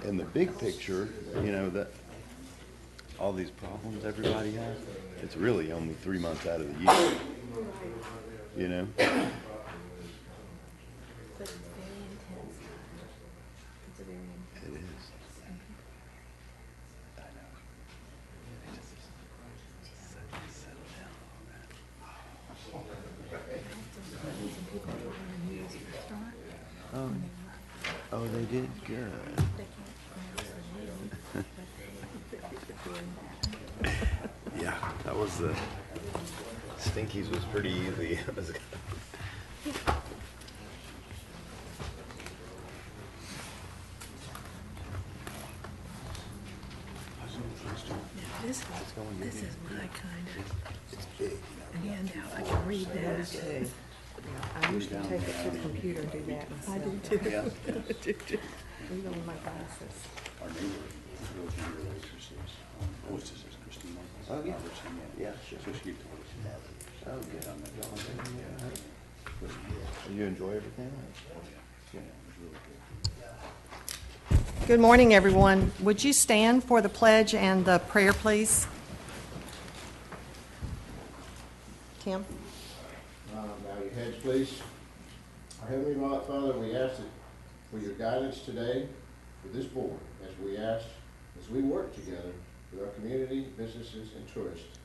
in the big picture, you know, that all these problems everybody has, it's really only 3 months out of the year. You know? But it's very intense. It's a very intense. It is. I know. Settle down a little bit. Oh, they did good. Yeah, that was the Stinkies was pretty easy. This is my kind of handout. I can read that. I usually take it to the computer and do that myself. I do too. Yeah. Even with my glasses. Our neighbor, Christine Oh, yeah. Yeah, sure. So she told us about it. Oh, good. You enjoy everything? Yeah, it was really good. Good morning, everyone. Would you stand for the pledge and the prayer, please? Tim? Bow your heads, please. Our Heavenly Father, we ask that for your guidance today for this board as we work together with our community, businesses, and tourists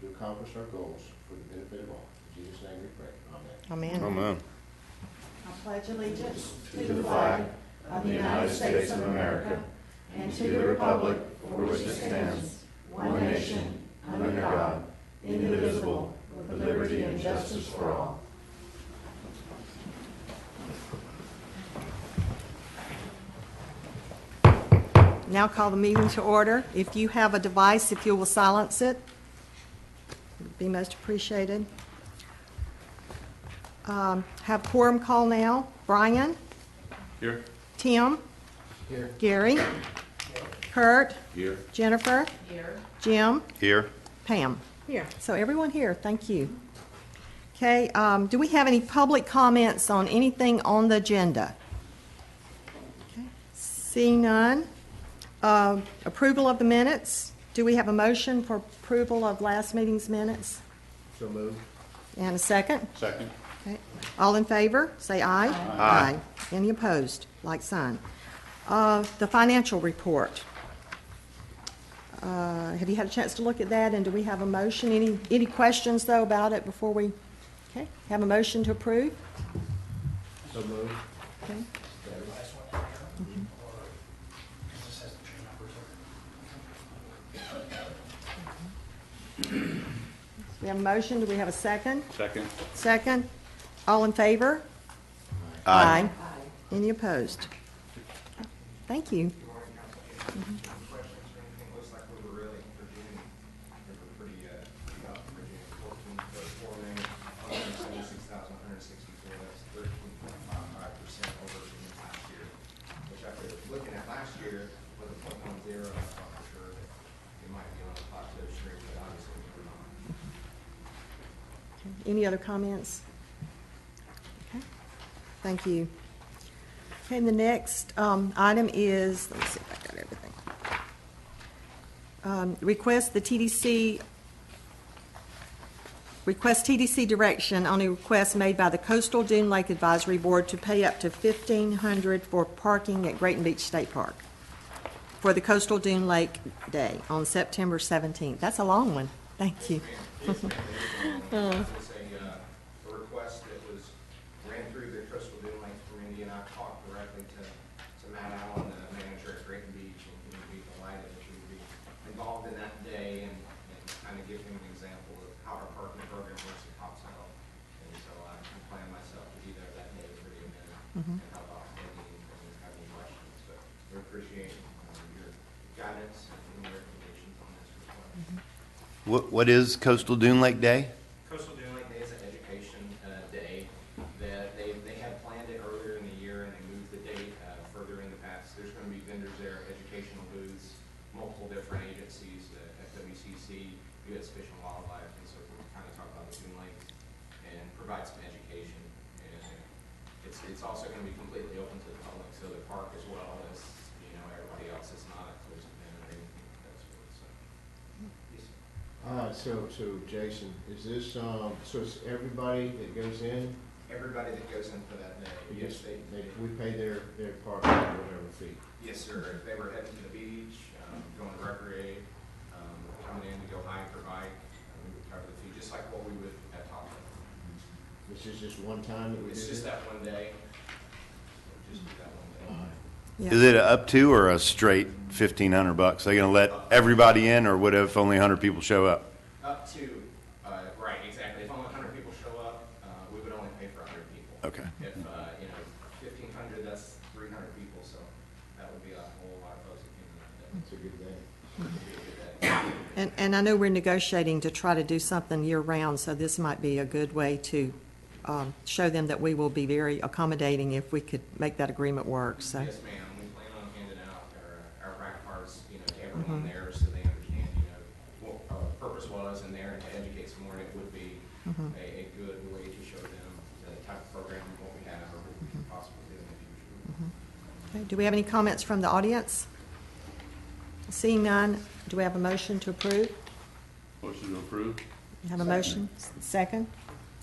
to accomplish our goals for the benefit of all. In Jesus' name we pray. Amen. Amen. Amen. I pledge allegiance To the flag of the United States of America and to the republic for which it stands, one nation, under God, indivisible, with liberty and justice for all. Now call the meeting to order. If you have a device, if you will silence it, it would be most appreciated. Have quorum call now. Brian? Here. Tim? Here. Gary? Kurt? Here. Jennifer? Here. Jim? Here. Pam? Here. So everyone here, thank you. Okay, do we have any public comments on anything on the agenda? Okay, seeing none. Approval of the minutes. Do we have a motion for approval of last meeting's minutes? So moved. And a second? Second. Okay. All in favor, say aye. Aye. Any opposed? Like sign. The financial report. Have you had a chance to look at that, and do we have a motion? Any questions, though, about it before we, okay, have a motion to approve? So moved. Okay. We have a motion. Do we have a second? Second. Second. All in favor? Aye. Any opposed? Thank you. Looks like we were really for June, we were pretty up for June, 14.4 million, 176,164. That's 13.55% over June last year. Which after looking at last year with a 0.10, I thought for sure that we might be on a plateau streak, but obviously we're not. Any other comments? Okay. Thank you. Okay, the next item is, let me see if I got everything. Request TDC direction on a request made by the Coastal Dune Lake Advisory Board to pay up to $1,500 for parking at Grayton Beach State Park for the Coastal Dune Lake Day on September 17th. That's a long one. Thank you. It's a request that was ran through the Coastal Dune Lake Committee, and I talked directly to Matt Allen, the manager at Grayton Beach, and he would be delighted that he would be involved in that day and kind of give him an example of how our parking program works at Cops Hollow. And so I plan myself to be there that day for the event and help out if you have any questions. But we appreciate your guidance and your recommendations on this request. What is Coastal Dune Lake Day? Coastal Dune Lake Day is an education day that they had planned it earlier in the year, and they moved the date further in the past. There's going to be vendors there, educational booths, multiple different agencies, the FWCC, U.S. Fish and Wildlife, and so we'll kind of talk about the Dune Lakes and provide some education. And it's also going to be completely open to the public, so the park as well as everybody So Jason, is this, so it's everybody that goes in? Everybody that goes in for that day, yes, We pay their parking or whatever fee? yes, sir. If they were heading to the beach, going to recreate, coming in to go hike or bike, we would cover the fee, just like what we would at Top Gun. This is just one time that we do It's this? just that one day. Just do that one day. Yeah. Is it a up to or a straight $1,500? Are they going to let everybody in, or what if only 100 people show up? Up to, right, exactly. If only 100 people show up, we would only pay for 100 people. Okay. If, 1,500, that's 300 people, so that would be a whole lot of folks that came in that day. It's a good day. It'd be a good day. And I know we're negotiating to try to do something year-round, so this might be a good way to show them that we will be very accommodating if we could make that agreement work, so. Yes, ma'am. We plan on handing out our rack cards, to everyone there so they understand, what our purpose was in there and to educate some more. And it would be a good way to show them the type of program, what we have, or what we can possibly do in the future. Okay, do we have any comments from the audience? Seeing none, do we have a motion to approve? Motion to approve? Have a motion? Second?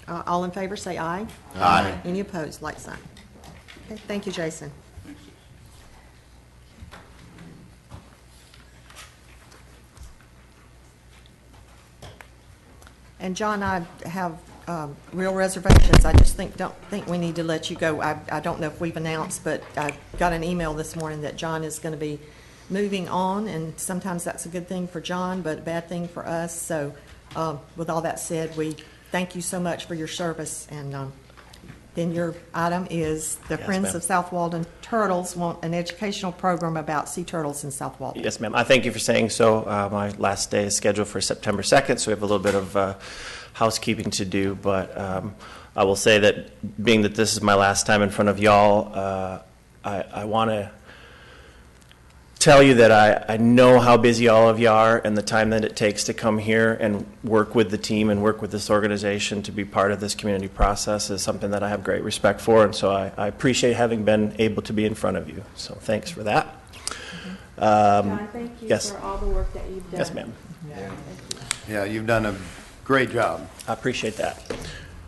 All in favor, say aye. Aye. Any opposed, like sign. Okay, thank you, Jason. Thanks. And John, I have real reservations. I just don't think we need to let you go. I don't know if we've announced, but I got an email this morning that John is going to be moving on, and sometimes that's a good thing for John, but a bad thing for us. So with all that said, we thank you so much for your service. And then your item is the Yes, Friends ma'am. of South Walden Turtles want an educational program about sea turtles in South Walden. Yes, ma'am. I thank you for saying so. My last day is scheduled for September 2nd, so we have a little bit of housekeeping to do. But I will say that being that this is my last time in front of y'all, I want to tell you that I know how busy all of you are and the time that it takes to come here and work with the team and work with this organization to be part of this community process is something that I have great respect for, and so I appreciate having been able to be in front of you. So thanks for that. John, thank you yes. for all the work that you've done. Yes, ma'am. Yeah, you've done a great job. I appreciate that.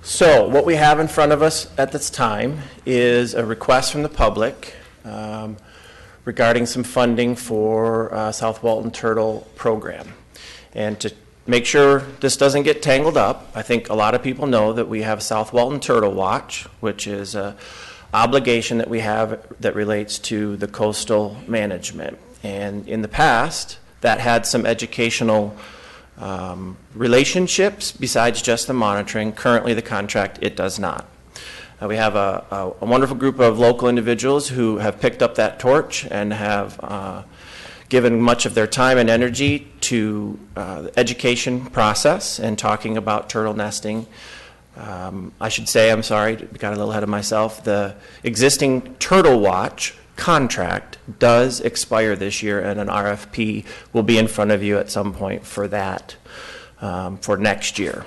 So what we have in front of us at this time is a request from the public regarding some funding for South Walton Turtle Program. And to make sure this doesn't get tangled up, I think a lot of people know that we have South Walton Turtle Watch, which is an obligation that we have that relates to the coastal management. And in the past, that had some educational relationships besides just the monitoring. Currently, the contract, it does not. We have a wonderful group of local individuals who have picked up that torch and have given much of their time and energy to the education process and talking about turtle nesting. I should say, I'm sorry, got a little ahead of myself, the existing Turtle Watch contract does expire this year, and an RFP will be in front of you at some point for that for next year.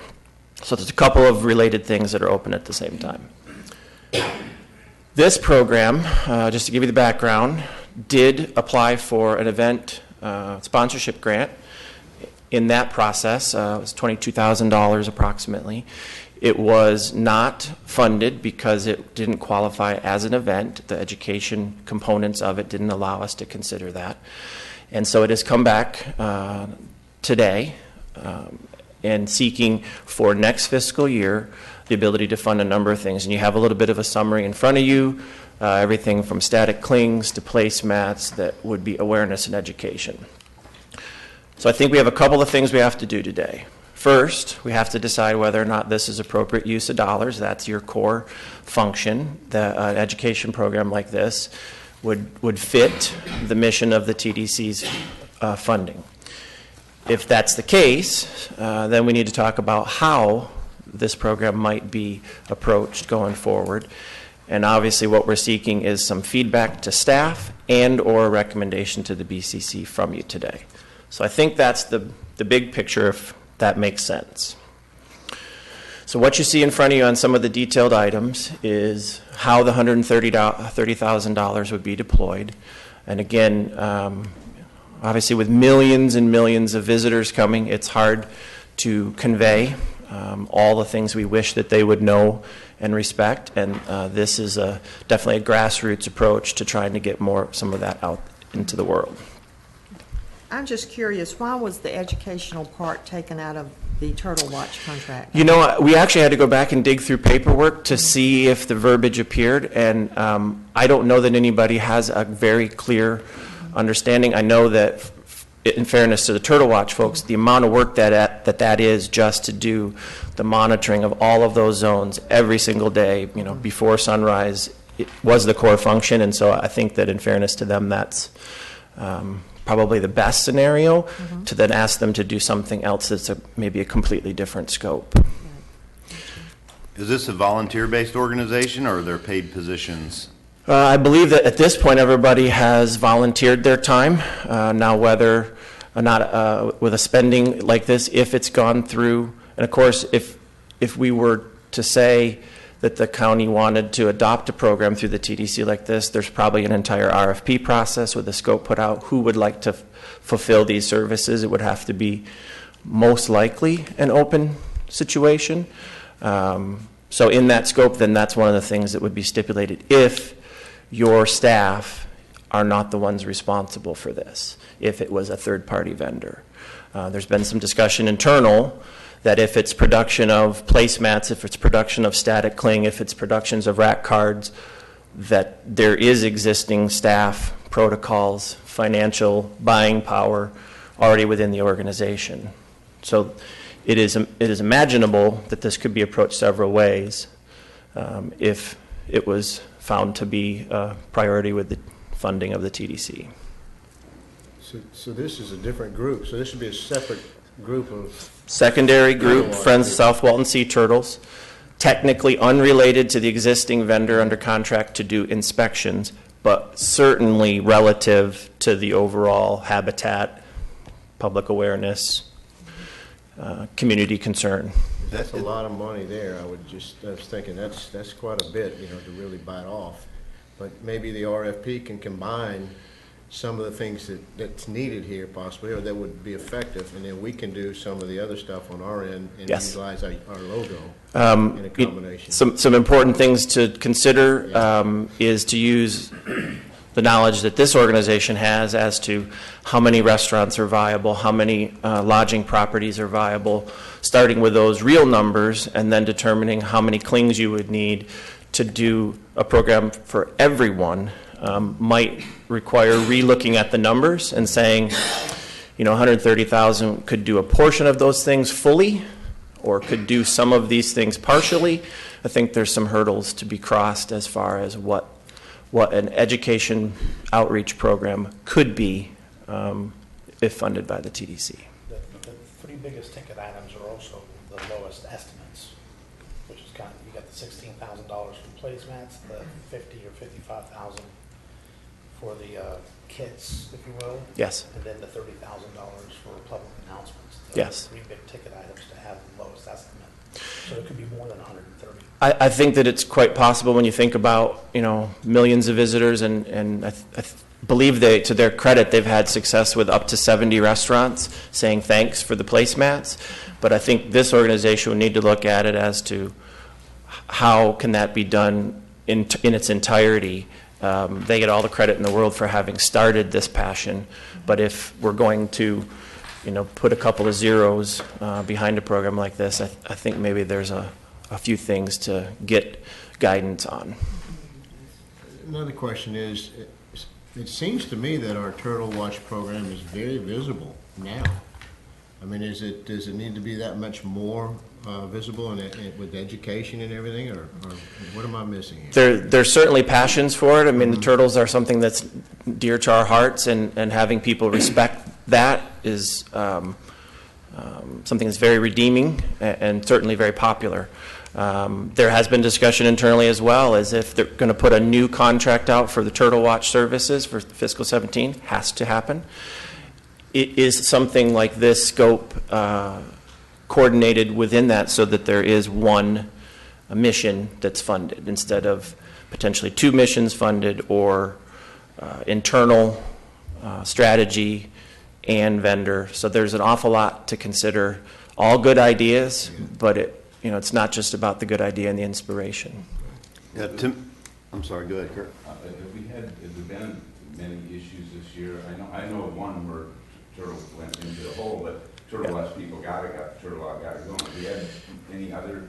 So there's a couple of related things that are open at the same time. This program, just to give you the background, did apply for an event sponsorship grant. In that process, it was $22,000 approximately. It was not funded because it didn't qualify as an event. The education components of it didn't allow us to consider that. And so it has come back today and seeking for next fiscal year the ability to fund a number of things. And you have a little bit of a summary in front of you, everything from static clings to placemats that would be awareness and education. So I think we have a couple of things we have to do today. First, we have to decide whether or not this is appropriate use of dollars. That's your core function. The education program like this would fit the mission of the TDC's funding. If that's the case, then we need to talk about how this program might be approached going forward. And obviously what we're seeking is some feedback to staff and or a recommendation to the BCC from you today. So I think that's the big picture, if that makes sense. So what you see in front of you on some of the detailed items is how the $130,000 would be deployed. And again, obviously with millions and millions of visitors coming, it's hard to convey all the things we wish that they would know and respect, and this is definitely a grassroots approach to trying to get some of that out into the world. I'm just curious, why was the educational part taken out of the Turtle Watch contract? You know, we actually had to go back and dig through paperwork to see if the verbiage appeared, and I don't know that anybody has a very clear understanding. I know that, in fairness to the Turtle Watch folks, the amount of work that is just to do the monitoring of all of those zones every single day, you know, before sunrise, it was the core function, and so I think that, in fairness to them, that's probably the best scenario, to then ask them to do something else that's maybe a completely different scope. Is this a volunteer-based organization, or are there paid positions? I believe that at this point everybody has volunteered their time. Now whether or not with a spending like this, if it's gone through, and of course if we were to say that the county wanted to adopt a program through the TDC like this, there's probably an entire RFP process with the scope put out. Who would like to fulfill these services? It would have to be most likely an open situation. So in that scope, then that's one of the things that would be stipulated if your staff are not the ones responsible for this, if it was a third-party vendor. There's been some discussion internal that if it's production of placemats, if it's production of static cling, if it's productions of rack cards, that there is existing staff, protocols, financial buying power already within the organization. So it is imaginable that this could be approached several ways if it was found to be a priority with the funding of the TDC. So this is a different group, so this would be a separate group of... Secondary group, Friends of South Walton Sea Turtles, technically unrelated to the existing vendor under contract to do inspections, but certainly relative to the overall habitat, public awareness, community concern. That's a lot of money there. I was thinking that's quite a bit, to really bite off. But maybe the RFP can combine some of the things that's needed here possibly, or that would be effective, and then we can do some of the other stuff on our end and utilize our logo in a combination. Some important things to consider is to use the knowledge that this organization has as to how many restaurants are viable, how many lodging properties are viable, starting with those real numbers and then determining how many clings you would need to do a program for everyone. Might require re-looking at the numbers and saying, 130,000 could do a portion of those things fully or could do some of these things partially. I think there's some hurdles to be crossed as far as what an education outreach program could be if funded by the TDC. The three biggest ticket items are also the lowest estimates, which is you got the $16,000 for placemats, the $50,000 or $55,000 for the kits, if you will. Yes. And then the $30,000 for public announcements. Yes. Three big ticket items to have the lowest estimate. So it could be more than 130. I think that it's quite possible when you think about, millions of visitors, and I believe to their credit, they've had success with up to 70 restaurants saying thanks for the placemats. But I think this organization would need to look at it as to how can that be done in its entirety. They get all the credit in the world for having started this passion, but if we're going to, put a couple of zeros behind a program like this, I think maybe there's a few things to get guidance on. Another question is, it seems to me that our Turtle Watch program is very visible now. I mean, does it need to be that much more visible with education and everything, or what am I missing here? There's certainly passions for it. I mean, the turtles are something that's dear to our hearts, and having people respect that is something that's very redeeming and certainly very popular. There has been discussion internally as well as if they're going to put a new contract out for the Turtle Watch services for fiscal 17. Has to happen. It is something like this scope coordinated within that so that there is one mission that's funded instead of potentially two missions funded or internal strategy and vendor. So there's an awful lot to consider all good ideas, but it's not just about the good idea and the inspiration. Yeah, Tim, I'm sorry, go ahead, Kurt. Have there been many issues this year? I know of one where turtle went into the hole, but turtle less people got turtle out got it going. Have you had any other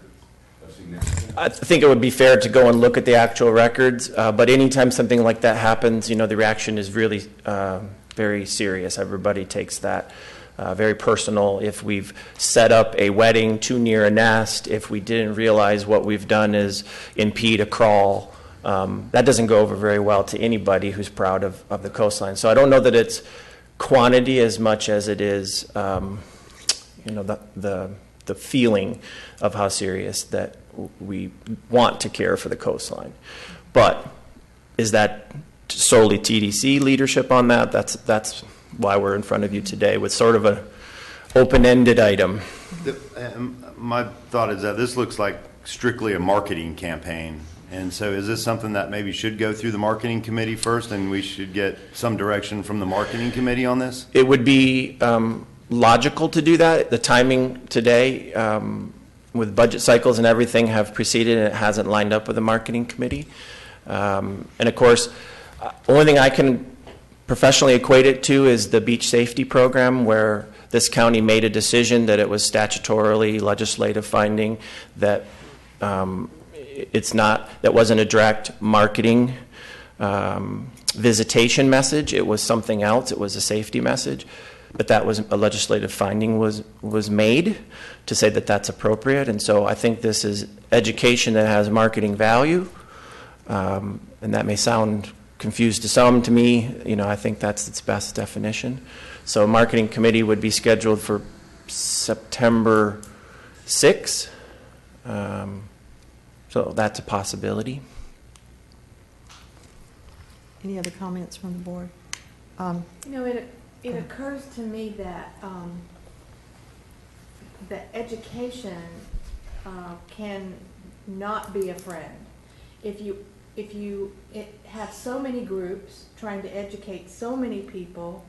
significant? I think it would be fair to go and look at the actual records, but anytime something like that happens, the reaction is really very serious. Everybody takes that very personal. If we've set up a wedding too near a nest, if we didn't realize what we've done is impede a crawl, that doesn't go over very well to anybody who's proud of the coastline. So I don't know that it's quantity as much as it is, the feeling of how serious that we want to care for the coastline. But is that solely TDC leadership on that? That's why we're in front of you today with sort of an open-ended item. My thought is that this looks like strictly a marketing campaign. And so is this something that maybe should go through the marketing committee first, and we should get some direction from the marketing committee on this? It would be logical to do that. The timing today, with budget cycles and everything, have preceded, and it hasn't lined up with the marketing committee. And of course, only thing I can professionally equate it to is the beach safety program, where this county made a decision that it was statutorily legislative finding that that wasn't a direct marketing visitation message. It was something else. It was a safety message. But that was a legislative finding was made to say that that's appropriate. And so I think this is education that has marketing value. And that may sound confused to some. To me, I think that's its best definition. So marketing committee would be scheduled for September 6th. So that's a possibility. Any other comments from the board? It occurs to me that education can not be a friend. If you have so many groups trying to educate so many people,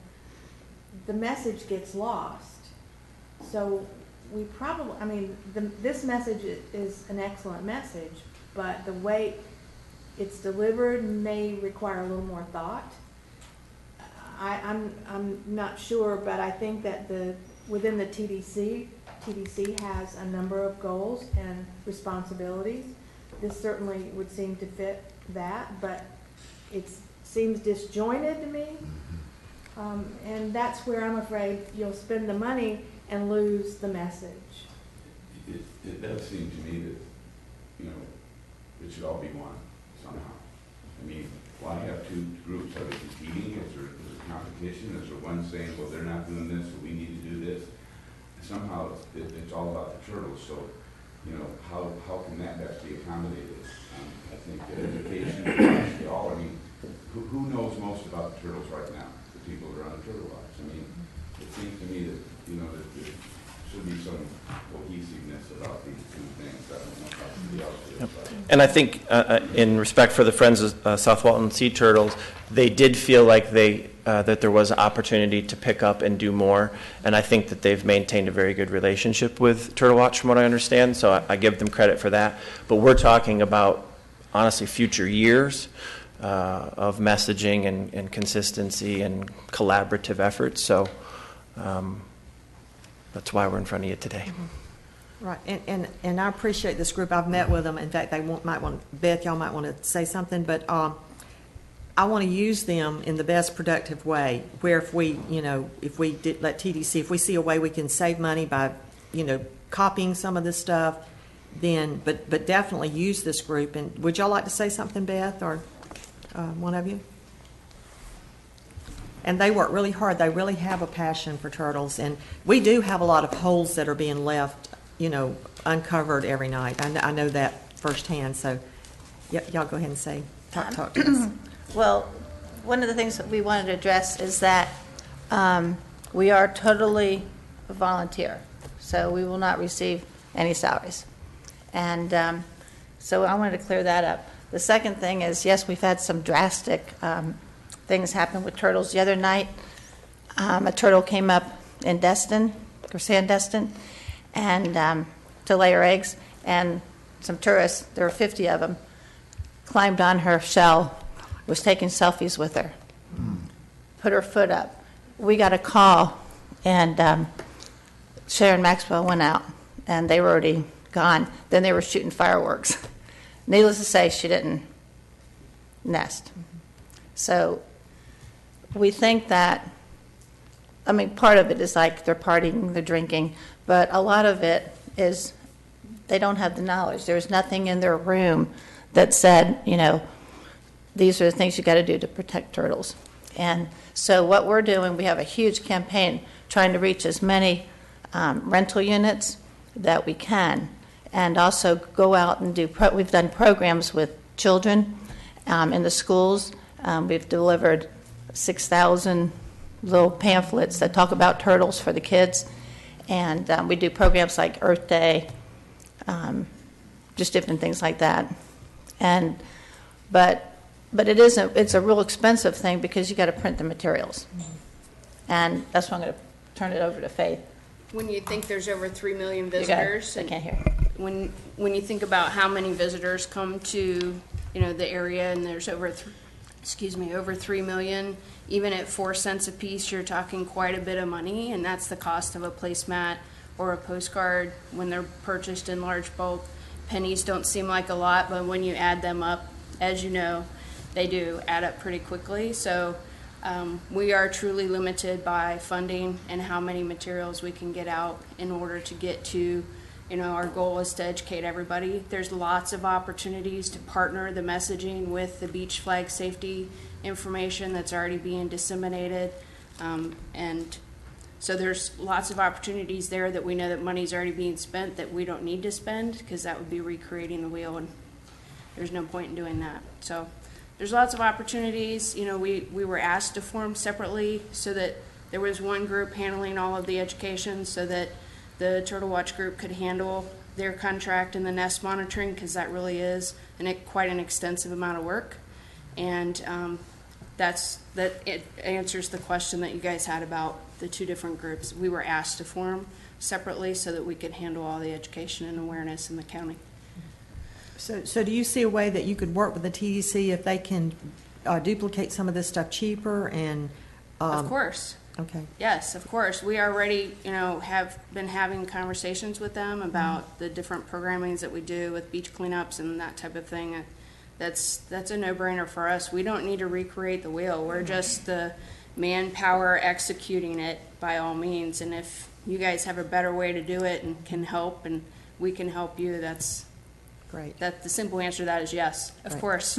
the message gets lost. So we probably, this message is an excellent message, but the way it's delivered may require a little more thought. I'm not sure, but I think that within the TDC has a number of goals and responsibilities. This certainly would seem to fit that, but it seems disjointed to me. And that's where I'm afraid you'll spend the money and lose the message. It does seem to me that, it should all be one somehow. Why have two groups? Are they competing? Is there competition? Is there one saying, well, they're not doing this, so we need to do this? And somehow it's all about the turtles. So, how can that best be accommodated? I think that education, who knows most about the turtles right now? The people that are on the Turtle Watch. It seems to me that, there should be some cohesiveness about these two things. I don't know how somebody else feels about it. And I think, in respect for the Friends of South Walton Sea Turtles, they did feel like that there was an opportunity to pick up and do more, and I think that they've maintained a very good relationship with Turtle Watch, from what I understand. So I give them credit for that. But we're talking about, honestly, future years of messaging and consistency and collaborative efforts. So that's why we're in front of you today. Right, and I appreciate this group. I've met with them. In fact, Beth, y'all might want to say something, but I want to use them in the best productive way, where if we did let TDC, if we see a way we can save money by, copying some of this stuff, then, but definitely use this group. And would y'all like to say something, Beth, or one of you? And they work really hard. They really have a passion for turtles. And we do have a lot of holes that are being left, uncovered every night. I know that firsthand. So y'all go ahead and talk to us. Well, one of the things that we wanted to address is that we are totally volunteer. So we will not receive any salaries. And so I wanted to clear that up. The second thing is, yes, we've had some drastic things happen with turtles. The other night, a turtle came up in Destin, or Sandestin, and to lay her eggs. And some tourists, there were 50 of them, climbed on her shell, was taking selfies with her, put her foot up. We got a call, and Sharon Maxwell went out, and they were already gone. Then they were shooting fireworks. Needless to say, she didn't nest. So we think that, I mean, part of it is like they're partying, they're drinking, but a lot of it is they don't have the knowledge. There's nothing in their room that said, you know, these are the things you got to do to protect turtles. And so what we're doing, we have a huge campaign trying to reach as many rental units that we can, and also go out and do, we've done programs with children in the schools. We've delivered 6,000 little pamphlets that talk about turtles for the kids. And we do programs like Earth Day, just different things like that. And but it's a real expensive thing because you got to print the materials. And that's why I'm going to turn it over to Faith. When you think there's over 3 million You got it. visitors, I can't hear. when you think about how many visitors come to, you know, the area, and there's over 3 million, even at 4 cents a piece, you're talking quite a bit of money, and that's the cost of a placemat or a postcard when they're purchased in large bulk. Pennies don't seem like a lot, but when you add them up, as you know, they do add up pretty quickly. So we are truly limited by funding and how many materials we can get out in order to get to, you know, our goal is to educate everybody. There's lots of opportunities to partner the messaging with the beach flag safety information that's already being disseminated. And so there's lots of opportunities there that we know that money's already being spent that we don't need to spend, because that would be recreating the wheel, and there's no point in doing that. So there's lots of opportunities. You know, we were asked to form separately so that there was one group handling all of the education, so that the Turtle Watch group could handle their contract and the nest monitoring, because that really is quite an extensive amount of work. And it answers the question that you guys had about the two different groups. We were asked to form separately so that we could handle all the education and awareness in the county. So do you see a way that you could work with the TDC if they can duplicate some of this stuff cheaper and? Of course. Okay. Yes, of course. We already, you know, have been having conversations with them about the different programmings that we do with beach cleanups and that type of thing. That's a no-brainer for us. We don't need to recreate the wheel. We're just the manpower executing it by all means. And if you guys have a better way to do it and can help, and we can help you, that's great. The simple answer to that is yes, of course.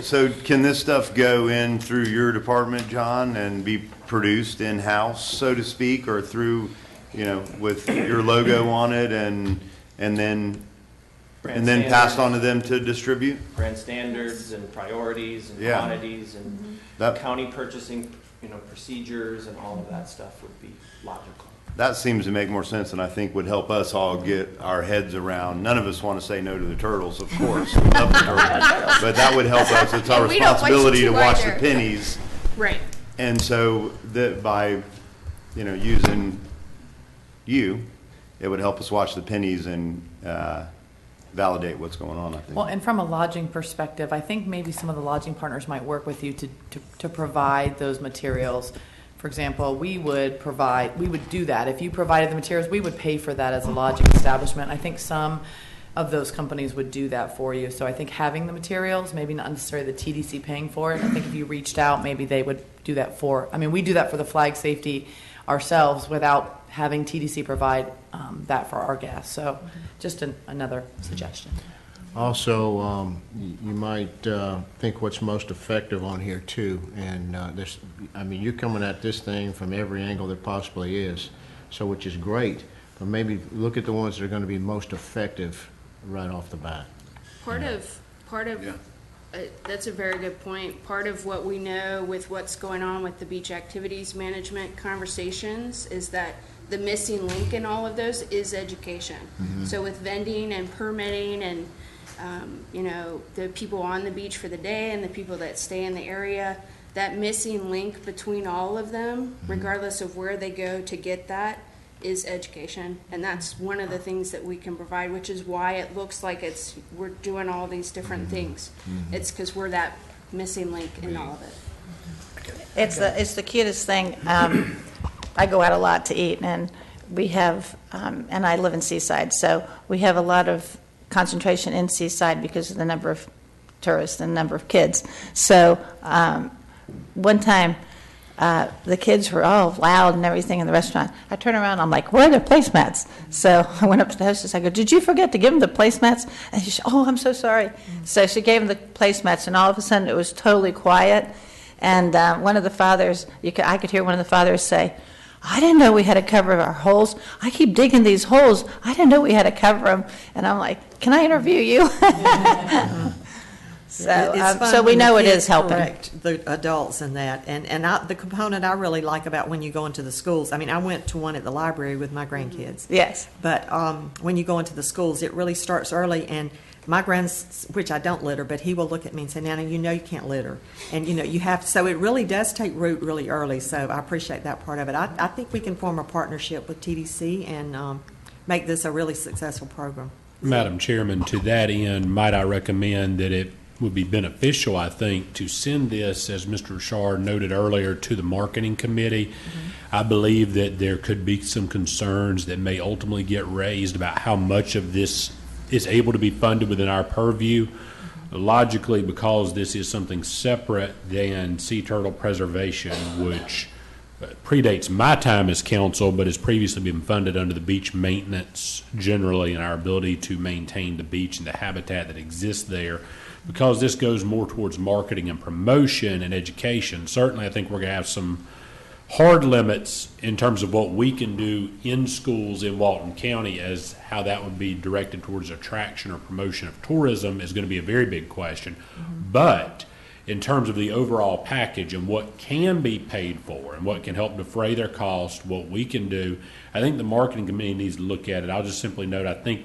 So can this stuff go in through your department, John, and be produced in-house, so to speak, or through, you know, with your logo on it, and then passed on to them to distribute? Brand standards and priorities and Yeah. quantities and county purchasing, you know, procedures and all of that stuff would be logical. That seems to make more sense, and I think would help us all get our heads around. None of us want to say no to the turtles, of course. We love the turtles. But that would help us. It's our And we don't want you responsibility to to watch either. the pennies. Right. And so that by, you know, using you, it would help us watch the pennies and validate what's going on, I think. Well, and from a lodging perspective, I think maybe some of the lodging partners might work with you to provide those materials. For example, we would do that. If you provided the materials, we would pay for that as a lodging establishment. I think some of those companies would do that for you. So I think having the materials, maybe not necessarily the TDC paying for it. I think if you reached out, maybe they would do that we do that for the flag safety ourselves without having TDC provide that for our guests. So just another suggestion. Also, you might think what's most effective on here too, and you're coming at this thing from every angle there possibly is, so which is great, but maybe look at the ones that are going to be most effective right off the bat. Part of that's a very good point. Part of what we know with what's going on with the beach activities management conversations is that the missing link in all of those is education. So with vending and permitting and you know, the people on the beach for the day and the people that stay in the area, that missing link between all of them, regardless of where they go to get that, is education, and that's one of the things that we can provide, which is why it looks like we're doing all these different things. It's because we're that missing link in all of it. It's the cutest thing. I go out a lot to eat, and we have, and I live in Seaside, so we have a lot of concentration in Seaside because of the number of tourists and the number of kids. So one time, the kids were all loud and everything in the restaurant. I turn around, I'm like, where are the placemats? So I went up to the hostess, I go, did you forget to give them the placemats? And she said, oh, I'm so sorry. So she gave them the placemats, and all of a sudden it was totally quiet. And one of the fathers, I could hear one of the fathers say, I didn't know we had to cover our holes. I keep digging these holes. I didn't know we had to cover them. And I'm like, can I interview you? So we know it is helping. Correct the adults in that, and the component I really like about when you go into the schools. I mean, I went to one at the library with my grandkids. Yes. But when you go into the schools, it really starts early, and my which I don't litter, but he will look at me and say, Nana, you know you can't litter. And, you have, so it really does take root really early, so I appreciate that part of it. I think we can form a partnership with TDC and make this a really successful program. Madam Chairman, to that end, might I recommend that it would be beneficial, I think, to send this, as Mr. Richard noted earlier, to the marketing committee. I believe that there could be some concerns that may ultimately get raised about how much of this is able to be funded within our purview. Logically, because this is something separate than sea turtle preservation, which predates my time as council, but has previously been funded under the beach maintenance generally, and our ability to maintain the beach and the habitat that exists there. Because this goes more towards marketing and promotion and education, certainly I think we're going to have some hard limits in terms of what we can do in schools in Walton County, as how that would be directed towards attraction or promotion of tourism is going to be a very big question. But in terms of the overall package and what can be paid for and what can help defray their cost, what we can do, I think the marketing committee needs to look at it. I'll just simply note, I think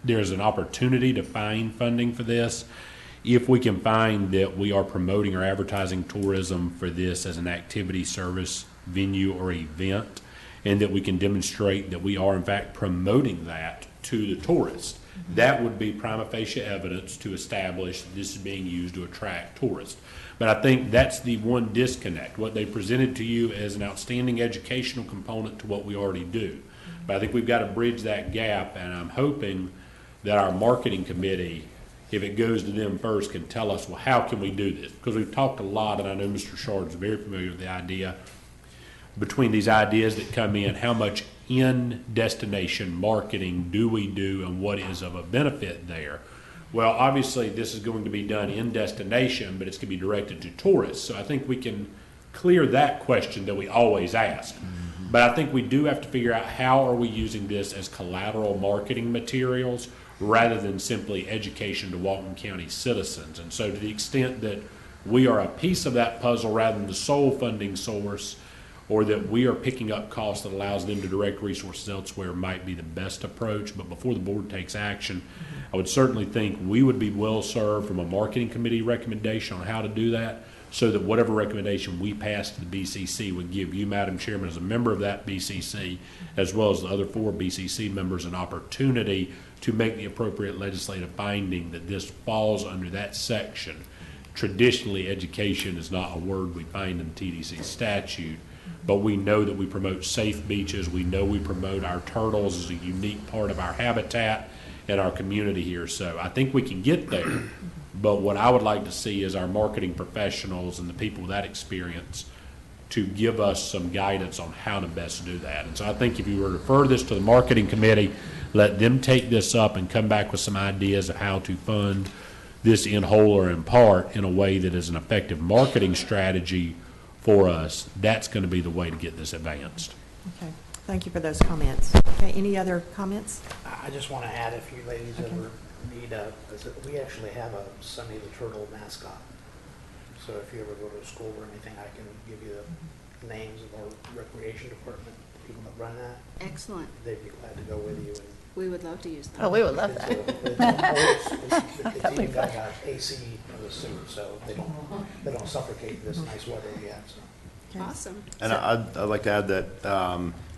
there's an opportunity to find funding for this if we can find that we are promoting or advertising tourism for this as an activity, service, venue, or event, and that we can demonstrate that we are in fact promoting that to the tourist. That would be prima facie evidence to establish that this is being used to attract tourists. But I think that's the one disconnect. What they presented to you as an outstanding educational component to what we already do. But I think we've got to bridge that gap, and I'm hoping that our marketing committee, if it goes to them first, can tell us, well, how can we do this? Because we've talked a lot, and I know Mr. Shard is very familiar with the idea, between these ideas that come in, how much in-destination marketing do we do and what is of a benefit there? Well, obviously, this is going to be done in destination, but it's going to be directed to tourists. So I think we can clear that question that we always ask. But I think we do have to figure out how are we using this as collateral marketing materials rather than simply education to Walton County citizens. And so to the extent that we are a piece of that puzzle rather than the sole funding source, or that we are picking up costs that allows them to direct resources elsewhere, might be the best approach. But before the board takes action, I would certainly think we would be well served from a marketing committee recommendation on how to do that, so that whatever recommendation we pass to the BCC would give you, Madam Chairman, as a member of that BCC, as well as the other 4 BCC members, an opportunity to make the appropriate legislative finding that this falls under that section. Traditionally, education is not a word we find in the TDC statute, but we know that we promote safe beaches. We know we promote our turtles as a unique part of our habitat and our community here. So I think we can get there. But what I would like to see is our marketing professionals and the people with that experience to give us some guidance on how to best do that. And so I think if you were to refer this to the marketing committee, let them take this up and come back with some ideas of how to fund this in whole or in part in a way that is an effective marketing strategy for us, that's going to be the way to get this advanced. Okay, thank you for those comments. Okay, any other comments? I just want to add, if you ladies ever need we actually have a Sonny the Turtle mascot. So if you ever go to a school or anything, I can give you the names of our recreation department, people that run that. Excellent. They'd be glad to go with you. And we would love to use them. Oh, we would love that. It's even got AC in the suit, so they don't suffocate in this nice weather we have. So. Awesome. And I'd like to add that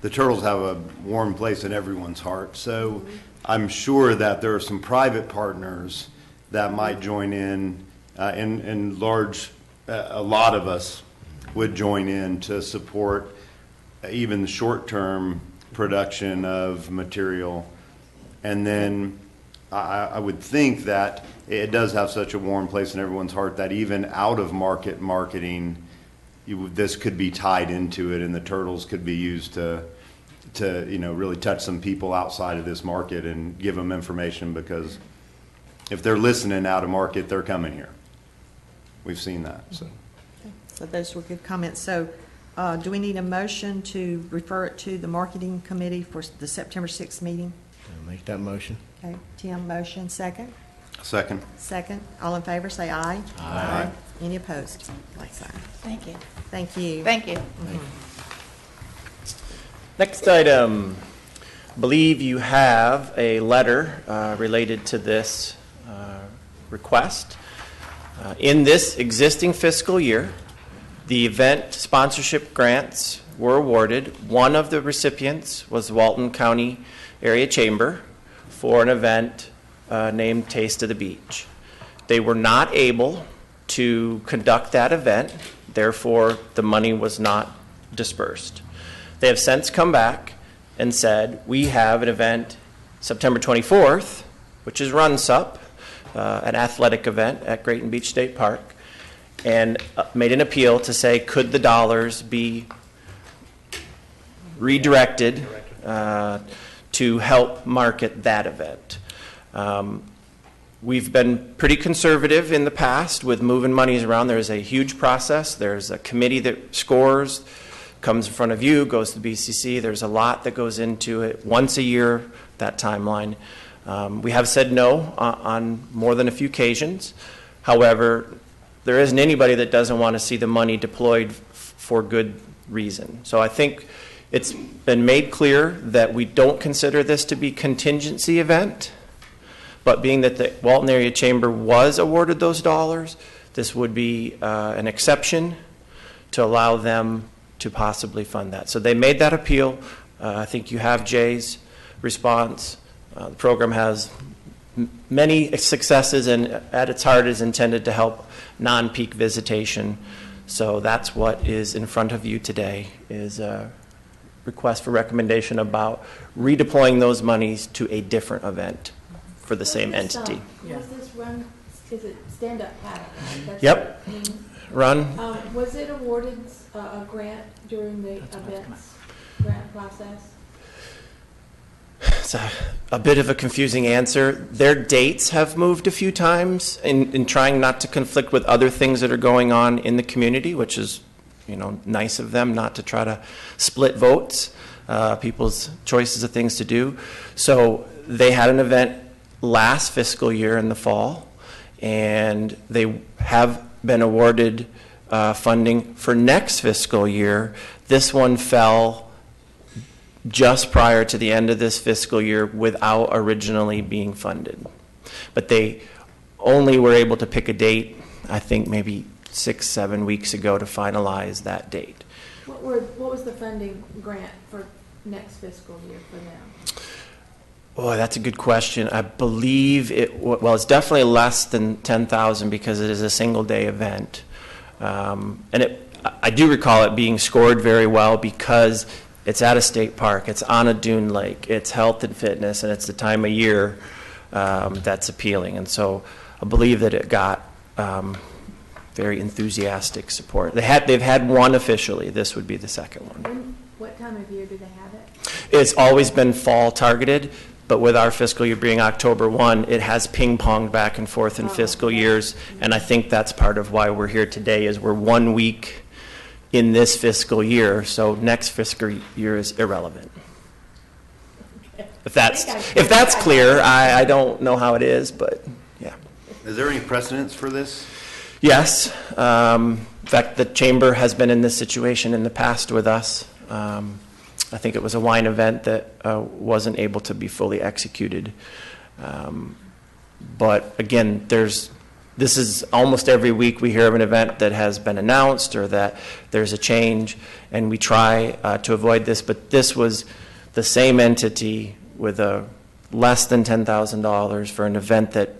the Turtles have a warm place in everyone's heart. So I'm sure that there are some private partners that might join in large, a lot of us would join in to support even the short-term production of material. And then I would think that it does have such a warm place in everyone's heart that even out-of-market marketing, this could be tied into it, and the Turtles could be used to really touch some people outside of this market and give them information, because if they're listening out of market, they're coming here. We've seen that. So those were good comments. So do we need a motion to refer it to the marketing committee for the September 6th meeting? I'll make that motion. Okay, Tim, motion, second? Second. Second. All in favor, say aye. Aye. Any opposed? Like sign. Thank you. Thank you. Thank you. Next item, I believe you have a letter related to this request. In this existing fiscal year, the event sponsorship grants were awarded. One of the recipients was Walton County Area Chamber for an event named Taste of the Beach. They were not able to conduct that event, therefore the money was not dispersed. They have since come back and said, we have an event September 24th, which is RunSup, an athletic event at Grayton Beach State Park, and made an appeal to say, could the dollars be redirected to help market that event. We've been pretty conservative in the past with moving monies around. There's a huge process. There's a committee that scores, comes in front of you, goes to BCC. There's a lot that goes into it. Once a year, that timeline. We have said no on more than a few occasions. However, there isn't anybody that doesn't want to see the money deployed for good reason. So I think it's been made clear that we don't consider this to be a contingency event, but being that the Walton Area Chamber was awarded those dollars, this would be an exception to allow them to possibly fund that. So they made that appeal. I think you have Jay's response. The program has many successes, and at its heart is intended to help non-peak visitation. So that's what is in front of you today, is a request for recommendation about redeploying those monies to a different event for the same entity. Was this run, is it stand-up paddle? That's Yep. what it means? Run. Was it awarded a grant during the events grant process? It's a bit of a confusing answer. Their dates have moved a few times in trying not to conflict with other things that are going on in the community, which is, nice of them not to try to split votes, people's choices of things to do. So they had an event last fiscal year in the fall, and they have been awarded funding for next fiscal year. This one fell just prior to the end of this fiscal year without originally being funded. But they only were able to pick a date, I think maybe 6-7 weeks ago, to finalize that date. What was the funding grant for next fiscal year for them? Oh, that's a good question. I believe it's definitely less than 10,000 because it is a single day event. And I do recall it being scored very well because it's at a state park, it's on a dune lake, it's health and fitness, and it's the time of year that's appealing. And so I believe that it got very enthusiastic support. They've had one officially. This would be the second one. What time of year do they have it? It's always been fall targeted, but with our fiscal year being October 1, it has ping-ponged back and forth in fiscal years, and I think that's part of why we're here today, is we're 1 week in this fiscal year, so next fiscal year is irrelevant. If that's clear, I don't know how it is, but yeah. Is there any precedence for this? Yes. In fact, the chamber has been in this situation in the past with us. I think it was a wine event that wasn't able to be fully executed. But again, there's this is almost every week we hear of an event that has been announced or that there's a change, and we try to avoid this, but this was the same entity with a less than $10,000 for an event that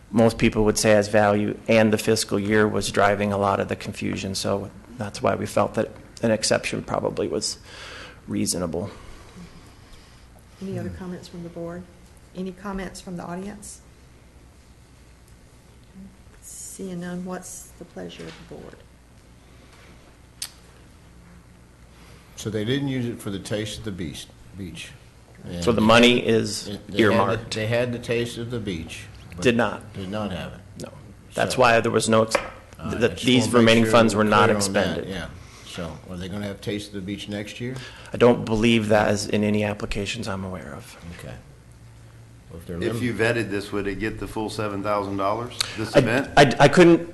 most people would say has value, and the fiscal year was driving a lot of the confusion. So that's why we felt that an exception probably was reasonable. Any other comments from the board? Any comments from the audience? Seeing none, what's the pleasure of the board? So they didn't use it for the Taste of the Beach. And So the money is earmarked. They had the Taste of the Beach. but Did not. Did not have it. No. That's So- why there was no, I that just these wanna make remaining sure funds we're were not clear on that, expended. Yeah. So are they going to have Taste of the Beach next year? I don't believe that is in any applications I'm aware of. Okay. Well, if they're If limited- you vetted this, would it get the full $7,000, this I- event? I couldn't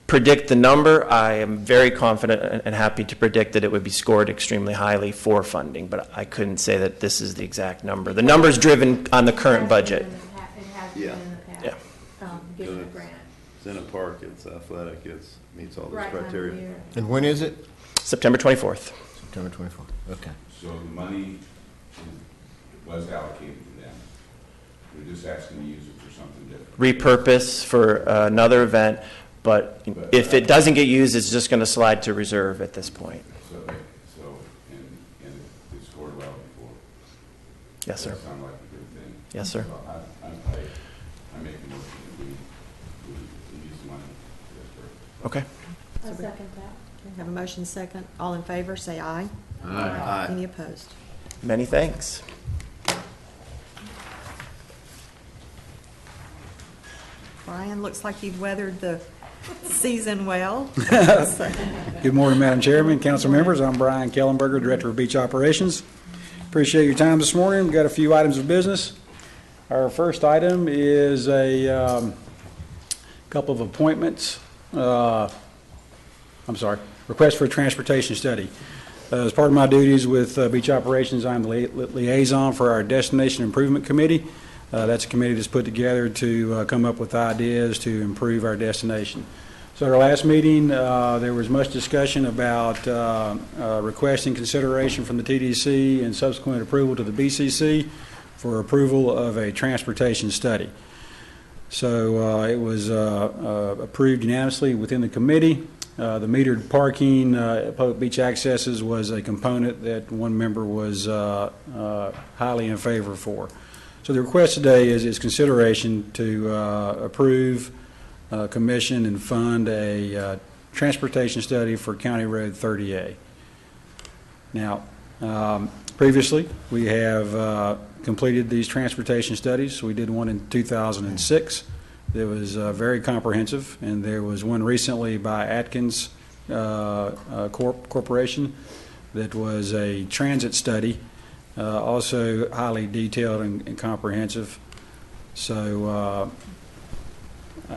predict the number. I am very confident and happy to predict that it would be scored extremely highly for funding, but I couldn't say that this is the exact number. The number's driven on the current budget. It has been Yeah. in the past, given a grant. It's in a park, it's athletic, it's, meets all those Right time of criteria. year. And when is it? September 24th. September 24th. Okay. So the money was allocated to them. We're just asking to use it for something different. Repurpose for another event, but if it doesn't get used, it's just going to slide to reserve at this point. And it scored well before. Yes, sir. That sounds like a good thing. Yes, sir. So I make a motion that we use the money for this purpose. Okay. I second that. Okay, have a motion second. All in favor, say aye. Aye. Any opposed? Many thanks. Brian, looks like you've weathered the season well. Good morning, Madam Chairman, council members. I'm Brian Kellenberger, Director of Beach Operations. Appreciate your time this morning. We've got a few items of business. Our first item is a couple of appointments. Request for a transportation study. As part of my duties with Beach Operations, I'm the liaison for our Destination Improvement Committee. That's a committee that's put together to come up with ideas to improve our destination. So at our last meeting, there was much discussion about requesting consideration from the TDC and subsequent approval to the BCC for approval of a transportation study. So it was approved unanimously within the committee. The metered parking at public beach accesses was a component that one member was highly in favor for. So the request today is consideration to approve, commission, and fund a transportation study for County Road 30A. Now, previously, we have completed these transportation studies. We did one in 2006. That was very comprehensive, and there was one recently by Atkins Corporation that was a transit study, also highly detailed and comprehensive. So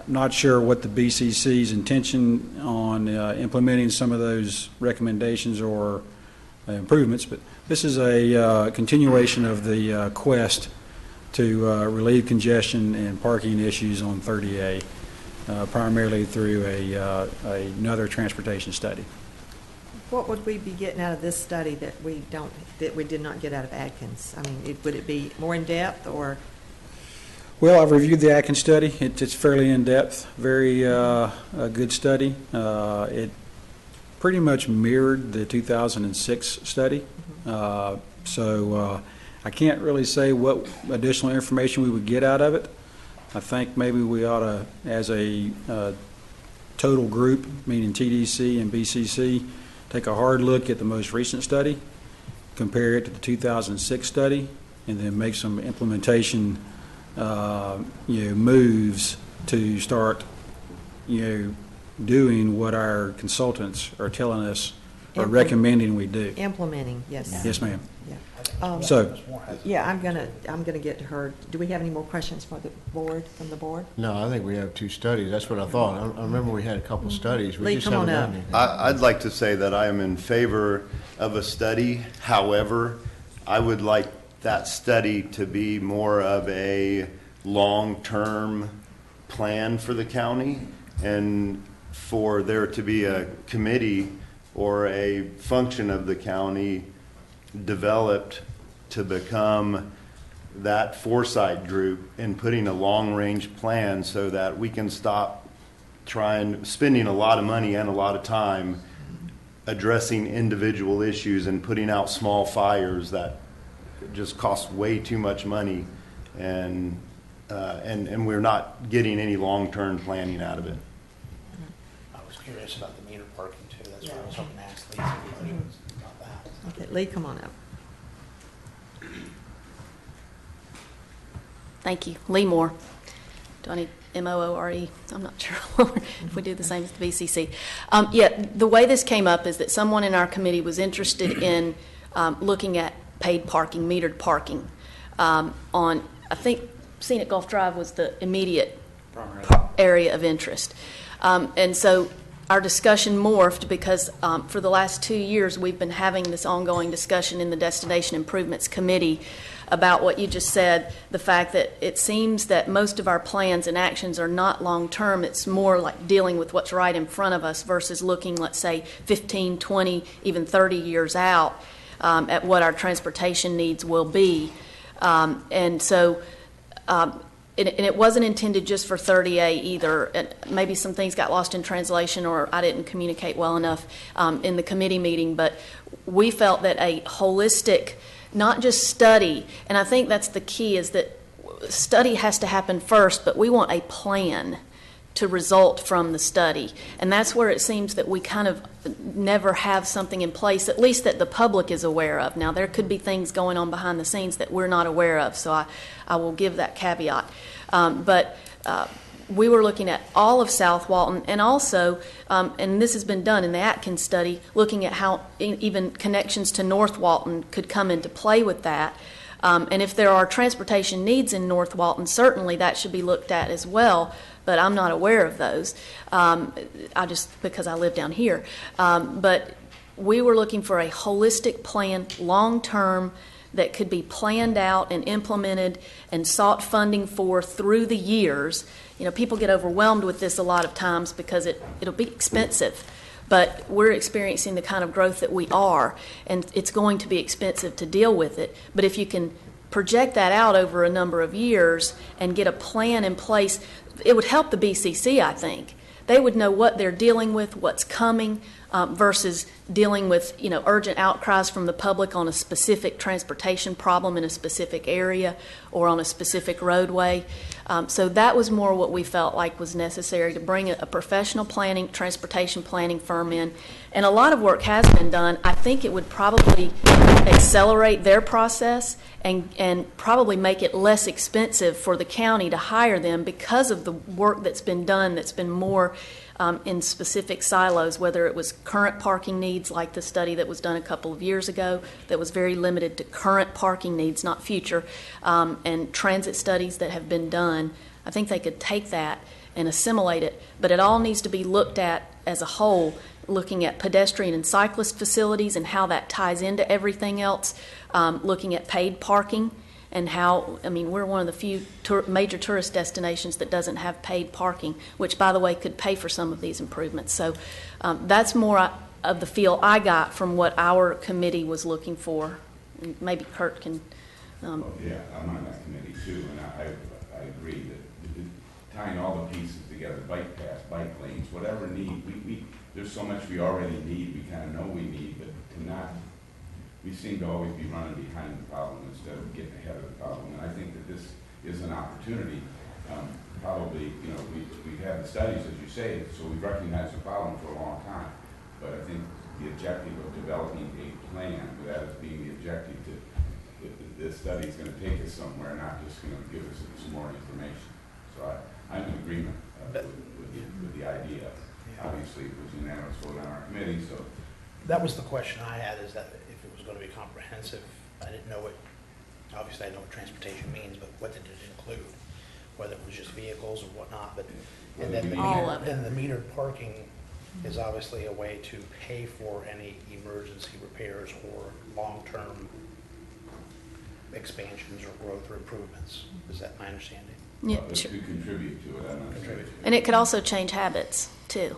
not sure what the BCC's intention on implementing some of those recommendations or improvements, but this is a continuation of the quest to relieve congestion and parking issues on 30A, primarily through another transportation study. What would we be getting out of this study that we did not get out of Atkins? I mean, would it be more in depth or? Well, I've reviewed the Atkins study. It's fairly in depth, very a good study. It pretty much mirrored the 2006 study. So I can't really say what additional information we would get out of it. I think maybe we ought to, as a total group, meaning TDC and BCC, take a hard look at the most recent study, compare it to the 2006 study, and then make some implementation moves to start doing what our consultants are telling us or recommending we do. Implementing, yes. Yes, ma'am. Yeah. Yeah, I'm gonna get to her. Do we have any more questions from the board? No, I think we have two studies. That's what I thought. I remember we had a couple studies. We Lee, just come on haven't up. done anything. I'd like to say that I am in favor of a study. However, I would like that study to be more of a long-term plan for the county, and for there to be a committee or a function of the county developed to become that foresight group in putting a long-range plan so that we can stop spending a lot of money and a lot of time addressing individual issues and putting out small fires that just cost way too much money, and we're not getting any long-term planning out of it. I was curious about the meter parking too. That's what I was hoping to ask Lee some questions about that. Okay, Lee, come on up. Thank you. Lee Moore. Do I need M-O-O-R-E? I'm not sure if we do the same as the BCC. Yeah, the way this came up is that someone in our committee was interested in looking at paid parking, metered parking on, I think, Scenic Gulf Drive was the immediate area of interest. And so our discussion morphed because for the last 2 years we've been having this ongoing discussion in the Destination Improvements Committee about what you just said, the fact that it seems that most of our plans and actions are not long-term. It's more like dealing with what's right in front of us versus looking, let's say, 15, 20, even 30 years out at what our transportation needs will be. And so it wasn't intended just for 30A either. And maybe some things got lost in translation or I didn't communicate well enough in the committee meeting, but we felt that a holistic, not just study, and I think that's the key, is that study has to happen first, but we want a plan to result from the study. And that's where it seems that we kind of never have something in place, at least that the public is aware of. Now, there could be things going on behind the scenes that we're not aware of, so I will give that caveat. But we were looking at all of South Walton, and also, and this has been done in the Atkins study, looking at how even connections to North Walton could come into play with that. And if there are transportation needs in North Walton, certainly that should be looked at as well, but I'm not aware of those, because I live down here. But we were looking for a holistic plan, long-term, that could be planned out and implemented and sought funding for through the years. You know, people get overwhelmed with this a lot of times because it'll be expensive. But we're experiencing the kind of growth that we are, and it's going to be expensive to deal with it. But if you can project that out over a number of years and get a plan in place, it would help the BCC, I think. They would know what they're dealing with, what's coming, versus dealing with, urgent outcries from the public on a specific transportation problem in a specific area or on a specific roadway. So that was more what we felt like was necessary, to bring a professional transportation planning firm in. And a lot of work has been done. I think it would probably accelerate their process and probably make it less expensive for the county to hire them because of the work that's been done that's been more in specific silos, whether it was current parking needs like the study that was done a couple of years ago that was very limited to current parking needs, not future, and transit studies that have been done. I think they could take that and assimilate it, but it all needs to be looked at as a whole, looking at pedestrian and cyclist facilities and how that ties into everything else, looking at paid parking and how, we're one of the few major tourist destinations that doesn't have paid parking, which, by the way, could pay for some of these improvements. So that's more of the feel I got from what our committee was looking for. Maybe Kurt can... Yeah, I'm on that committee too, and I agree that tying all the pieces together, bike paths, bike lanes, whatever need, there's so much we already need, we kind of know we need, but to not... We seem to always be running behind the problem instead of getting ahead of the problem. And I think that this is an opportunity. Probably, we've had the studies, as you say, so we've recognized the problem for a long time. But I think the objective of developing a plan, with that as being the objective, this study is going to take us somewhere, not just going to give us some more information. So I'm in agreement with the idea. Obviously, it was unanimous vote on our committee, so. That was the question I had, is that if it was going to be comprehensive, I didn't know obviously I know what transportation means, but what did it include? Whether it was just vehicles or whatnot, and then the metered parking is obviously a way to pay for any emergency repairs or long-term expansions or growth or improvements. Is that my understanding? Yeah, But sure. to contribute to it, I'm not sure. And it could also change habits, too.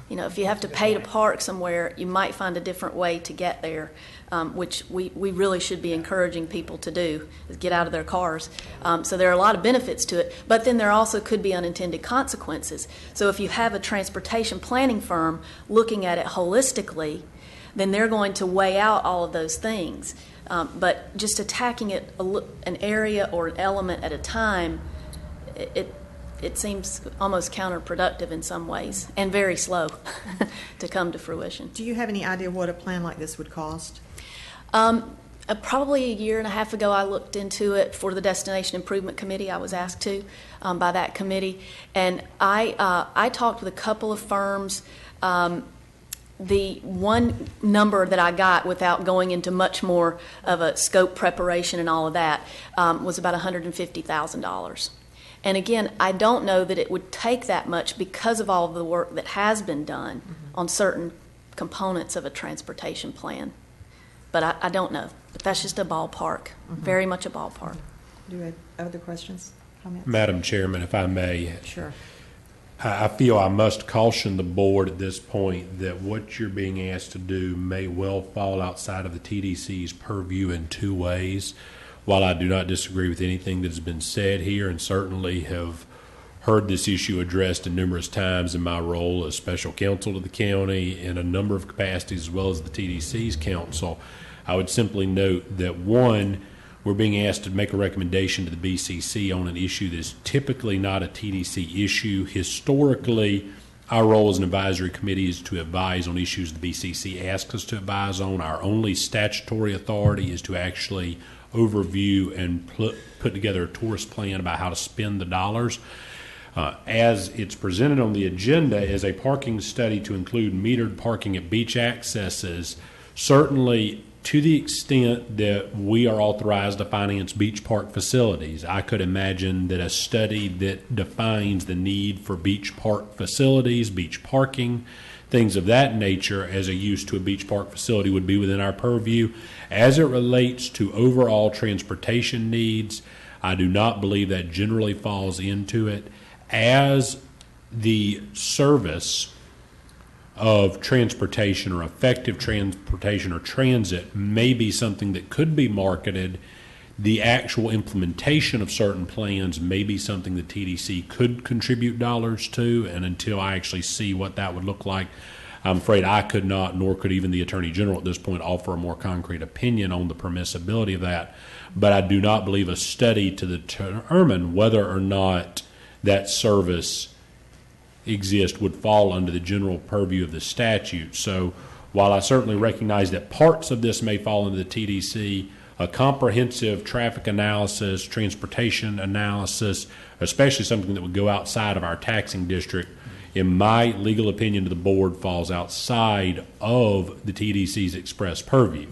You know, if you have to pay to park somewhere, you might find a different way to get there, which we really should be encouraging people to do, is get out of their cars. So there are a lot of benefits to it, but then there also could be unintended consequences. So if you have a transportation planning firm looking at it holistically, then they're going to weigh out all of those things. But just attacking it an area or an element at a time, it seems almost counterproductive in some ways, and very slow to come to fruition. Do you have any idea what a plan like this would cost? Probably a year and a half ago, I looked into it for the Destination Improvement Committee. I was asked to by that committee, and I talked with a couple of firms. The one number that I got, without going into much more of a scope preparation and all of that, was about $150,000. And again, I don't know that it would take that much because of all of the work that has been done on certain components of a transportation plan. But I don't know. But that's just a ballpark, very much a ballpark. Do you have other questions, comments? Madam Chairman, if I may. Sure. I feel I must caution the board at this point that what you're being asked to do may well fall outside of the TDC's purview in two ways. While I do not disagree with anything that has been said here, and certainly have heard this issue addressed in numerous times in my role as special counsel to the county in a number of capacities, as well as the TDC's counsel, I would simply note that, one, we're being asked to make a recommendation to the BCC on an issue that is typically not a TDC issue. Historically, our role as an advisory committee is to advise on issues the BCC asks us to advise on. Our only statutory authority is to actually overview and put together a tourist plan about how to spend the dollars. As it's presented on the agenda as a parking study to include metered parking at beach accesses, certainly to the extent that we are authorized to finance beach park facilities, I could imagine that a study that defines the need for beach park facilities, beach parking, things of that nature as a use to a beach park facility would be within our purview. As it relates to overall transportation needs, I do not believe that generally falls into it. As the service of transportation or effective transportation or transit may be something that could be marketed, the actual implementation of certain plans may be something the TDC could contribute dollars to, and until I actually see what that would look like, I'm afraid I could not, nor could even the Attorney General at this point, offer a more concrete opinion on the permissibility of that. But I do not believe a study to determine whether or not that service exists would fall under the general purview of the statute. So while I certainly recognize that parts of this may fall into the TDC, a comprehensive traffic analysis, transportation analysis, especially something that would go outside of our taxing district, in my legal opinion to the board, falls outside of the TDC's express purview.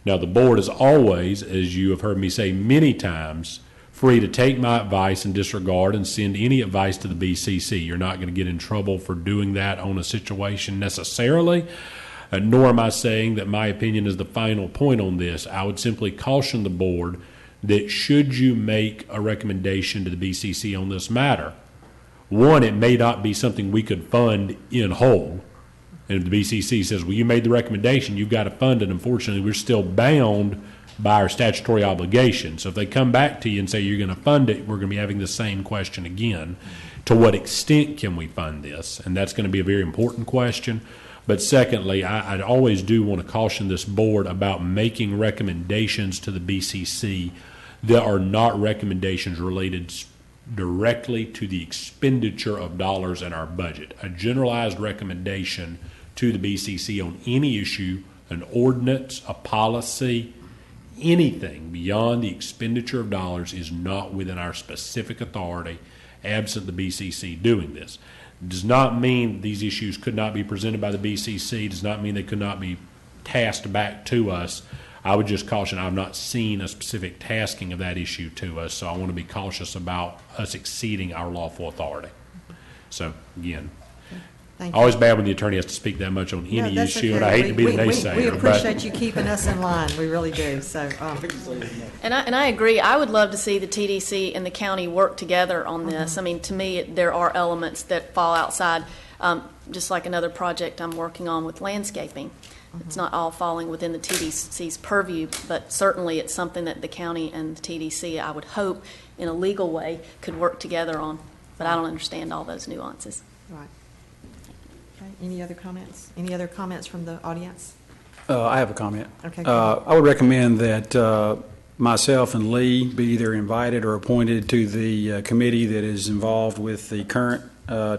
Now, the board is always, as you have heard me say many times, free to take my advice and disregard and send any advice to the BCC. You're not going to get in trouble for doing that on a situation necessarily, nor am I saying that my opinion is the final point on this. I would simply caution the board that should you make a recommendation to the BCC on this matter, one, it may not be something we could fund in whole. And if the BCC says, well, you made the recommendation, you've got to fund it, unfortunately, we're still bound by our statutory obligation. So if they come back to you and say you're going to fund it, we're going to be having the same question again. To what extent can we fund this? And that's going to be a very important question. But secondly, I always do want to caution this board about making recommendations to the BCC that are not recommendations related directly to the expenditure of dollars in our budget. A generalized recommendation to the BCC on any issue, an ordinance, a policy, anything beyond the expenditure of dollars is not within our specific authority, absent the BCC doing this. It does not mean these issues could not be presented by the BCC. It does not mean they could not be tasked back to us. I would just caution, I've not seen a specific tasking of that issue to us, so I want to be cautious about us exceeding our lawful authority. So, again. Thank Always you. bad when the attorney has to speak that much on No, any that's issue, and okay. I hate to be the We naysayer. appreciate you keeping us in line, we really do, so. And I agree. I would love to see the TDC and the county work together on this. I mean, to me, there are elements that fall outside, just like another project I'm working on with landscaping. It's not all falling within the TDC's purview, but certainly it's something that the county and the TDC, I would hope, in a legal way, could work together on. But I don't understand all those nuances. Right. Okay, any other comments? Any other comments from the audience? I have a comment. Okay, go ahead. I would recommend that myself and Lee be either invited or appointed to the committee that is involved with the current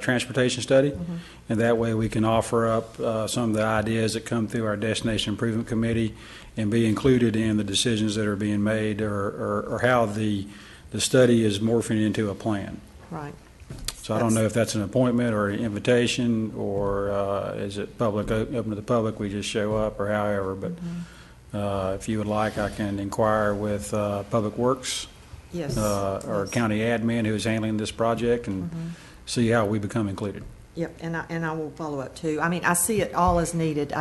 transportation study. Mm-hmm. And that way we can offer up some of the ideas that come through our Destination Improvement Committee and be included in the decisions that are being made or how the study is morphing into a plan. Right. So I don't know if that's an appointment or an invitation, or is it public, open to the public, we just show up, or however. But if you would like, I can inquire with Public Works. Yes. Or county admin who is handling this project and see how we become included. Yep, and I will follow up too. I mean, I see it all as needed.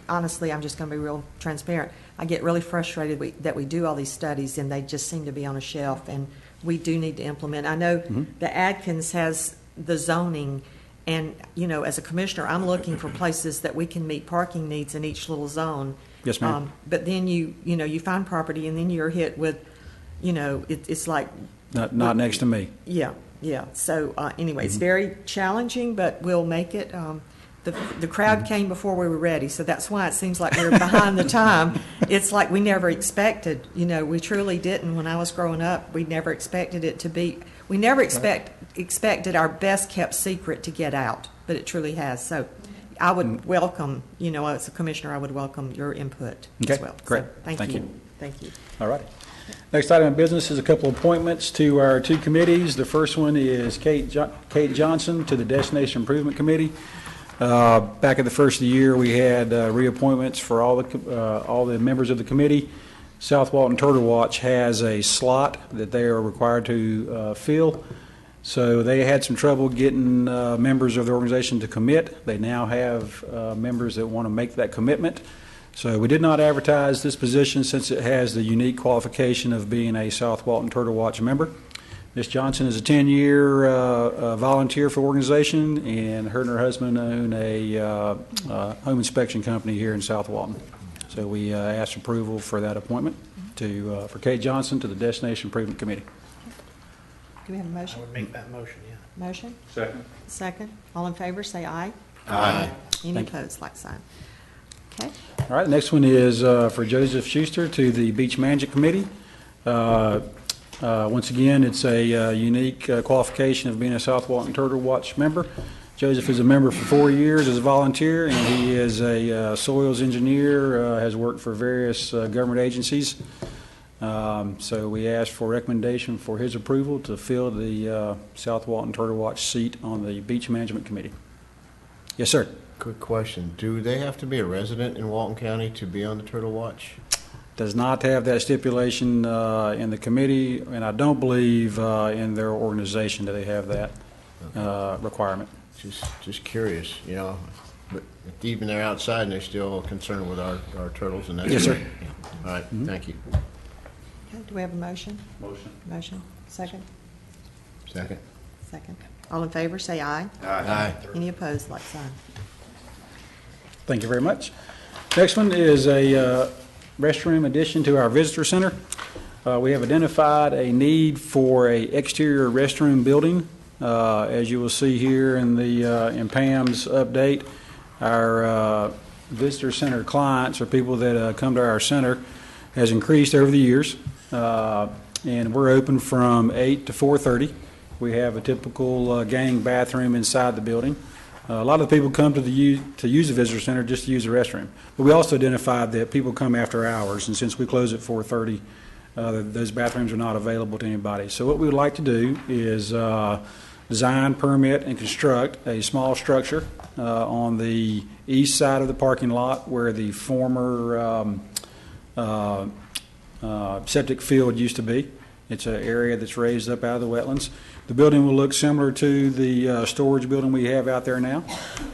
Honestly, I'm just going to be real transparent. I get really frustrated that we do all these studies and they just seem to be on a shelf, and we do need to implement. I know the Adkins has the zoning, and, you know, as a commissioner, I'm looking for places that we can meet parking needs in each little zone. Yes, ma'am. But then you find property and then you're hit with, it's like. Not next to me. Yeah. So anyway, it's very challenging, but we'll make it. The crowd came before we were ready, so that's why it seems like we're behind the time. It's like we never expected. We truly didn't. When I was growing up, we never expected it to be. We never expected our best kept secret to get out, but it truly has. So I would welcome, as a commissioner, I would welcome your input as well. Great. So, thank you. Thank you. All righty. Next item of business is a couple of appointments to our two committees. The first one is Kate Johnson to the Destination Improvement Committee. Back at the first of the year, we had reappointments for all the members of the committee. South Walton Turtle Watch has a slot that they are required to fill. So they had some trouble getting members of the organization to commit. They now have members that want to make that commitment. So we did not advertise this position since it has the unique qualification of being a South Walton Turtle Watch member. Ms. Johnson is a 10-year volunteer for the organization, and her and her husband own a home inspection company here in South Walton. So we asked approval for that appointment for Kate Johnson to the Destination Improvement Committee. Do we have a I motion? would make that motion, yeah. Motion? Second. Second. All in favor, say aye. Aye. Any Thank you. opposed, like sign. Okay. All right, the next one is for Joseph Schuster to the Beach Management Committee. Once again, it's a unique qualification of being a South Walton Turtle Watch member. Joseph is a member for 4 years as a volunteer, and he is a soils engineer, has worked for various government agencies. So we asked for recommendation for his approval to fill the South Walton Turtle Watch seat on the Beach Management Committee. Yes, sir. Quick question. Do they have to be a resident in Walton County to be on the Turtle Watch? Does not have that stipulation in the committee, and I don't believe in their organization do they have that requirement. Just curious, but even they're outside and they're still concerned with our turtles and that. Yes, sir. All right, thank you. Okay, do we have a motion? Motion. Motion. Second? Second. Second. All in favor, say aye. Aye. Any opposed, like sign. Thank you very much. Next one is a restroom addition to our visitor center. We have identified a need for a exterior restroom building. As you will see here in Pam's update, our visitor center clients, or people that come to our center, has increased over the years. And we're open from 8 to 4:30. We have a typical gang bathroom inside the building. A lot of the people come to use the visitor center just to use the restroom. But we also identified that people come after hours, and since we close at 4:30, those bathrooms are not available to anybody. So what we would like to do is design, permit, and construct a small structure on the east side of the parking lot where the former septic field used to be. It's an area that's raised up out of the wetlands. The building will look similar to the storage building we have out there now,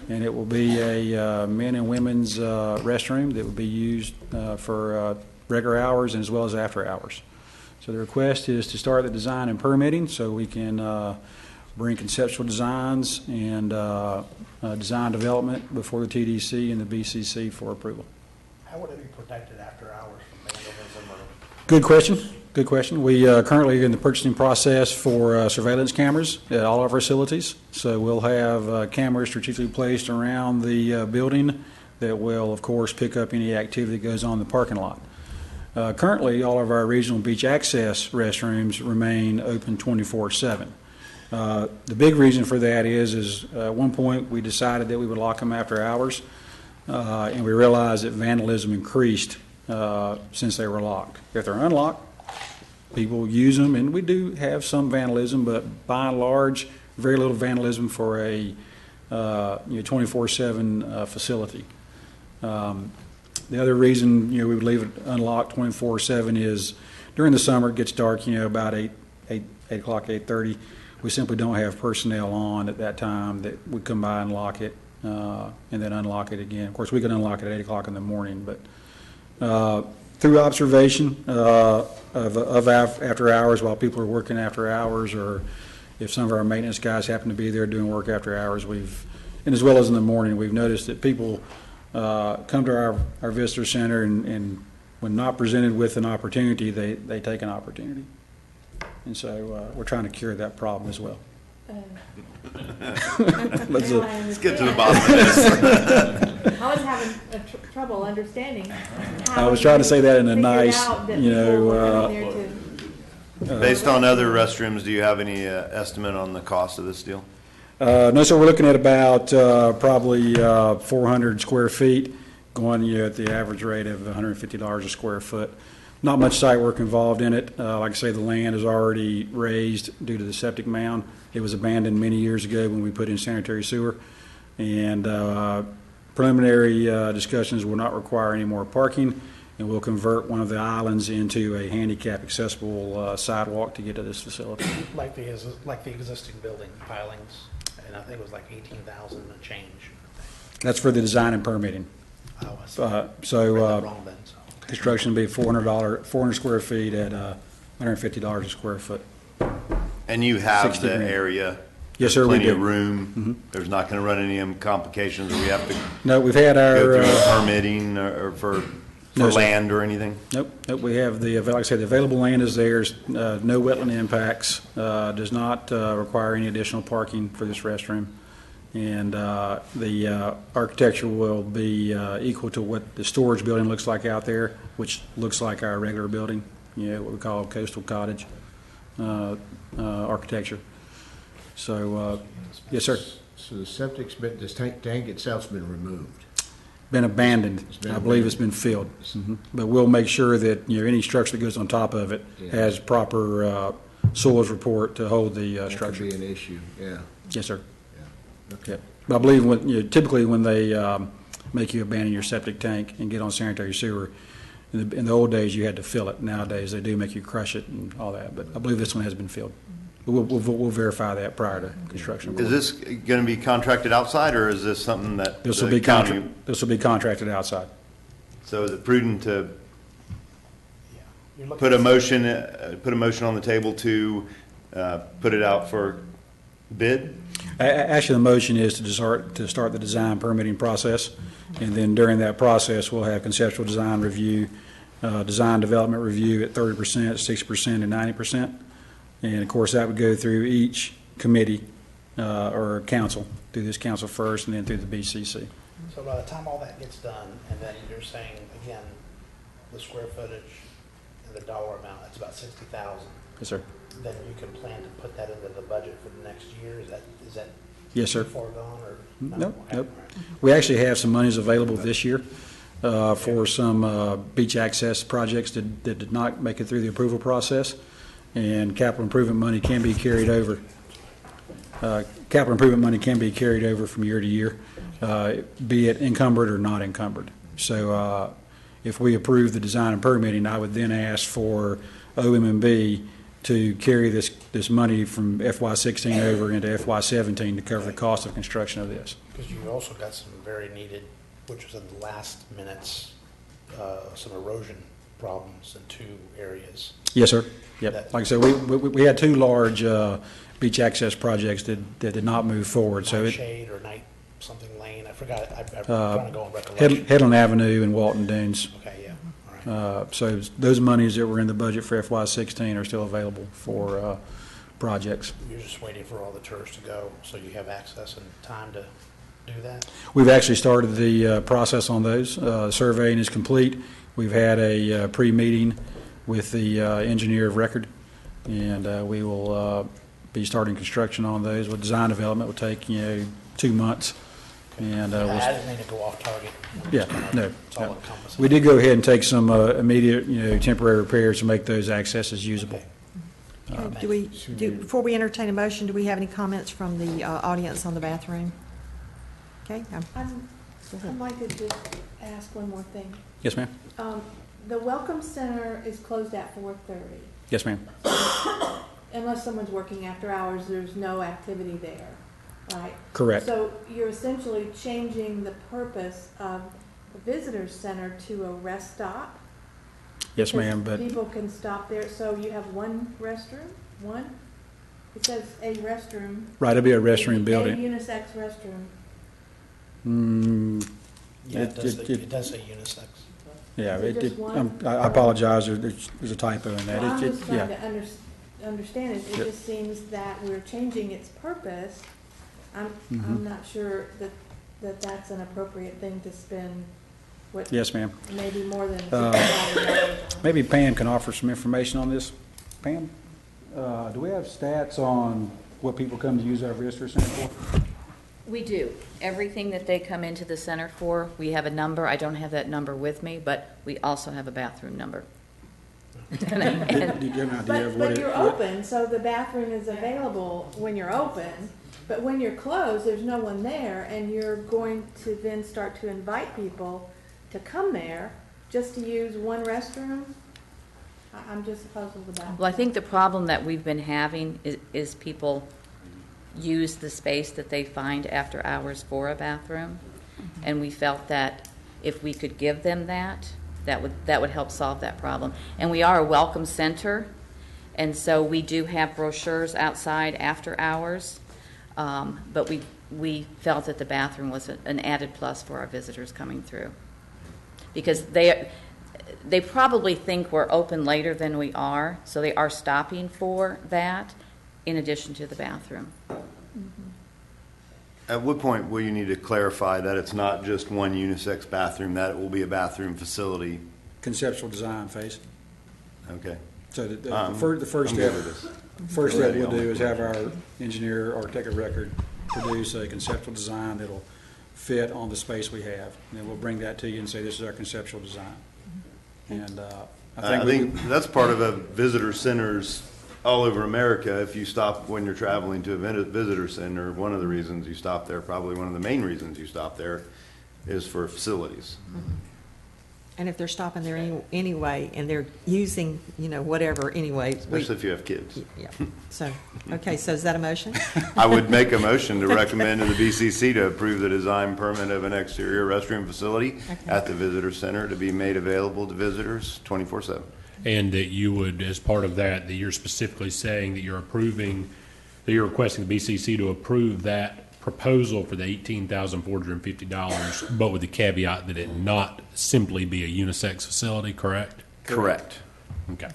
and it will be a men and women's restroom that will be used for regular hours and as well as after hours. So the request is to start the design and permitting so we can bring conceptual designs and design development before the TDC and the BCC for approval. How would it be protected after hours from vandalism or? Good question. Good question. We currently are in the purchasing process for surveillance cameras at all of our facilities. So we'll have cameras strategically placed around the building that will, of course, pick up any activity that goes on in the parking lot. Currently, all of our regional beach access restrooms remain open 24/7. The big reason for that is at one point we decided that we would lock them after hours, and we realized that vandalism increased since they were locked. If they're unlocked, people use them, and we do have some vandalism, but by and large, very little vandalism for a 24/7 facility. The other reason we would leave it unlocked 24/7 is during the summer it gets dark about 8 o'clock, 8:30. We simply don't have personnel on at that time that would come by and lock it and then unlock it again. Of course, we can unlock it at 8 o'clock in the morning, but through observation of after hours while people are working after hours, or if some of our maintenance guys happen to be there doing work after hours, and as well as in the morning, we've noticed that people come to our visitor center and when not presented with an opportunity, they take an opportunity. And so we're trying to cure that problem as well. Let's get to the bottom of this. I was having trouble understanding. I was trying to say that in a nice, Based on other restrooms, do you have any estimate on the cost of this deal? No, sir. We're looking at about probably 400 square feet, going at the average rate of $150 a square foot. Not much site work involved in it. Like I say, the land is already raised due to the septic mound. It was abandoned many years ago when we put in sanitary sewer. And preliminary discussions will not require any more parking, and we'll convert one of the islands into a handicap accessible sidewalk to get to this facility. Like the existing building pilings, and I think it was like 18,000 and change. That's for the design and permitting. Oh, I see. I read that wrong then, so. Construction will be $400 square feet at $150 a square foot. And you have 60 the grand. area? Yes, sir, we Plenty do. of room? Mhm. There's not going to run any complications, or we have to No, we've had our go through permitting or for No, sir. land or anything? Nope. We have like I said, the available land is there. No wetland impacts. Does not require any additional parking for this restroom. And the architecture will be equal to what the storage building looks like out there, which looks like our regular building, what we call coastal cottage architecture. So, yes, sir. So the septic's been, this tank itself's been removed? Been abandoned. It's been I believe it's been filled. But we'll make sure that, any structure that goes on top of it Yeah. has proper soils report to hold the structure. That could be an issue, yeah. Yes, sir. Okay. Yeah. But I believe typically when they make you abandon your septic tank and get on sanitary sewer, in the old days you had to fill it. Nowadays they do make you crush it and all that. But I believe this one has been filled. But we'll verify that prior to construction. Is this going to be contracted outside, or is this something that This will the be county? This will be contracted outside. So is it prudent to You're looking put a at- motion on the table to put it out for bid? Actually, the motion is to start the design permitting process, and then during that process, we'll have conceptual design review, design development review at 30%, 60%, and 90%. And of course, that would go through each committee or council, through this council first, and then through the BCC. So by the time all that gets done, and then you're saying, again, the square footage and the dollar amount, that's about 60,000. Yes, sir. Then you can plan to put that into the budget for the next year? Is that Yes, sir. foregone, or? Nope, Okay. nope. We actually have some monies available this year for some beach access projects that did not make it through the approval process, and capital improvement money can be carried over. Capital improvement money can be carried over from year to year, be it encumbered or not encumbered. So if we approve the design and permitting, I would then ask for OM&B to carry this money from FY16 over into FY17 to cover the cost of construction of this. Because you also got some very needed, which was in the last minutes, some erosion problems in 2 areas. Yes, sir. Yep. Like I said, we had 2 large beach access projects that did not move forward. So Night Shade or Night something Lane, I forgot, I'm trying to go on recollection. Headland Avenue and Walton Dunes. Okay, yeah, all right. So those monies that were in the budget for FY16 are still available for projects. You're just waiting for all the tourists to go, so you have access and time to do that? We've actually started the process on those. Surveying is complete. We've had a pre-meeting with the engineer of record, and we will be starting construction on those. With design development will take 2 months. And I didn't mean to go off target. Yeah, no. It's all encompassing. We did go ahead and take some immediate, temporary repairs to make those accesses usable. Okay. Before we entertain a motion, do we have any comments from the audience on the bathroom? Okay. I'd like to just ask one more thing. Yes, ma'am. The Welcome Center is closed at 4:30. Yes, ma'am. Unless someone's working after hours, there's no activity there, right? Correct. So you're essentially changing the purpose of the Visitor Center to a rest stop? Yes, ma'am, but People can stop there, so you have one restroom? One? It says a restroom. right, it'll be a restroom building. A unisex restroom. Yeah, it does say unisex. Yeah, Is it just one? I apologize, there's a typo in that. Well, I'm It- just yeah. trying to understand it. It Yep. just seems that we're changing its purpose. I'm Mhm. not sure that that's an appropriate thing to spend, what, Yes, ma'am. maybe more than Uh, $60,000 on. Maybe Pam can offer some information on this. Pam, do we have stats on what people come to use our visitor center for? We do. Everything that they come into the center for, we have a number. I don't have that number with me, but we also have a bathroom number. Do you have an idea of what But it? you're open, so the bathroom is available when you're open. But when you're closed, there's no one there, and you're going to then start to invite people to come there just to use one restroom? I'm just puzzled about Well, I think the problem that we've been having is people use the space that they find after hours for a bathroom. And we felt that if we could give them that would help solve that problem. And we are a welcome center, and so we do have brochures outside after hours. But we felt that the bathroom was an added plus for our visitors coming through. Because they probably think we're open later than we are, so they are stopping for that in addition to the bathroom. At what point will you need to clarify that it's not just one unisex bathroom, that it will be a bathroom facility? Conceptual design phase. Okay. So the I'm first good step, with this. first step Ready we'll on do it. is have our engineer, architect of record, produce a conceptual design that'll fit on the space we have. And then we'll bring that to you and say, this is our conceptual design. And I think that's part of a visitor centers all over America. If you stop when you're traveling to a visitor center, one of the reasons you stop there, probably one of the main reasons you stop there, is for facilities. And if they're stopping there anyway, and they're using, whatever anyway. Especially if you have kids. Yeah. So, okay, so is that a motion? I would make a motion to recommend to the BCC to approve the design permit of an exterior restroom facility at the visitor center to be made available to visitors 24/7. And that you would, as part of that you're specifically saying that you're requesting the BCC to approve that proposal for the $18,450, but with the caveat that it not simply be a unisex facility, correct? Correct. Okay.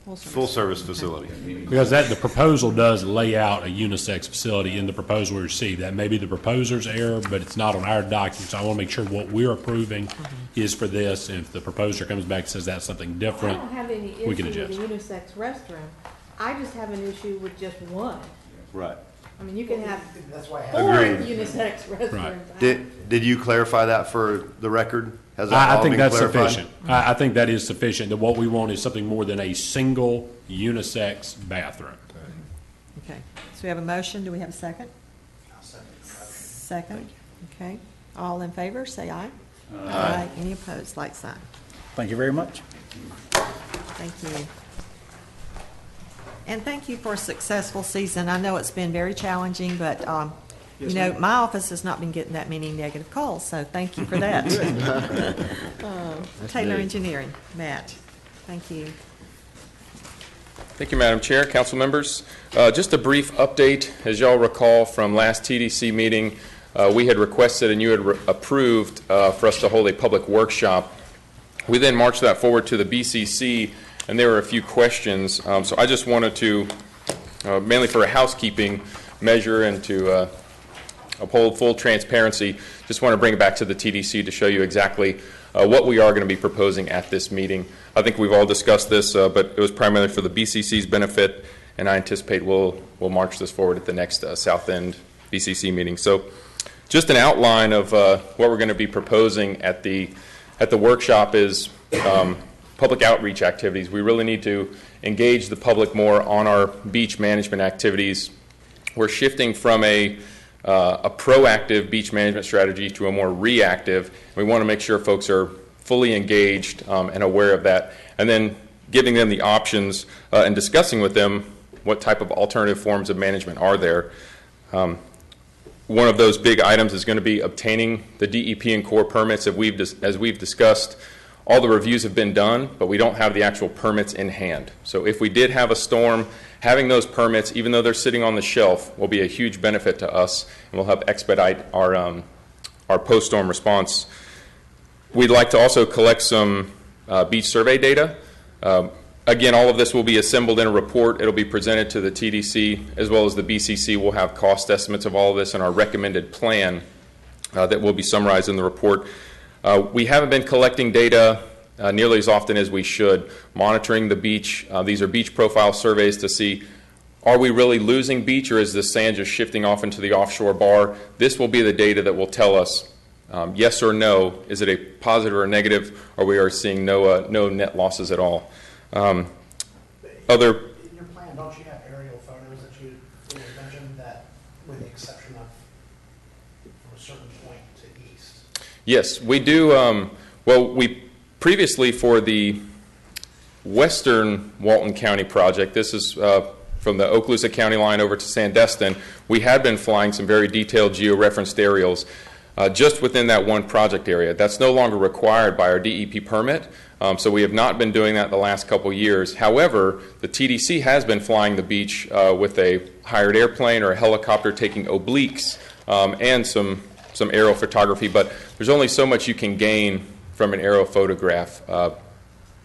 Full service facility. Because the proposal does lay out a unisex facility in the proposal we received. That may be the proposer's error, but it's not on our document. So I want to make sure what we're approving is for this. And if the proposer comes back and says that's something different, I don't have any we issue can with adjust. a unisex restroom. I just have an issue with just one. Right. I mean, you can have four Agreed. unisex restrooms. Right. Did you clarify that for the record? Has that I all think been that's clarified? sufficient. I think that is sufficient, that what we want is something more than a single unisex bathroom. Okay, so we have a motion, do we have a second? Second, okay. All in favor, say aye. Aye. Any opposed, like sign. Thank you very much. Thank you. And thank you for a successful season. I know it's been very challenging, but, you know, my office has not been getting that many negative calls, so thank you for that. Taylor Engineering, Matt, thank you. Thank you, Madam Chair, council members. Just a brief update. As y'all recall from last TDC meeting, we had requested and you had approved for us to hold a public workshop. We then marched that forward to the BCC, and there were a few questions. So I just wanted to, mainly for a housekeeping measure and to uphold full transparency, just want to bring it back to the TDC to show you exactly what we are going to be proposing at this meeting. I think we've all discussed this, but it was primarily for the BCC's benefit, and I anticipate we'll march this forward at the next South End BCC meeting. So just an outline of what we're going to be proposing at the workshop is public outreach activities. We really need to engage the public more on our beach management activities. We're shifting from a proactive beach management strategy to a more reactive. We want to make sure folks are fully engaged and aware of that, and then giving them the options and discussing with them what type of alternative forms of management are there. One of those big items is going to be obtaining the DEP and core permits. As we've discussed, all the reviews have been done, but we don't have the actual permits in hand. So if we did have a storm, having those permits, even though they're sitting on the shelf, will be a huge benefit to us, and will help expedite our post-storm response. We'd like to also collect some beach survey data. Again, all of this will be assembled in a report. It'll be presented to the TDC, as well as the BCC. We'll have cost estimates of all of this and our recommended plan that will be summarized in the report. We haven't been collecting data nearly as often as we should, monitoring the beach. These are beach profile surveys to see, are we really losing beach, or is the sand just shifting off into the offshore bar? This will be the data that will tell us yes or no, is it a positive or a negative, or we are seeing no net losses at all. In your plan, don't you have aerial photos that you mentioned that, with the exception of from a certain point to east? Yes, we do. Well, we previously, for the western Walton County project, this is from the Okaloosa County line over to Sandestin, we had been flying some very detailed geo-referenced aerials just within that one project area. That's no longer required by our DEP permit, so we have not been doing that the last couple years. However, the TDC has been flying the beach with a hired airplane or a helicopter taking obliques and some aerial photography, but there's only so much you can gain from an aerial photograph.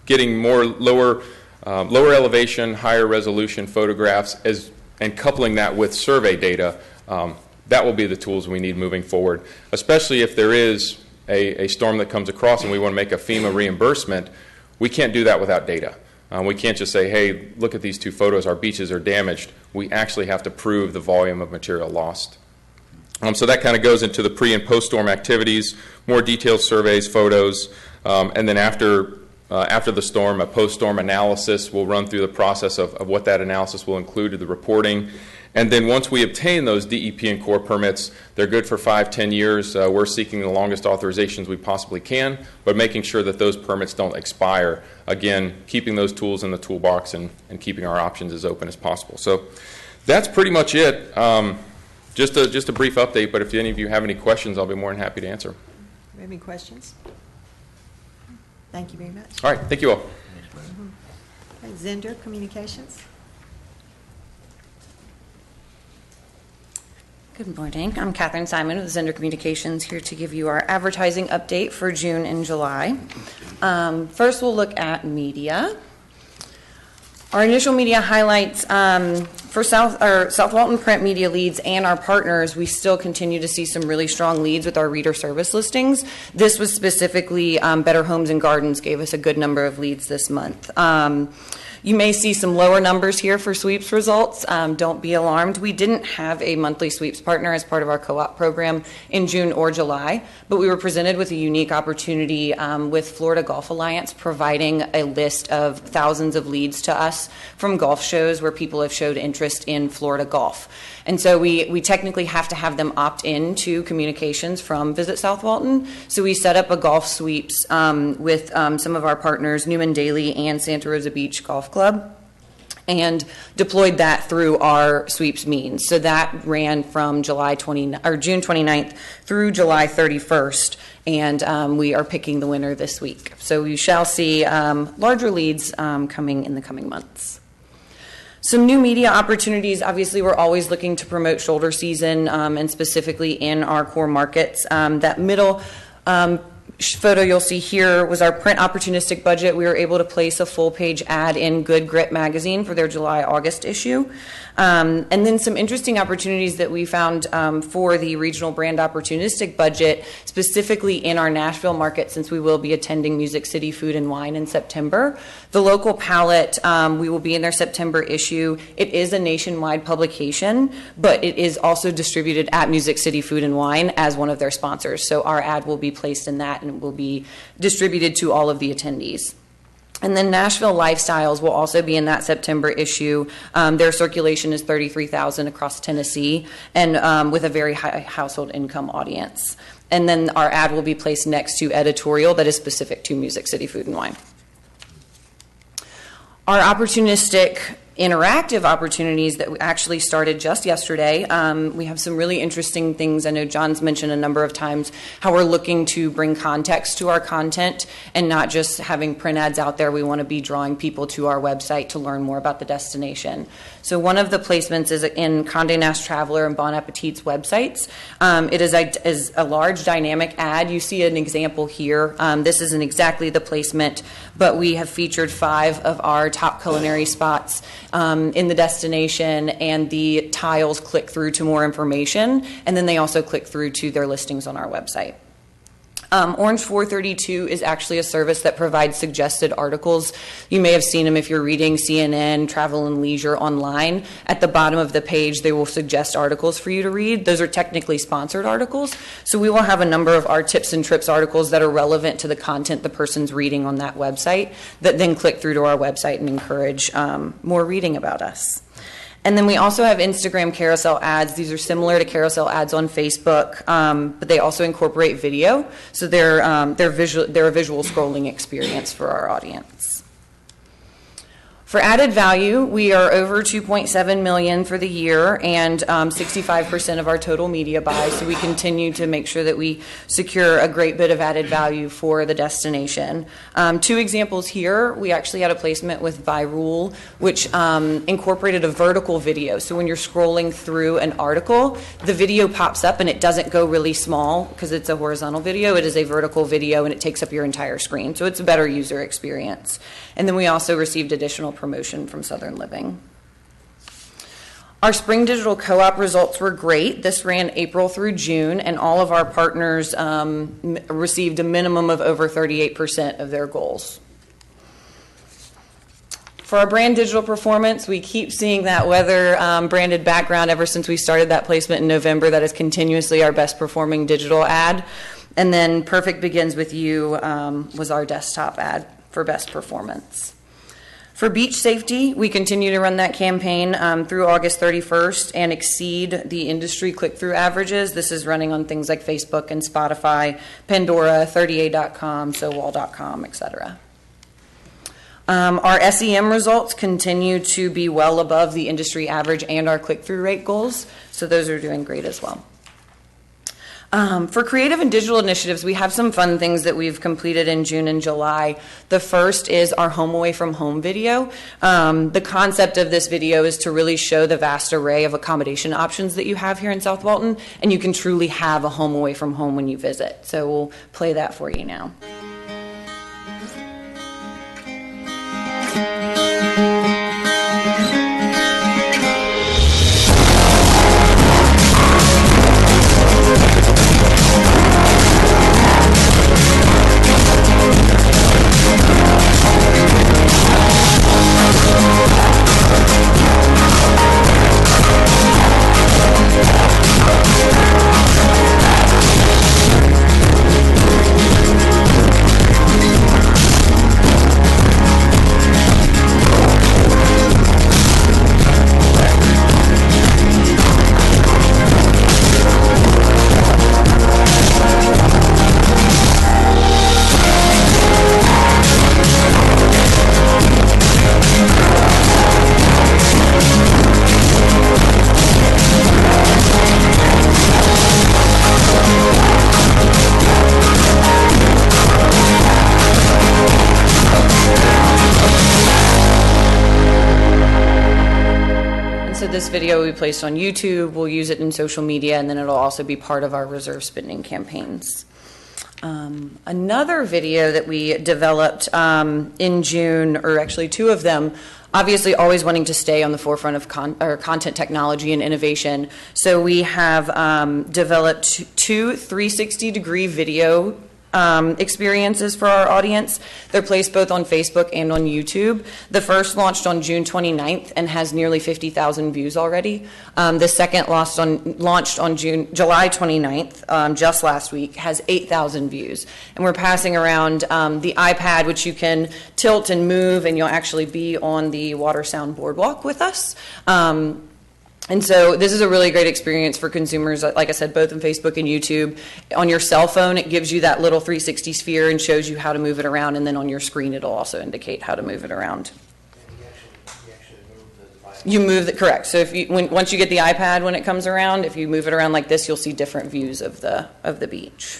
Getting more lower elevation, higher resolution photographs and coupling that with survey data, that will be the tools we need moving forward, especially if there is a storm that comes across and we want to make a FEMA reimbursement. We can't do that without data. We can't just say, hey, look at these two photos, our beaches are damaged. We actually have to prove the volume of material lost. So that kind of goes into the pre- and post-storm activities, more detailed surveys, photos, and then after the storm, a post-storm analysis will run through the process of what that analysis will include to the reporting. And then once we obtain those DEP and core permits, they're good for 5-10 years. We're seeking the longest authorizations we possibly can, but making sure that those permits don't expire. Again, keeping those tools in the toolbox and keeping our options as open as possible. So that's pretty much it. Just a brief update, but if any of you have any questions, I'll be more than happy to answer. Any questions? Thank you very much. All right, thank you all. Okay, Zender Communications. Good morning. I'm Catherine Simon with Zender Communications, here to give you our advertising update for June and July. First, we'll look at media. Our initial media highlights for South Walton print media leads and our partners, we still continue to see some really strong leads with our reader service listings. This was specifically Better Homes and Gardens gave us a good number of leads this month. You may see some lower numbers here for sweeps results. Don't be alarmed. We didn't have a monthly sweeps partner as part of our co-op program in June or July, but we were presented with a unique opportunity with Florida Golf Alliance providing a list of thousands of leads to us from golf shows where people have showed interest in Florida golf. And so we technically have to have them opt in to communications from Visit South Walton. So we set up a golf sweeps with some of our partners, Newman Daily and Santa Rosa Beach Golf Club. and deployed that through our sweeps means. So that ran from June 29th through July 31st, and we are picking the winner this week. So you shall see larger leads coming in the coming months. Some new media opportunities. Obviously, we're always looking to promote shoulder season, and specifically in our core markets. That middle photo you'll see here was our print opportunistic budget. We were able to place a full-page ad in Good Grit magazine for their July-August issue. And then some interesting opportunities that we found for the regional brand opportunistic budget, specifically in our Nashville market, since we will be attending Music City Food and Wine in September. The local palette, we will be in their September issue. It is a nationwide publication, but it is also distributed at Music City Food and Wine as one of their sponsors. So our ad will be placed in that and will be distributed to all of the attendees. And then Nashville Lifestyles will also be in that September issue. Their circulation is 33,000 across Tennessee, and with a very high household income audience. And then our ad will be placed next to editorial that is specific to Music City Food and Wine. Our opportunistic interactive opportunities that we actually started just yesterday. We have some really interesting things. I know John's mentioned a number of times how we're looking to bring context to our content and not just having print ads out there. We want to be drawing people to our website to learn more about the destination. So one of the placements is in Condé Nast Traveler and Bon Appetit's websites. It is a large dynamic ad. You see an example here. This isn't exactly the placement, but we have featured 5 of our top culinary spots in the destination, and the tiles click through to more information, and then they also click through to their listings on our website. Orange 432 is actually a service that provides suggested articles. You may have seen them if you're reading CNN, Travel and Leisure online. At the bottom of the page, they will suggest articles for you to read. Those are technically sponsored articles. So we will have a number of our tips and trips articles that are relevant to the content the person's reading on that website that then click through to our website and encourage more reading about us. And then we also have Instagram carousel ads. These are similar to carousel ads on Facebook, but they also incorporate video. So they're a visual scrolling experience for our audience. For added value, we are over $2.7 million for the year and 65% of our total media buy. So we continue to make sure that we secure a great bit of added value for the destination. 2 examples here. We actually had a placement with Virule, which incorporated a vertical video. So when you're scrolling through an article, the video pops up and it doesn't go really small because it's a horizontal video. It is a vertical video and it takes up your entire screen. So it's a better user experience. And then we also received additional promotion from Southern Living. Our spring digital co-op results were great. This ran April through June, and all of our partners received a minimum of over 38% of their goals. For our brand digital performance, we keep seeing that weather branded background ever since we started that placement in November. That is continuously our best performing digital ad. And then Perfect Begins With You was our desktop ad for best performance. For beach safety, we continue to run that campaign through August 31st and exceed the industry click-through averages. This is running on things like Facebook and Spotify, Pandora, 30A.com, SoWall.com, etc. Our SEM results continue to be well above the industry average and our click-through rate goals, so those are doing great as well. For creative and digital initiatives, we have some fun things that we've completed in June and July. The first is our Home Away from Home video. The concept of this video is to really show the vast array of accommodation options that you have here in South Walton, and you can truly have a home away from home when you visit. So we'll play that for you now. So this video will be placed on YouTube, we'll use it in social media, and then it'll also be part of our reserve spending campaigns. Another video that we developed in June, or actually two of them, obviously always wanting to stay on the forefront of content technology and innovation. So we have developed two 360-degree video experiences for our audience. They're placed both on Facebook and on YouTube. The first launched on June 29th and has nearly 50,000 views already. The second launched on July 29th, just last week, has 8,000 views. And we're passing around the iPad, which you can tilt and move, and you'll actually be on the Water Sound Boardwalk with us. And so this is a really great experience for consumers, like I said, both on Facebook and YouTube. On your cell phone, it gives you that little 360 sphere and shows you how to move it around, and then on your screen, it'll also indicate how to move it around. You move it, correct. So if once you get the iPad, when it comes around, if you move it around like this, you'll see different views of the beach.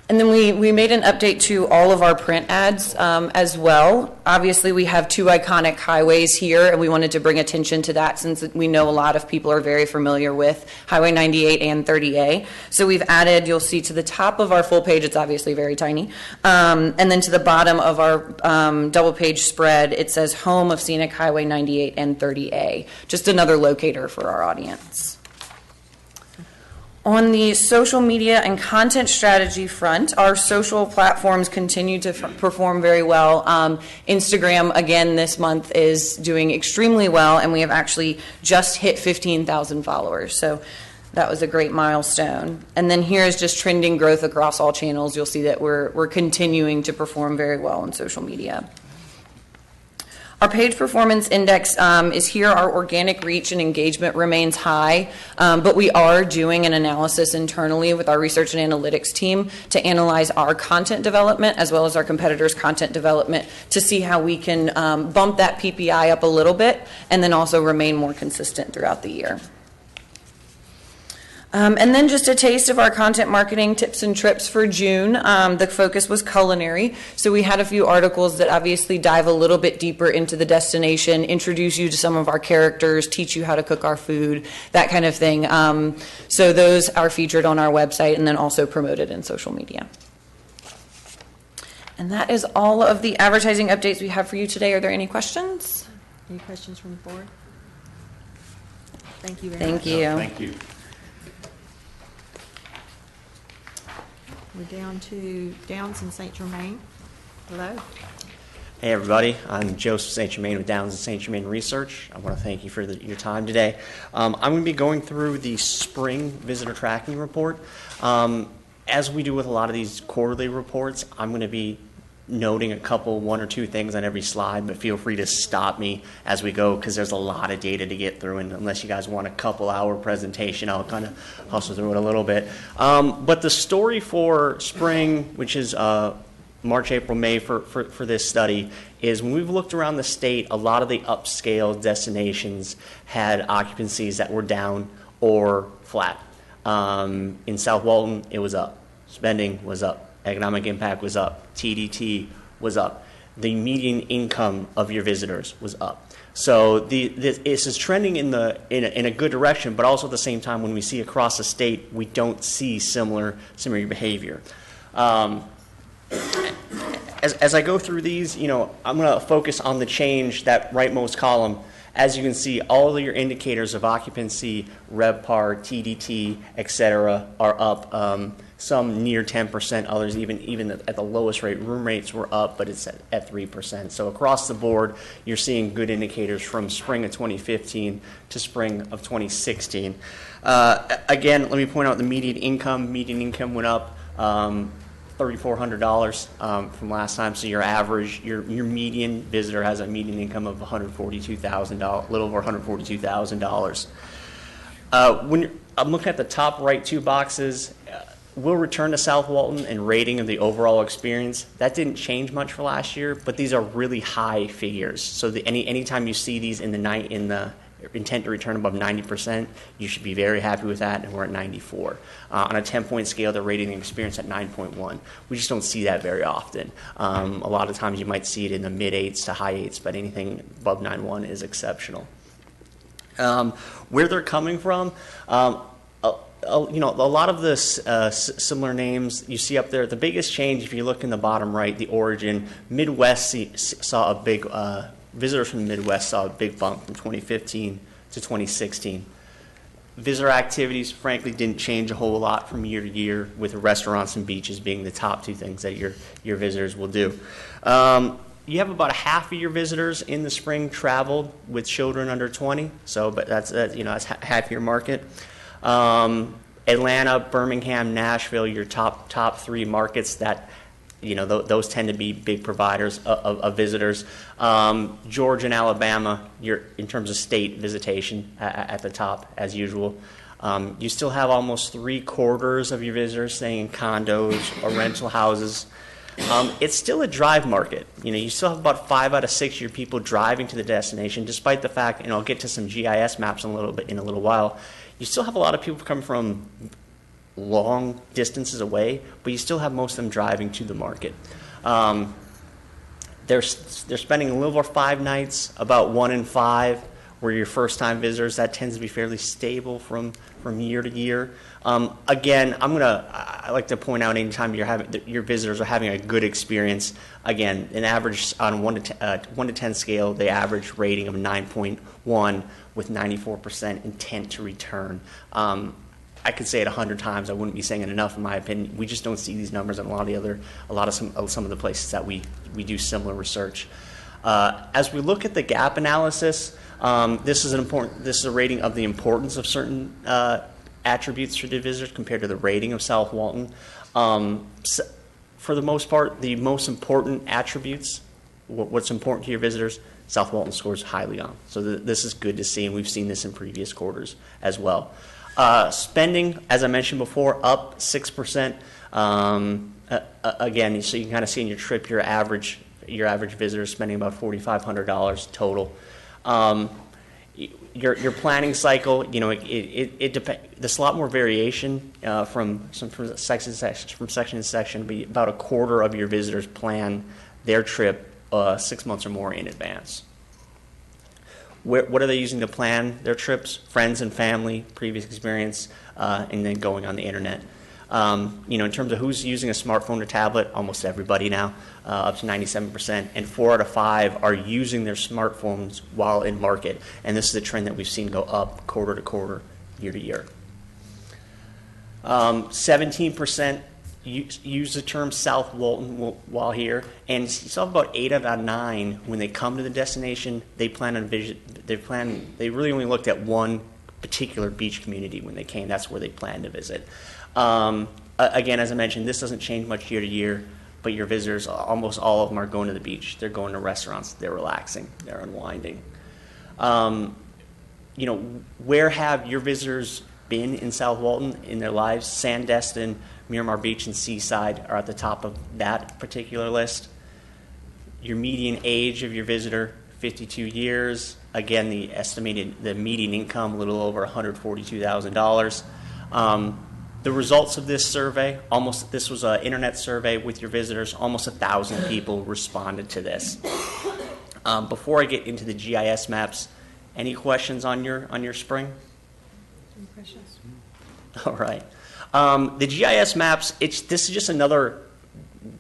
And then we made an update to all of our print ads as well. Obviously, we have two iconic highways here, and we wanted to bring attention to that since we know a lot of people are very familiar with Highway 98 and 30A. So we've added, you'll see to the top of our full page, it's obviously very tiny, and then to the bottom of our double page spread, it says Home of Scenic Highway 98 and 30A. Just another locator for our audience. On the social media and content strategy front, our social platforms continue to perform very well. Instagram, again, this month is doing extremely well, and we have actually just hit 15,000 followers. So that was a great milestone. And then here is just trending growth across all channels. You'll see that we're continuing to perform very well on social media. Our page performance index is here. Our organic reach and engagement remains high, but we are doing an analysis internally with our research and analytics team to analyze our content development as well as our competitors' content development to see how we can bump that PPI up a little bit and then also remain more consistent throughout the year. And then just a taste of our content marketing tips and trips for June. The focus was culinary. So we had a few articles that obviously dive a little bit deeper into the destination, introduce you to some of our characters, teach you how to cook our food, that kind of thing. So those are featured on our website and then also promoted in social media. And that is all of the advertising updates we have for you today. Are there any questions? Any questions from the board? Thank you very Thank much. you. Thank you. We're down to Downs and St. Germain. Hello. Hey everybody, I'm Joseph St. Germain with Downs and St. Germain Research. I want to thank you for your time today. I'm going to be going through the spring visitor tracking report. As we do with a lot of these quarterly reports, I'm going to be noting one or two things on every slide, but feel free to stop me as we go because there's a lot of data to get through, and unless you guys want a couple-hour presentation, I'll kind of hustle through it a little bit. But the story for spring, which is March, April, May for this study, is when we've looked around the state, a lot of the upscale destinations had occupancies that were down or flat. In South Walton, it was up. Spending was up. Economic impact was up. TDT was up. The median income of your visitors was up. So this is trending in a good direction, but also at the same time, when we see across the state, we don't see similar behavior. As I go through these, I'm going to focus on the change, that rightmost column. As you can see, all of your indicators of occupancy, RevPAR, TDT, et cetera, are up. Some near 10%, others even at the lowest rate. Room rates were up, but it's at 3%. So across the board, you're seeing good indicators from spring of 2015 to spring of 2016. Again, let me point out the median income. Median income went up $3,400 from last time. So your average, your median visitor has a median income of $142,000, a little over $142,000. When I'm looking at the top right two boxes, we'll return to South Walton and rating of the overall experience. That didn't change much for last year, but these are really high figures. So anytime you see these in the intent to return above 90%, you should be very happy with that, and we're at 94. On a 10-point scale, they're rating the experience at 9.1. We just don't see that very often. A lot of times you might see it in the mid-8s to high 8s, but anything above 9.1 is exceptional. Where they're coming from, a lot of the similar names you see up there. The biggest change, if you look in the bottom right, the origin, Midwest saw a big, visitors from the Midwest saw a big bump from 2015 to 2016. Visitor activities, frankly, didn't change a whole lot from year to year, with restaurants and beaches being the top two things that your visitors will do. You have about half of your visitors in the spring traveled with children under 20, but that's half your market. Atlanta, Birmingham, Nashville, your top three markets that, those tend to be big providers of visitors. Georgia and Alabama, in terms of state visitation at the top as usual. You still have almost 3/4 of your visitors staying in condos or rental houses. It's still a drive market. You still have about 5 out of 6 of your people driving to the destination, despite the fact, and I'll get to some GIS maps in a little while. You still have a lot of people coming from long distances away, but you still have most of them driving to the market. They're spending a little over 5 nights, about 1 in 5 were your first-time visitors. That tends to be fairly stable from year to year. Again, I like to point out anytime your visitors are having a good experience. Again, an average on 1 to 10 scale, the average rating of 9.1 with 94% intent to return. I could say it 100 times. I wouldn't be saying it enough, in my opinion. We just don't see these numbers in some of the places that we do similar research. As we look at the gap analysis, this is a rating of the importance of certain attributes for the visitors compared to the rating of South Walton. For the most part, the most important attributes, what's important to your visitors, South Walton scores highly on. So this is good to see, and we've seen this in previous quarters as well. Spending, as I mentioned before, up 6%. Again, so you can kind of see in your trip your average visitor is spending about $4,500 total. Your planning cycle, it depends. There's a lot more variation from section to section. But about 1/4 of your visitors plan their trip 6 months or more in advance. What are they using to plan their trips? Friends and family, previous experience, and then going on the internet. In terms of who's using a smartphone or tablet, almost everybody now, up to 97%, and 4 out of 5 are using their smartphones while in market. And this is a trend that we've seen go up quarter to quarter, year to year. 17% use the term South Walton while here, and you saw about 8 out of 9 when they come to the destination. They really only looked at one particular beach community when they came. That's where they plan to visit. Again, as I mentioned, this doesn't change much year to year, but your visitors, almost all of them are going to the beach. They're going to restaurants. They're relaxing. They're unwinding. Where have your visitors been in South Walton in their lives? Sandestin, Miramar Beach, and Seaside are at the top of that particular list. Your median age of your visitor, 52 years. Again, the median income, a little over $142,000. The results of this survey, this was an internet survey with your visitors. Almost 1,000 people responded to this. Before I get into the GIS maps, any questions on your spring? Any questions? All right. The GIS maps, this is just another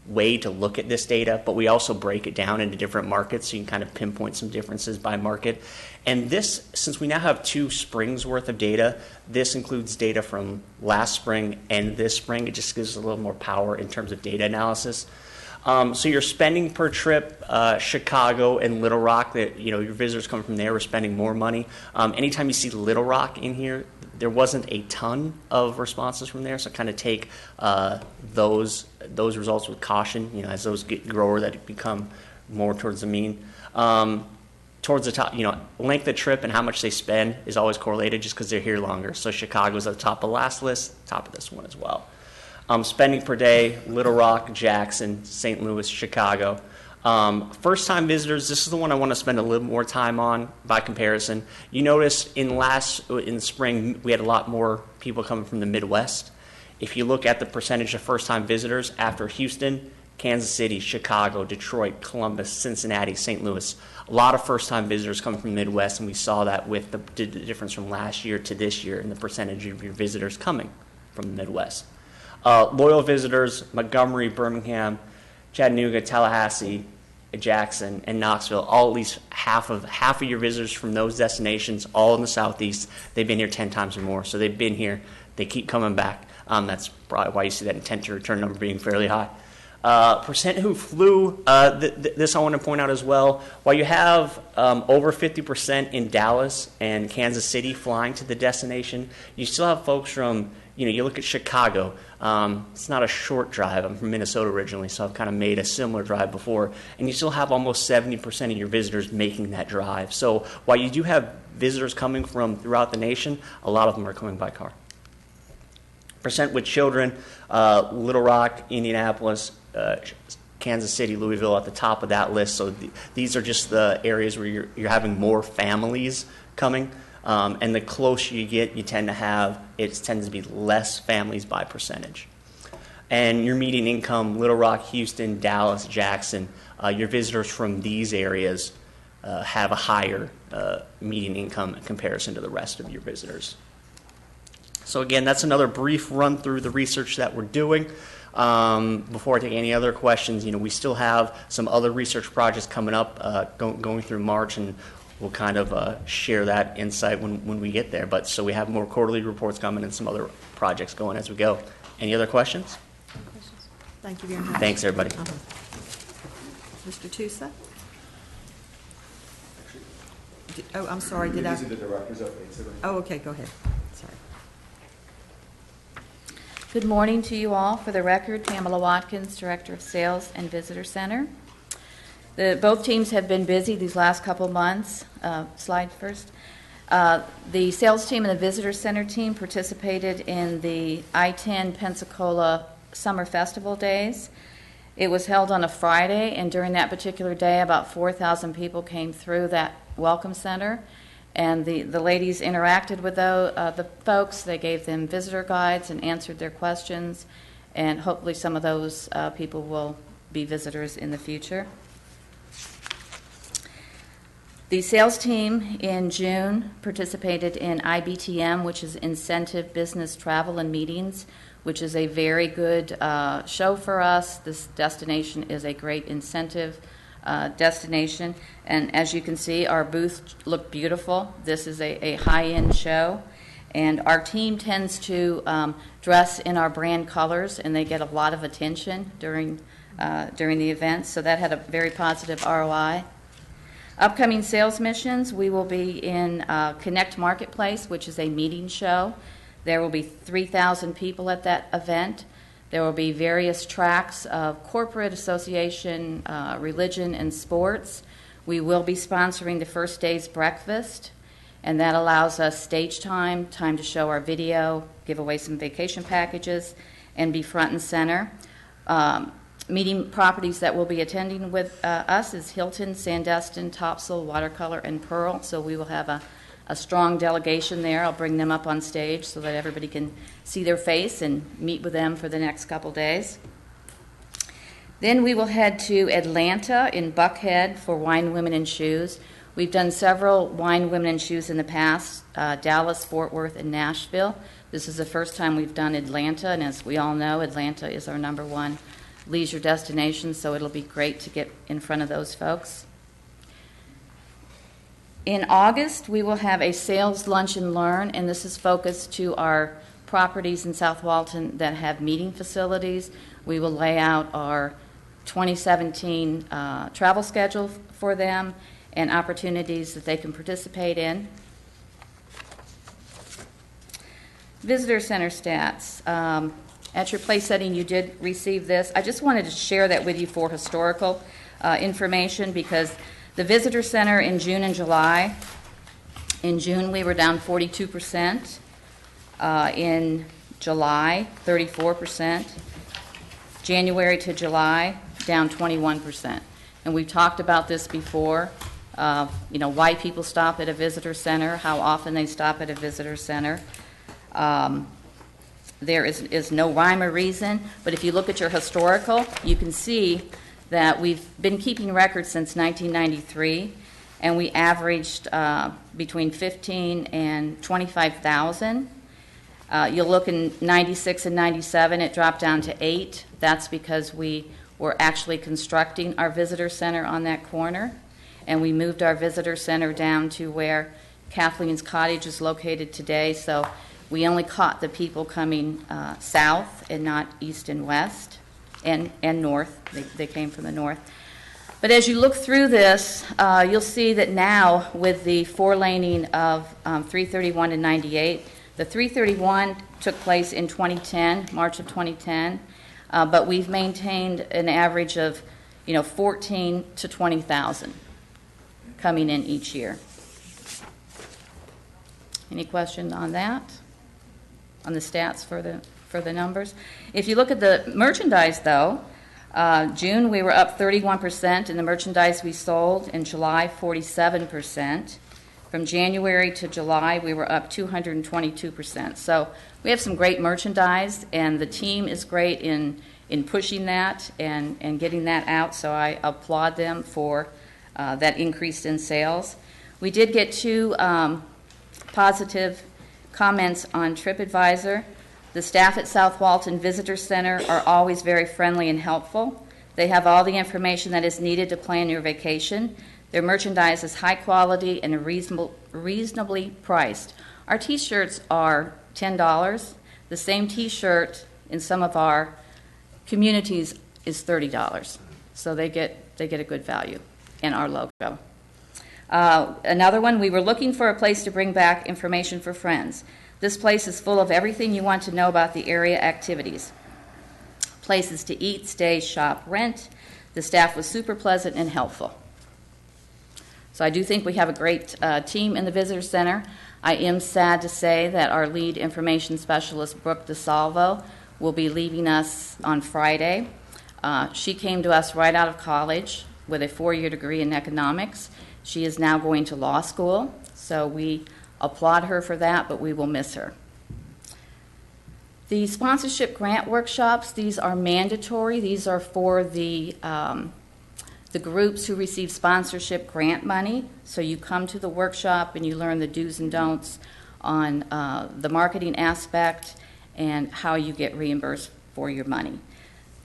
way to look at this data, but we also break it down into different markets so you can kind of pinpoint some differences by market. And this, since we now have 2 springs worth of data, this includes data from last spring and this spring. It just gives us a little more power in terms of data analysis. So your spending per trip, Chicago and Little Rock, your visitors coming from there are spending more money. Anytime you see Little Rock in here, there wasn't a ton of responses from there, so kind of take those results with caution. As those get grower, that become more towards the mean. Towards the top, length of trip and how much they spend is always correlated just because they're here longer. So Chicago's at the top of last list, top of this one as well. Spending per day, Little Rock, Jackson, St. Louis, Chicago. First-time visitors, this is the one I want to spend a little more time on by comparison. You notice in spring, we had a lot more people coming from the Midwest. If you look at the percentage of first-time visitors after Houston, Kansas City, Chicago, Detroit, Columbus, Cincinnati, St. Louis, a lot of first-time visitors coming from the Midwest, and we saw that with the difference from last year to this year in the percentage of your visitors coming from the Midwest. Loyal visitors, Montgomery, Birmingham, Chattanooga, Tallahassee, Jackson, and Knoxville, all at least half of your visitors from those destinations, all in the Southeast, they've been here 10 times or more. So they've been here, they keep coming back. That's probably why you see that intent to return number being fairly high. Percent who flew, this I want to point out as well. While you have over 50% in Dallas and Kansas City flying to the destination, you still have folks from, you look at Chicago. It's not a short drive. I'm from Minnesota originally, so I've kind of made a similar drive before. And you still have almost 70% of your visitors making that drive. So while you do have visitors coming from throughout the nation, a lot of them are coming by car. Percent with children, Little Rock, Indianapolis, Kansas City, Louisville at the top of that list. So these are just the areas where you're having more families coming. And the closer you get, you tend to have, it tends to be less families by percentage. And your median income, Little Rock, Houston, Dallas, Jackson, your visitors from these areas have a higher median income in comparison to the rest of your visitors. So again, that's another brief run through the research that we're doing. Before I take any other questions, we still have some other research projects coming up going through March, and we'll kind of share that insight when we get there. But so we have more quarterly reports coming and some other projects going as we go. Any other questions? Thank you very much. Thanks, everybody. Mr. Tusa? Oh, I'm sorry. Did I? These are the director's updates. Oh, okay. Go ahead. Sorry. Good morning to you all. For the record, Pamela Watkins, Director of Sales and Visitor Center. Both teams have been busy these last couple months. Slide first. The sales team and the Visitor Center team participated in the I-10 Pensacola Summer Festival Days. It was held on a Friday, and during that particular day, about 4,000 people came through that Welcome Center. And the ladies interacted with the folks. They gave them visitor guides and answered their questions. And hopefully some of those people will be visitors in the future. The sales team in June participated in IBTM, which is Incentive Business Travel and Meetings, which is a very good show for us. This destination is a great incentive destination. And as you can see, our booth looked beautiful. This is a high-end show. And our team tends to dress in our brand colors, and they get a lot of attention during the event. So that had a very positive ROI. Upcoming sales missions, we will be in Connect Marketplace, which is a meeting show. There will be 3,000 people at that event. There will be various tracks of corporate, association, religion, and sports. We will be sponsoring the first day's breakfast, and that allows us stage time to show our video, give away some vacation packages, and be front and center. Meeting properties that will be attending with us is Hilton, Sandestin, Topsail, Watercolor, and Pearl. So we will have a strong delegation there. I'll bring them up on stage so that everybody can see their face and meet with them for the next couple days. Then we will head to Atlanta in Buckhead for Wine, Women, and Shoes. We've done several Wine, Women, and Shoes in the past, Dallas, Fort Worth, and Nashville. This is the first time we've done Atlanta, and as we all know, Atlanta is our #1 leisure destination, so it'll be great to get in front of those folks. In August, we will have a sales lunch and learn, and this is focused to our properties in South Walton that have meeting facilities. We will lay out our 2017 travel schedule for them and opportunities that they can participate in. Visitor Center stats. At your place setting, you did receive this. I just wanted to share that with you for historical information because the Visitor Center in June and July, in June we were down 42%. In July, 34%. January to July, down 21%. and we've talked about this before, why people stop at a visitor center, how often they stop at a visitor center. There is no rhyme or reason, but if you look at your historical, you can see that we've been keeping records since 1993, and we averaged between 15 and 25,000. You'll look in 96 and 97, it dropped down to 8. That's because we were actually constructing our visitor center on that corner, and we moved our visitor center down to where Kathleen's Cottage is located today, so we only caught the people coming south and not east and west and north. They came from the north. But as you look through this, you'll see that now with the 4-laning of 331 and 98, the 331 took place in 2010, March of 2010, but we've maintained an average of 14 to 20,000 coming in each year. Any question on that? On the stats for the numbers? If you look at the merchandise, though, June we were up 31% in the merchandise we sold. In July, 47%. From January to July, we were up 222%. So we have some great merchandise, and the team is great in pushing that and getting that out, so I applaud them for that increase in sales. We did get 2 positive comments on TripAdvisor. The staff at South Walton Visitor Center are always very friendly and helpful. They have all the information that is needed to plan your vacation. Their merchandise is high quality and reasonably priced. Our t-shirts are $10. The same t-shirt in some of our communities is $30. So they get a good value in our logo. Another one, we were looking for a place to bring back information for friends. This place is full of everything you want to know about the area activities. Places to eat, stay, shop, rent. The staff was super pleasant and helpful. So I do think we have a great team in the Visitor Center. I am sad to say that our lead information specialist, Brooke DeSalvo, will be leaving us on Friday. She came to us right out of college with a 4-year degree in economics. She is now going to law school, so we applaud her for that, but we will miss her. The sponsorship grant workshops, these are mandatory. These are for the groups who receive sponsorship grant money. So you come to the workshop and you learn the do's and don'ts on the marketing aspect and how you get reimbursed for your money.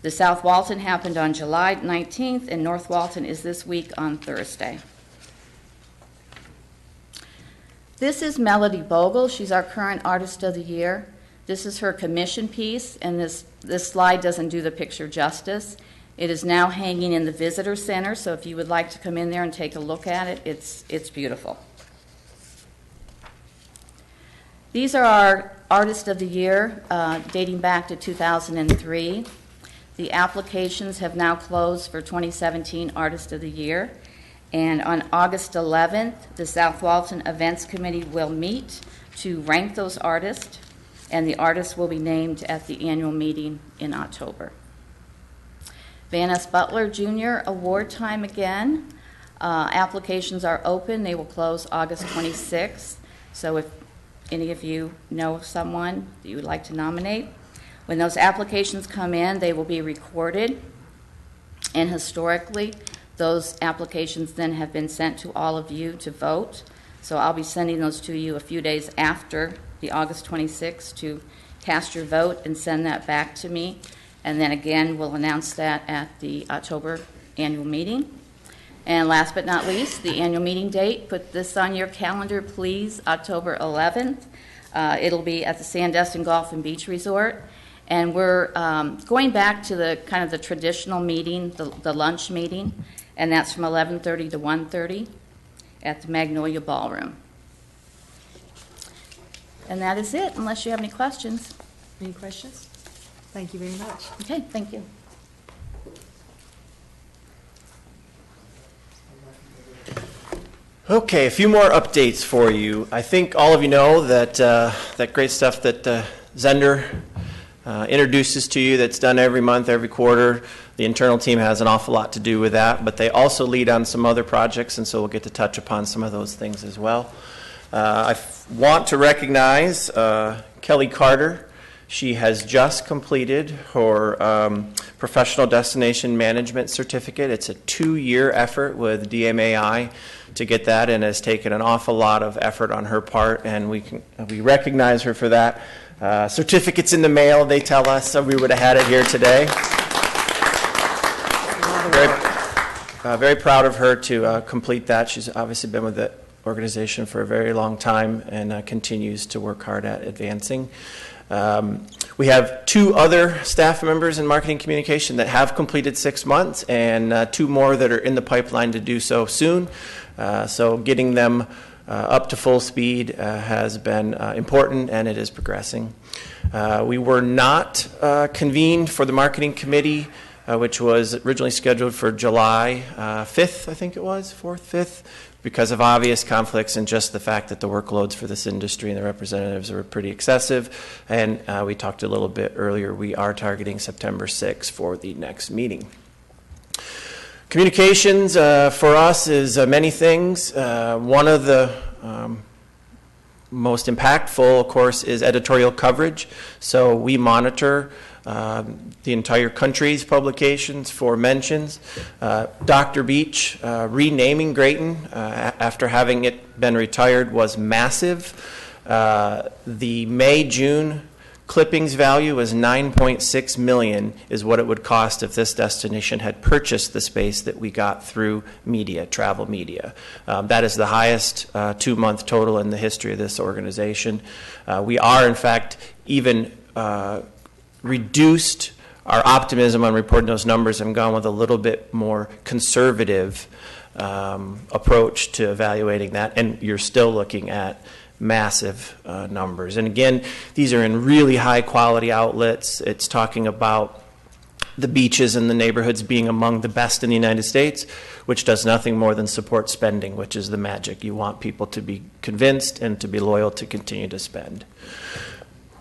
The South Walton happened on July 19th, and North Walton is this week on Thursday. This is Melody Bogle. She's our current Artist of the Year. This is her commission piece, and this slide doesn't do the picture justice. It is now hanging in the Visitor Center, so if you would like to come in there and take a look at it, it's beautiful. These are our Artist of the Year dating back to 2003. The applications have now closed for 2017 Artist of the Year. And on August 11th, the South Walton Events Committee will meet to rank those artists, and the artists will be named at the annual meeting in October. Van S. Butler Jr. Award time again. Applications are open. They will close August 26th. So if any of you know of someone that you would like to nominate, when those applications come in, they will be recorded. And historically, those applications then have been sent to all of you to vote. So I'll be sending those to you a few days after the August 26th to cast your vote and send that back to me. And then again, we'll announce that at the October annual meeting. And last but not least, the annual meeting date. Put this on your calendar, please, October 11th. It'll be at the Sandestin Golf and Beach Resort. And we're going back to the kind of the traditional meeting, the lunch meeting, and that's from 11:30 to 1:30 at the Magnolia Ballroom. And that is it, unless you have any questions. Any questions? Thank you very much. Okay, thank you. Okay, a few more updates for you. I think all of you know that that great stuff that Zender introduces to you that's done every month, every quarter. The internal team has an awful lot to do with that, but they also lead on some other projects, and so we'll get to touch upon some of those things as well. I want to recognize Kelly Carter. She has just completed her Professional Destination Management Certificate. It's a 2-year effort with DMAI to get that, and has taken an awful lot of effort on her part, and we recognize her for that. Certificates in the mail, they tell us, so we would have had it here today. Very proud of her to complete that. She's obviously been with the organization for a very long time and continues to work hard at advancing. We have 2 other staff members in marketing communication that have completed 6 months, and 2 more that are in the pipeline to do so soon. So getting them up to full speed has been important, and it is progressing. We were not convened for the marketing committee, which was originally scheduled for July 5th, I think it was, 4th, 5th, because of obvious conflicts and just the fact that the workloads for this industry and the representatives were pretty excessive. And we talked a little bit earlier, we are targeting September 6th for the next meeting. Communications for us is many things. One of the most impactful, of course, is editorial coverage. So we monitor the entire country's publications for mentions. Dr. Beach renaming Grayton after having it been retired was massive. The May-June clippings value was $9.6 million is what it would cost if this destination had purchased the space that we got through media, travel media. That is the highest 2-month total in the history of this organization. We are, in fact, even reduced our optimism on reporting those numbers and gone with a little bit more conservative approach to evaluating that, and you're still looking at massive numbers. And again, these are in really high quality outlets. It's talking about the beaches and the neighborhoods being among the best in the United States, which does nothing more than support spending, which is the magic. You want people to be convinced and to be loyal to continue to spend.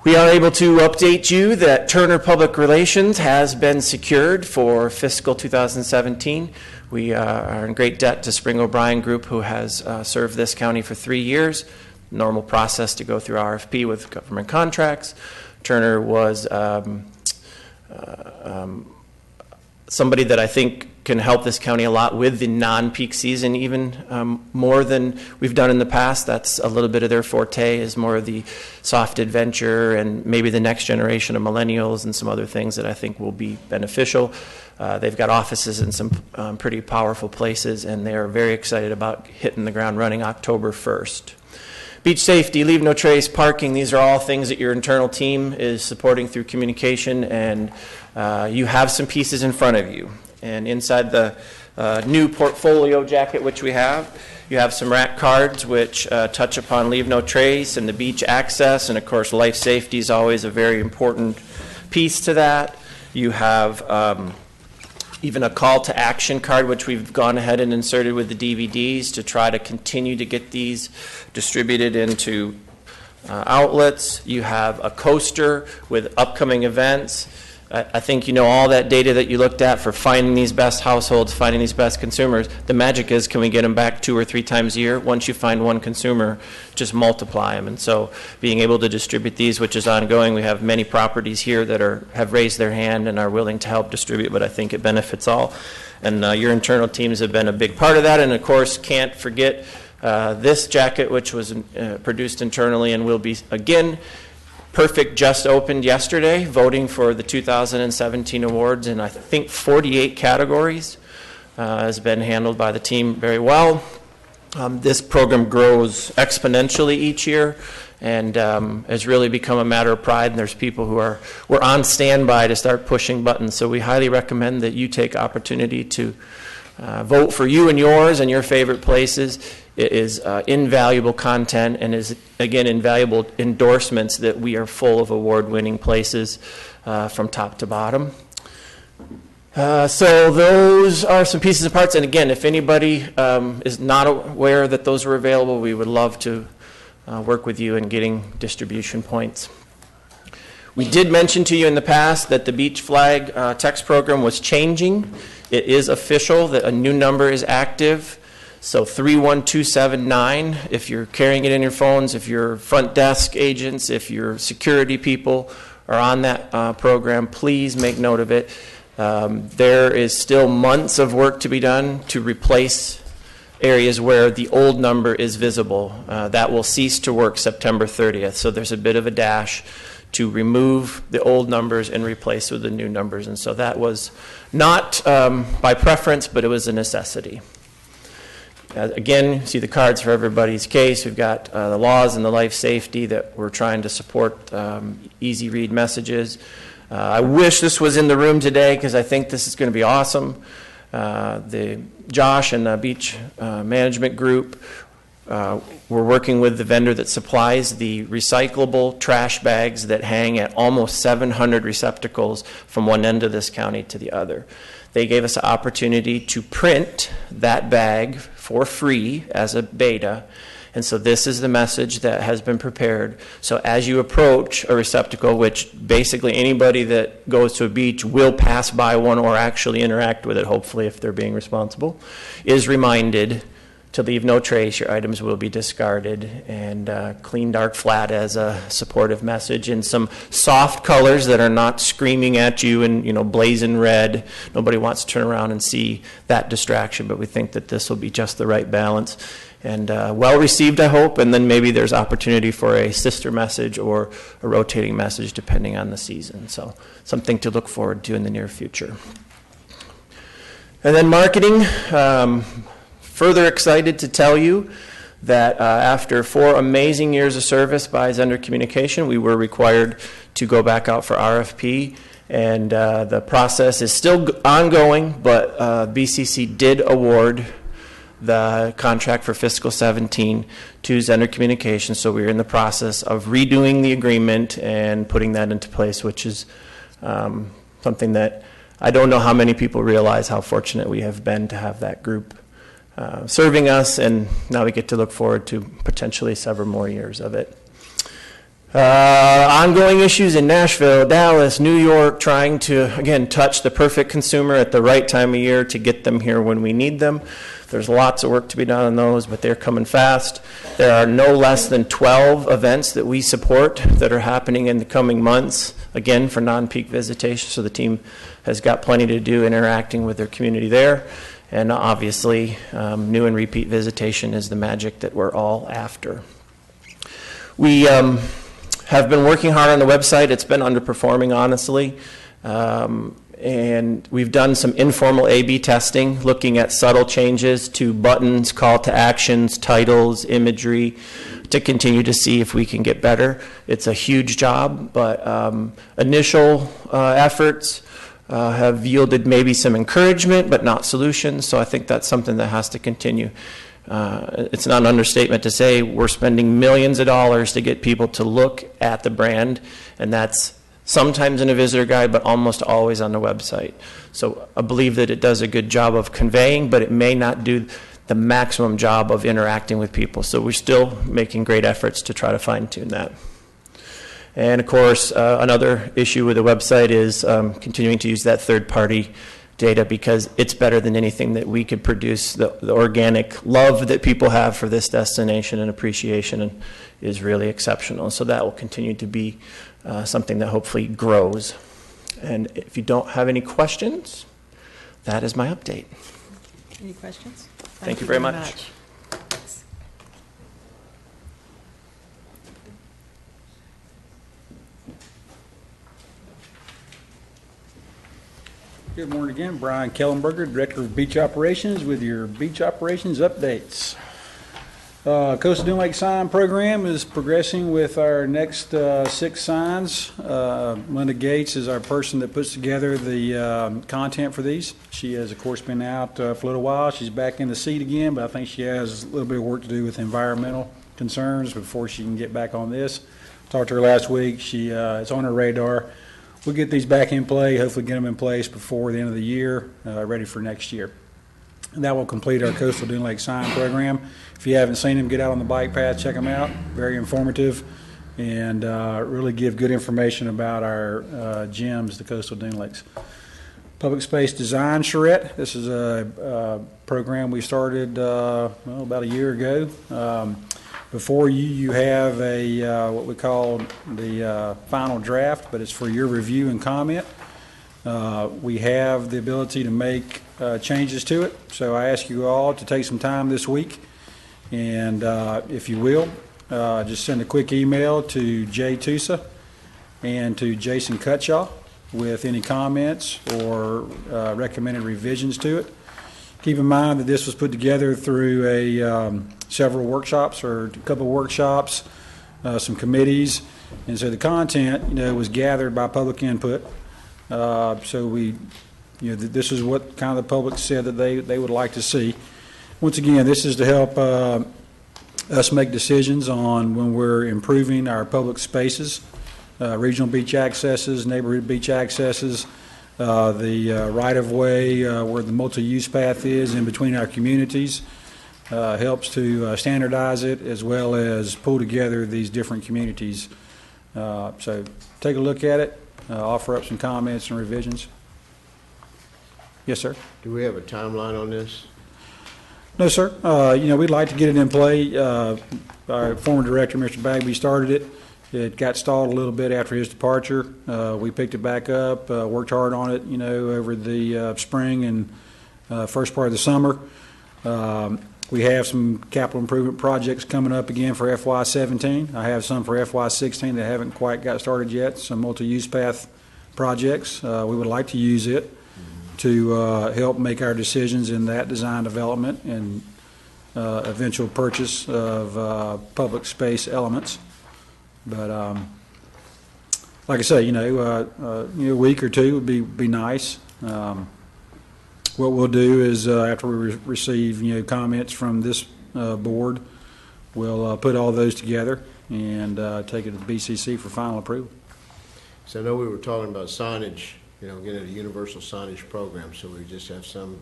We are able to update you that Turner Public Relations has been secured for fiscal 2017. We are in great debt to Spring O'Brien Group, who has served this county for 3 years. Normal process to go through RFP with government contracts. Turner was somebody that I think can help this county a lot with the non-peak season, even more than we've done in the past. That's a little bit of their forte, is more of the soft adventure and maybe the next generation of millennials and some other things that I think will be beneficial. They've got offices in some pretty powerful places, and they are very excited about hitting the ground running October 1st. Beach safety, leave no trace, parking, these are all things that your internal team is supporting through communication, and you have some pieces in front of you. And inside the new portfolio jacket, which we have, you have some rack cards which touch upon leave no trace and the beach access, and of course life safety is always a very important piece to that. You have even a call to action card, which we've gone ahead and inserted with the DVDs to try to continue to get these distributed into outlets. You have a coaster with upcoming events. I think you know all that data that you looked at for finding these best households, finding these best consumers. The magic is, can we get them back 2 or 3 times a year? Once you find one consumer, just multiply them. And so being able to distribute these, which is ongoing, we have many properties here that have raised their hand and are willing to help distribute, but I think it benefits all. And your internal teams have been a big part of that. And of course, can't forget this jacket, which was produced internally and will be, again, Perfect just opened yesterday, voting for the 2017 awards in, I think, 48 categories. Has been handled by the team very well. This program grows exponentially each year and has really become a matter of pride, and there's people who we're on standby to start pushing buttons. So we highly recommend that you take opportunity to vote for you and yours and your favorite places. It is invaluable content and is, again, invaluable endorsements that we are full of award-winning places from top to bottom. So those are some pieces and parts. And again, if anybody is not aware that those are available, we would love to work with you in getting distribution points. We did mention to you in the past that the beach flag text program was changing. It is official that a new number is active. So 31279, if you're carrying it in your phones, if you're front desk agents, if you're security people are on that program, please make note of it. There is still months of work to be done to replace areas where the old number is visible. That will cease to work September 30th. So there's a bit of a dash to remove the old numbers and replace with the new numbers. And so that was not by preference, but it was a necessity. Again, you see the cards for everybody's case. We've got the laws and the life safety that we're trying to support easy read messages. I wish this was in the room today because I think this is going to be awesome. The Josh and the Beach Management Group, we're working with the vendor that supplies the recyclable trash bags that hang at almost 700 receptacles from one end of this county to the other. They gave us an opportunity to print that bag for free as a beta. And so this is the message that has been prepared. So as you approach a receptacle, which basically anybody that goes to a beach will pass by one or actually interact with it, hopefully if they're being responsible, is reminded to leave no trace. Your items will be discarded, and clean, dark, flat as a supportive message in some soft colors that are not screaming at you and, blazing red. Nobody wants to turn around and see that distraction, but we think that this will be just the right balance. And well received, I hope, and then maybe there's opportunity for a sister message or a rotating message depending on the season. So something to look forward to in the near future. And then marketing. Further excited to tell you that after 4 amazing years of service by Zender Communication, we were required to go back out for RFP, and the process is still ongoing, but BCC did award the contract for fiscal 17 to Zender Communications, so we're in the process of redoing the agreement and putting that into place, which is something that I don't know how many people realize how fortunate we have been to have that group serving us, and now we get to look forward to potentially several more years of it. Ongoing issues in Nashville, Dallas, New York, trying to, again, touch the perfect consumer at the right time of year to get them here when we need them. There's lots of work to be done on those, but they're coming fast. There are no less than 12 events that we support that are happening in the coming months, again, for non-peak visitation, so the team has got plenty to do interacting with their community there. And obviously, new and repeat visitation is the magic that we're all after. We have been working hard on the website. It's been underperforming, honestly. And we've done some informal A/B testing, looking at subtle changes to buttons, call to actions, titles, imagery, to continue to see if we can get better. It's a huge job, but initial efforts have yielded maybe some encouragement, but not solutions. So I think that's something that has to continue. It's not an understatement to say we're spending millions of dollars to get people to look at the brand, and that's sometimes in a visitor guide, but almost always on the website. So I believe that it does a good job of conveying, but it may not do the maximum job of interacting with people. So we're still making great efforts to try to fine-tune that. And of course, another issue with the website is continuing to use that third-party data, because it's better than anything that we could produce. The organic love that people have for this destination and appreciation is really exceptional. So that will continue to be something that hopefully grows. And if you don't have any questions, that is my update. Any questions? Thank you very much. Good morning again. Brian Kellenberger, Director of Beach Operations, with your beach operations updates. Coastal Dune Lake Sign Program is progressing with our next 6 signs. Linda Gates is our person that puts together the content for these. She has, of course, been out for a little while. She's back in the seat again, but I think she has a little bit of work to do with environmental concerns before she can get back on this. Talked to her last week. It's on her radar. We'll get these back in play, hopefully get them in place before the end of the year, ready for next year. And that will complete our Coastal Dune Lake Sign Program. If you haven't seen them, get out on the bike path, check them out. Very informative. and really give good information about our gyms, the Coastal Dune Lakes. Public Space Design Charrette. This is a program we started about a year ago. Before you have a what we call the final draft, but it's for your review and comment. We have the ability to make changes to it, so I ask you all to take some time this week, and if you will, just send a quick email to Jay Tusa and to Jason Cutshaw with any comments or recommended revisions to it. Keep in mind that this was put together through several workshops, or a couple of workshops, some committees, and so the content, was gathered by public input. So we, this is what kind of the public said that they would like to see. Once again, this is to help us make decisions on when we're improving our public spaces, regional beach accesses, neighborhood beach accesses, the right-of-way where the multi-use path is in between our communities. Helps to standardize it as well as pull together these different communities. So take a look at it, offer up some comments and revisions. Yes, sir? Do we have a timeline on this? No, sir. We'd like to get it in play. Our former director, Mr. Bagby, started it. It got stalled a little bit after his departure. We picked it back up, worked hard on it, over the spring and first part of the summer. We have some capital improvement projects coming up again for FY17. I have some for FY16 that haven't quite got started yet, some multi-use path projects. We would like to use it to help make our decisions in that design development and eventual purchase of public space elements. But like I say, a week or two would be nice. What we'll do is after we receive comments from this board, we'll put all those together and take it to the BCC for final approval. So I know we were talking about signage, getting a universal signage program, so we just have some,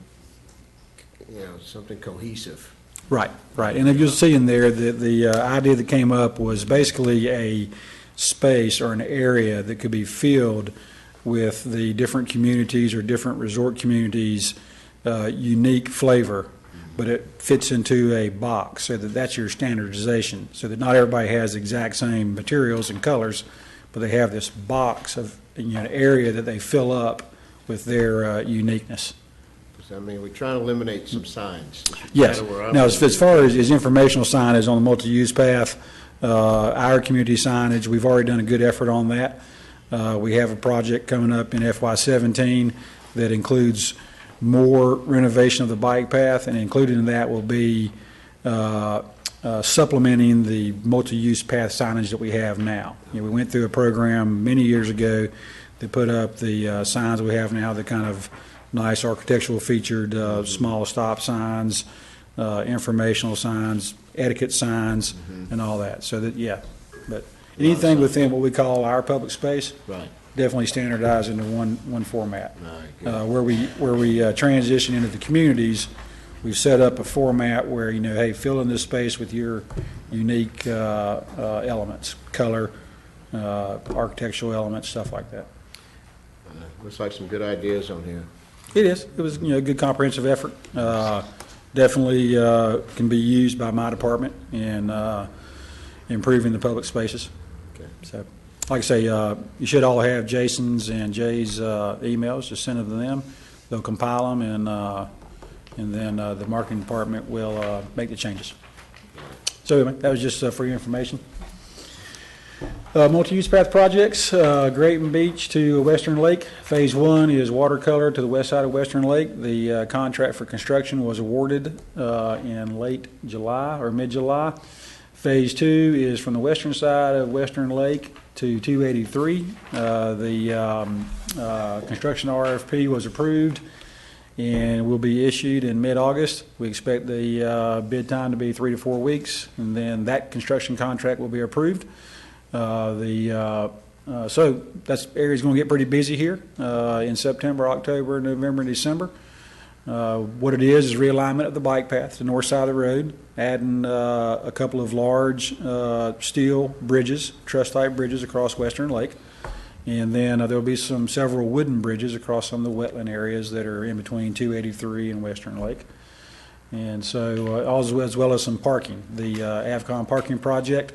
something cohesive. Right. And if you'll see in there, the idea that came up was basically a space or an area that could be filled with the different communities or different resort communities' unique flavor, but it fits into a box, so that's your standardization, so that not everybody has the exact same materials and colors, but they have this box of an area that they fill up with their uniqueness. We're trying to eliminate some signs. Yes. Now, as far as informational signage on the multi-use path, our community signage, we've already done a good effort on that. We have a project coming up in FY17 that includes more renovation of the bike path, and included in that will be supplementing the multi-use path signage that we have now. We went through a program many years ago that put up the signs we have now, the kind of nice architectural featured small stop signs, informational signs, etiquette signs, and all that. So that, but anything within what we call our public space, definitely standardized into one format. Where we transition into the communities, we've set up a format where, hey, fill in this space with your unique elements, color, architectural elements, stuff like that. Looks like some good ideas on here. It is. It was, a good comprehensive effort. Definitely can be used by my department in improving the public spaces. Okay. So, like I say, you should all have Jason's and Jay's emails. Just send them to them. They'll compile them, and then the marketing department will make the changes. So anyway, that was just for your information. Multi-use path projects, Grayton Beach to Western Lake. Phase 1 is watercolor to the west side of Western Lake. The contract for construction was awarded in late July or mid-July. Phase 2 is from the western side of Western Lake to 283. The construction RFP was approved and will be issued in mid-August. We expect the bid time to be 3 to 4 weeks, and then that construction contract will be approved. So that area's going to get pretty busy here in September, October, November, and December. What it is realignment of the bike path to the north side of the road, adding a couple of large steel bridges, truss-type bridges across Western Lake. And then there'll be several wooden bridges across some of the wetland areas that are in between 283 and Western Lake. And so, as well as some parking. The Avcon parking project,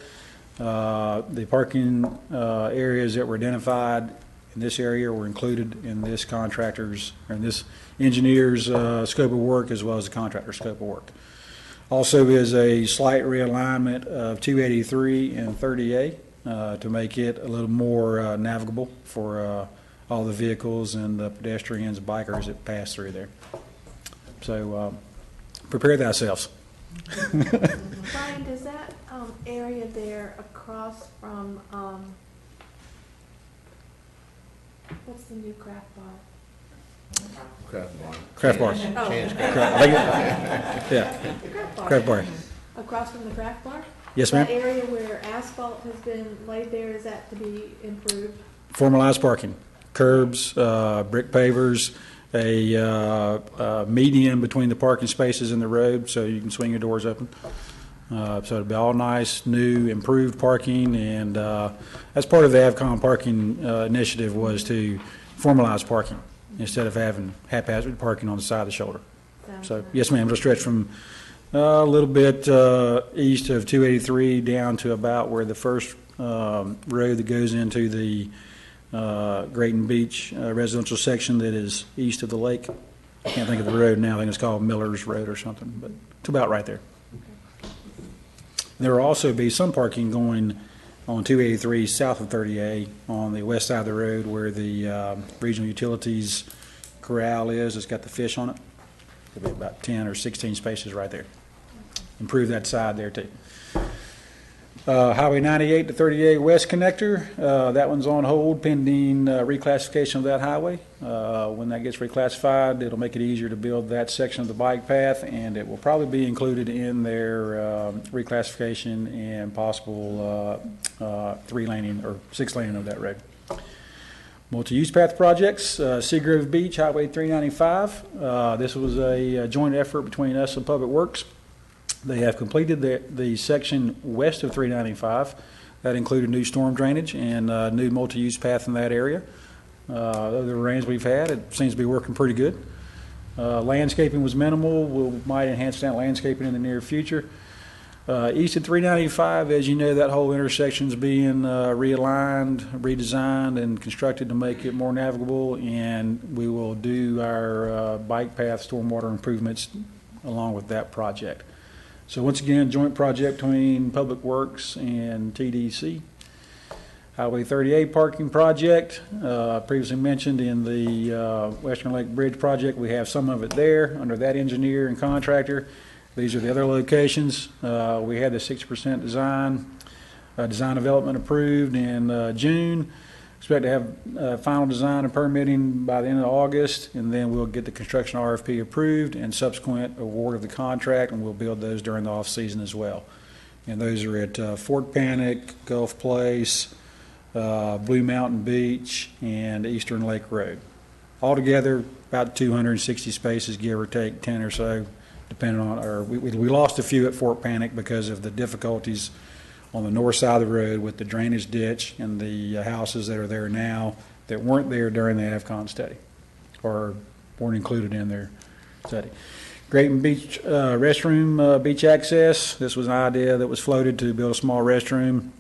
the parking areas that were identified in this area were included in this contractor's, or in this engineer's scope of work, as well as the contractor's scope of work. Also is a slight realignment of 283 and 30A to make it a little more navigable for all the vehicles and the pedestrians and bikers that pass through there. So prepare thyselves. Brian, does that area there across from, what's the new craft bar? Craft bar. Oh. Yeah. Craft bar. Across from the craft bar? Yes, ma'am. That area where asphalt has been laid there, is that to be improved? Formalized parking, curbs, brick pavers, a median between the parking spaces and the road so you can swing your doors open. So it'll be all nice, new, improved parking, and that's part of the Avcon parking initiative, was to formalize parking instead of having haphazard parking on the side of the shoulder. So yes, ma'am, it'll stretch from a little bit east of 283 down to about where the first road that goes into the Grayton Beach residential section that is east of the lake. I can't think of the road now. I think it's called Miller's Road or something, but it's about right there. There will also be some parking going on 283 south of 30A on the west side of the road where the regional utilities corral is. It's got the fish on it. There'll be about 10 or 16 spaces right there. Improve that side there too. Highway 98 to 38 West Connector, that one's on hold pending reclassification of that highway. When that gets reclassified, it'll make it easier to build that section of the bike path, and it will probably be included in their reclassification and possible 3-laning or 6-laning of that road. Multi-use path projects, Seagrove Beach, Highway 395. This was a joint effort between us and Public Works. They have completed the section west of 395. That included new storm drainage and new multi-use path in that area. The rains we've had, it seems to be working pretty good. Landscaping was minimal. We might enhance that landscaping in the near future. East of 395, as you know, that whole intersection is being realigned, redesigned, and constructed to make it more navigable, and we will do our bike path stormwater improvements along with that project. So once again, joint project between Public Works and TDC. Highway 38 parking project, previously mentioned in the Western Lake Bridge project. We have some of it there under that engineer and contractor. These are the other locations. We had the 60% design development approved in June. Expect to have final design and permitting by the end of August, and then we'll get the construction RFP approved and subsequent award of the contract, and we'll build those during the off-season as well. And those are at Fort Panic, Gulf Place, Blue Mountain Beach, and Eastern Lake Road. Altogether, about 260 spaces, give or take 10 or so, depending on, or we lost a few at Fort Panic because of the difficulties on the north side of the road with the drainage ditch and the houses that are there now that weren't there during the Avcon study or weren't included in their study. Grayton Beach restroom, beach access. This was an idea that was floated to build a small restroom.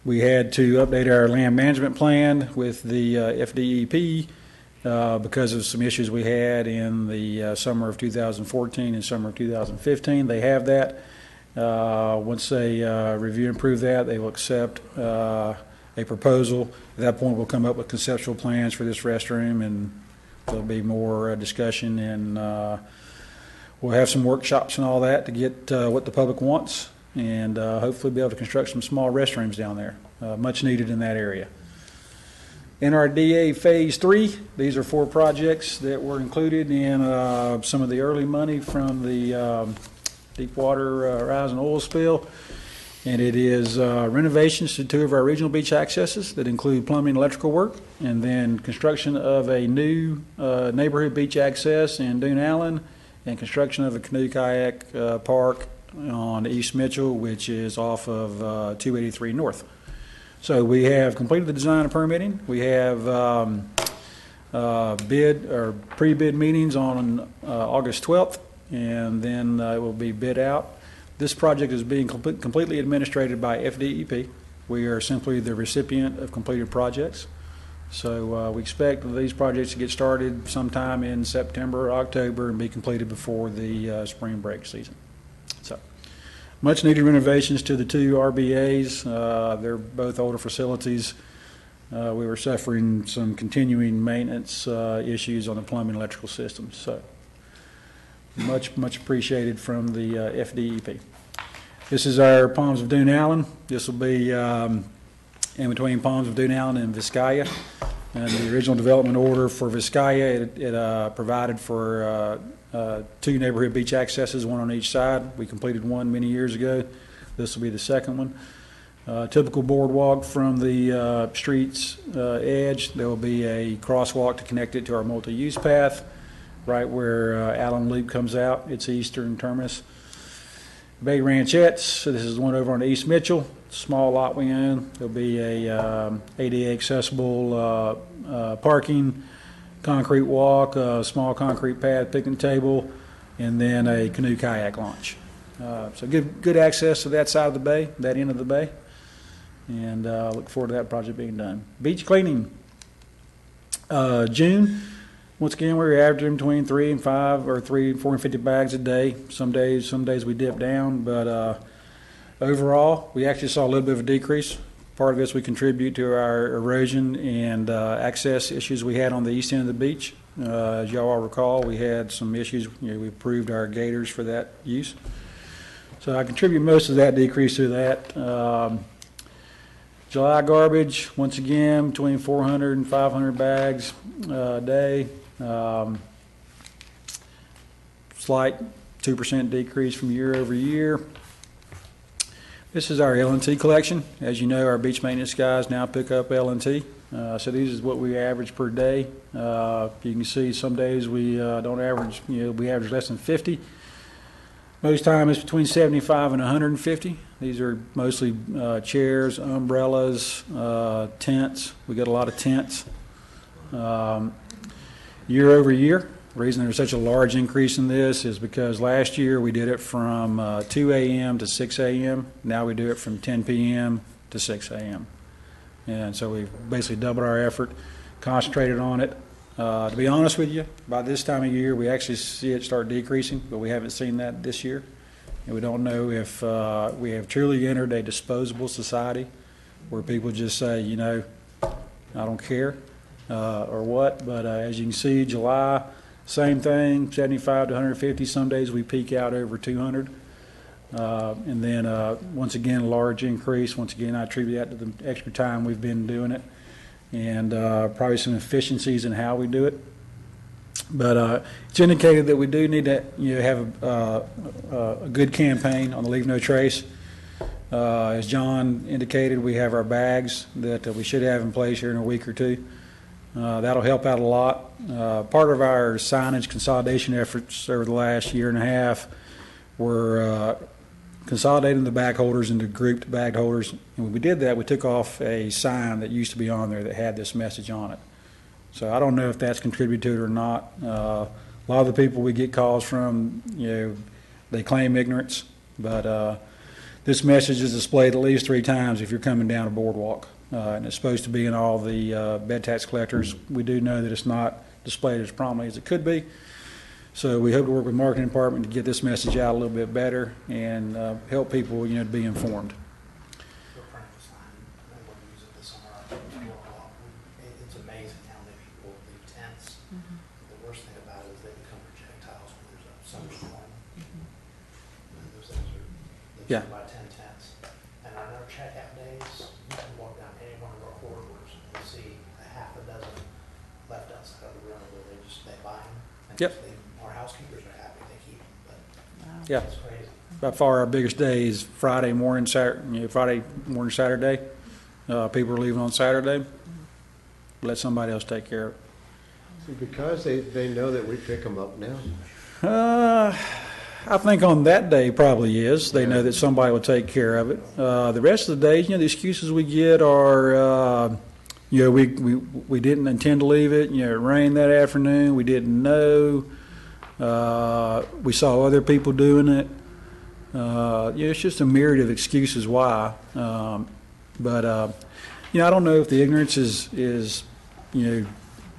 We had to update our land management plan with the FDEP because of some issues we had in the summer of 2014 and summer of 2015. They have that. Once they review and approve that, they will accept a proposal. At that point, we'll come up with conceptual plans for this restroom, and there'll be more discussion, and we'll have some workshops and all that to get what the public wants, and hopefully be able to construct some small restrooms down there, much needed in that area. NRDA Phase 3, these are 4 projects that were included in some of the early money from the Deepwater Horizon oil spill. And it is renovations to 2 of our regional beach accesses that include plumbing and electrical work, and then construction of a new neighborhood beach access in Dune Allen, and construction of a canoe kayak park on East Mitchell, which is off of 283 North. So we have completed the design and permitting. We have bid or pre-bid meetings on August 12th, and then it will be bid out. This project is being completely administrated by FDEP. We are simply the recipient of completed projects. So we expect these projects to get started sometime in September or October and be completed before the spring break season. So much needed renovations to the 2 RBAs. They're both older facilities. We were suffering some continuing maintenance issues on the plumbing and electrical systems. So much appreciated from the FDEP. This is our Palms of Dune Allen. This will be in between Palms of Dune Allen and Vizcaya. And the original development order for Vizcaya, it provided for 2 neighborhood beach accesses, 1 on each side. We completed 1 many years ago. This will be the second one. Typical boardwalk from the street's edge. There will be a crosswalk to connect it to our multi-use path, right where Allen Loop comes out, its eastern terminus. Bay Ranchettes, so this is the one over on East Mitchell, small lot we own. There'll be a ADA accessible parking, concrete walk, a small concrete pad, picnic table, and then a canoe kayak launch. So good access to that side of the bay, that end of the bay, and look forward to that project being done. Beach cleaning, June. Once again, we were averaging between 3 and 5 or 450 bags a day. Some days we dip down, but overall, we actually saw a little bit of a decrease. Part of this we contribute to our erosion and access issues we had on the east end of the beach. As y'all all recall, we had some issues. We approved our gators for that use. So I contribute most of that decrease to that. July garbage, once again, between 400 and 500 bags a day. Slight 2% decrease from year over year. This is our L&T collection. As you know, our beach maintenance guys now pick up L&T. So these is what we average per day. You can see some days we don't average, we average less than 50. Most time it's between 75 and 150. These are mostly chairs, umbrellas, tents. We got a lot of tents. Year over year, the reason there's such a large increase in this is because last year we did it from 2 a.m. to 6 a.m. Now we do it from 10 p.m. to 6 a.m. And so we've basically doubled our effort, concentrated on it. To be honest with you, by this time of year, we actually see it start decreasing, but we haven't seen that this year. And we don't know if we have truly entered a disposable society where people just say, I don't care, or what. But as you can see, July, same thing, 75 to 150. Some days we peak out over 200. And then, once again, a large increase. Once again, I attribute that to the extra time we've been doing it, and probably some efficiencies in how we do it. But it's indicated that we do need to have a good campaign on the Leave No Trace. As John indicated, we have our bags that we should have in place here in a week or two. That'll help out a lot. Part of our signage consolidation efforts over the last year and a half were consolidating the bag holders into grouped bag holders. And when we did that, we took off a sign that used to be on there that had this message on it. So I don't know if that's contributed to it or not. A lot of the people we get calls from, they claim ignorance, but this message is displayed at least 3 times if you're coming down a boardwalk. And it's supposed to be in all the bed tax collectors. We do know that it's not displayed as prominently as it could be. So we hope to work with the marketing department to get this message out a little bit better and help people, to be informed. It's amazing how many people leave tents. The worst thing about it is they become projectiles when there's a thunderstorm. Those things are about 10 tents. And on our checkout days, you can walk down any one of our corridors and see a half a dozen left outside of the room where they buy them. And Yep. Our housekeepers are happy they keep them, but Yeah. it's crazy. by far our biggest day is Friday morning, Friday morning, Saturday. People are leaving on Saturday. Let somebody else take care of it. Because they know that we pick them up now. I think on that day probably is. They know that somebody will take care of it. The rest of the days, the excuses we get are, we didn't intend to leave it. It rained that afternoon. We didn't know. We saw other people doing it. It's just a myriad of excuses why. But I don't know if the ignorance is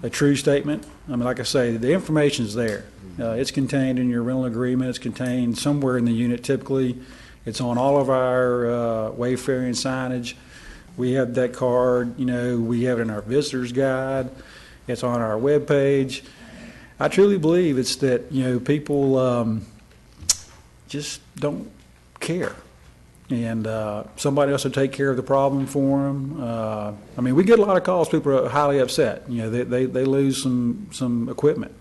a true statement. I mean, like I say, the information's there. It's contained in your rental agreement. It's contained somewhere in the unit typically. It's on all of our wayfaring signage. We have that card. We have it in our visitor's guide. It's on our webpage. I truly believe it's that, people just don't care. And somebody else will take care of the problem for them. We get a lot of calls. People are highly upset. They lose some equipment.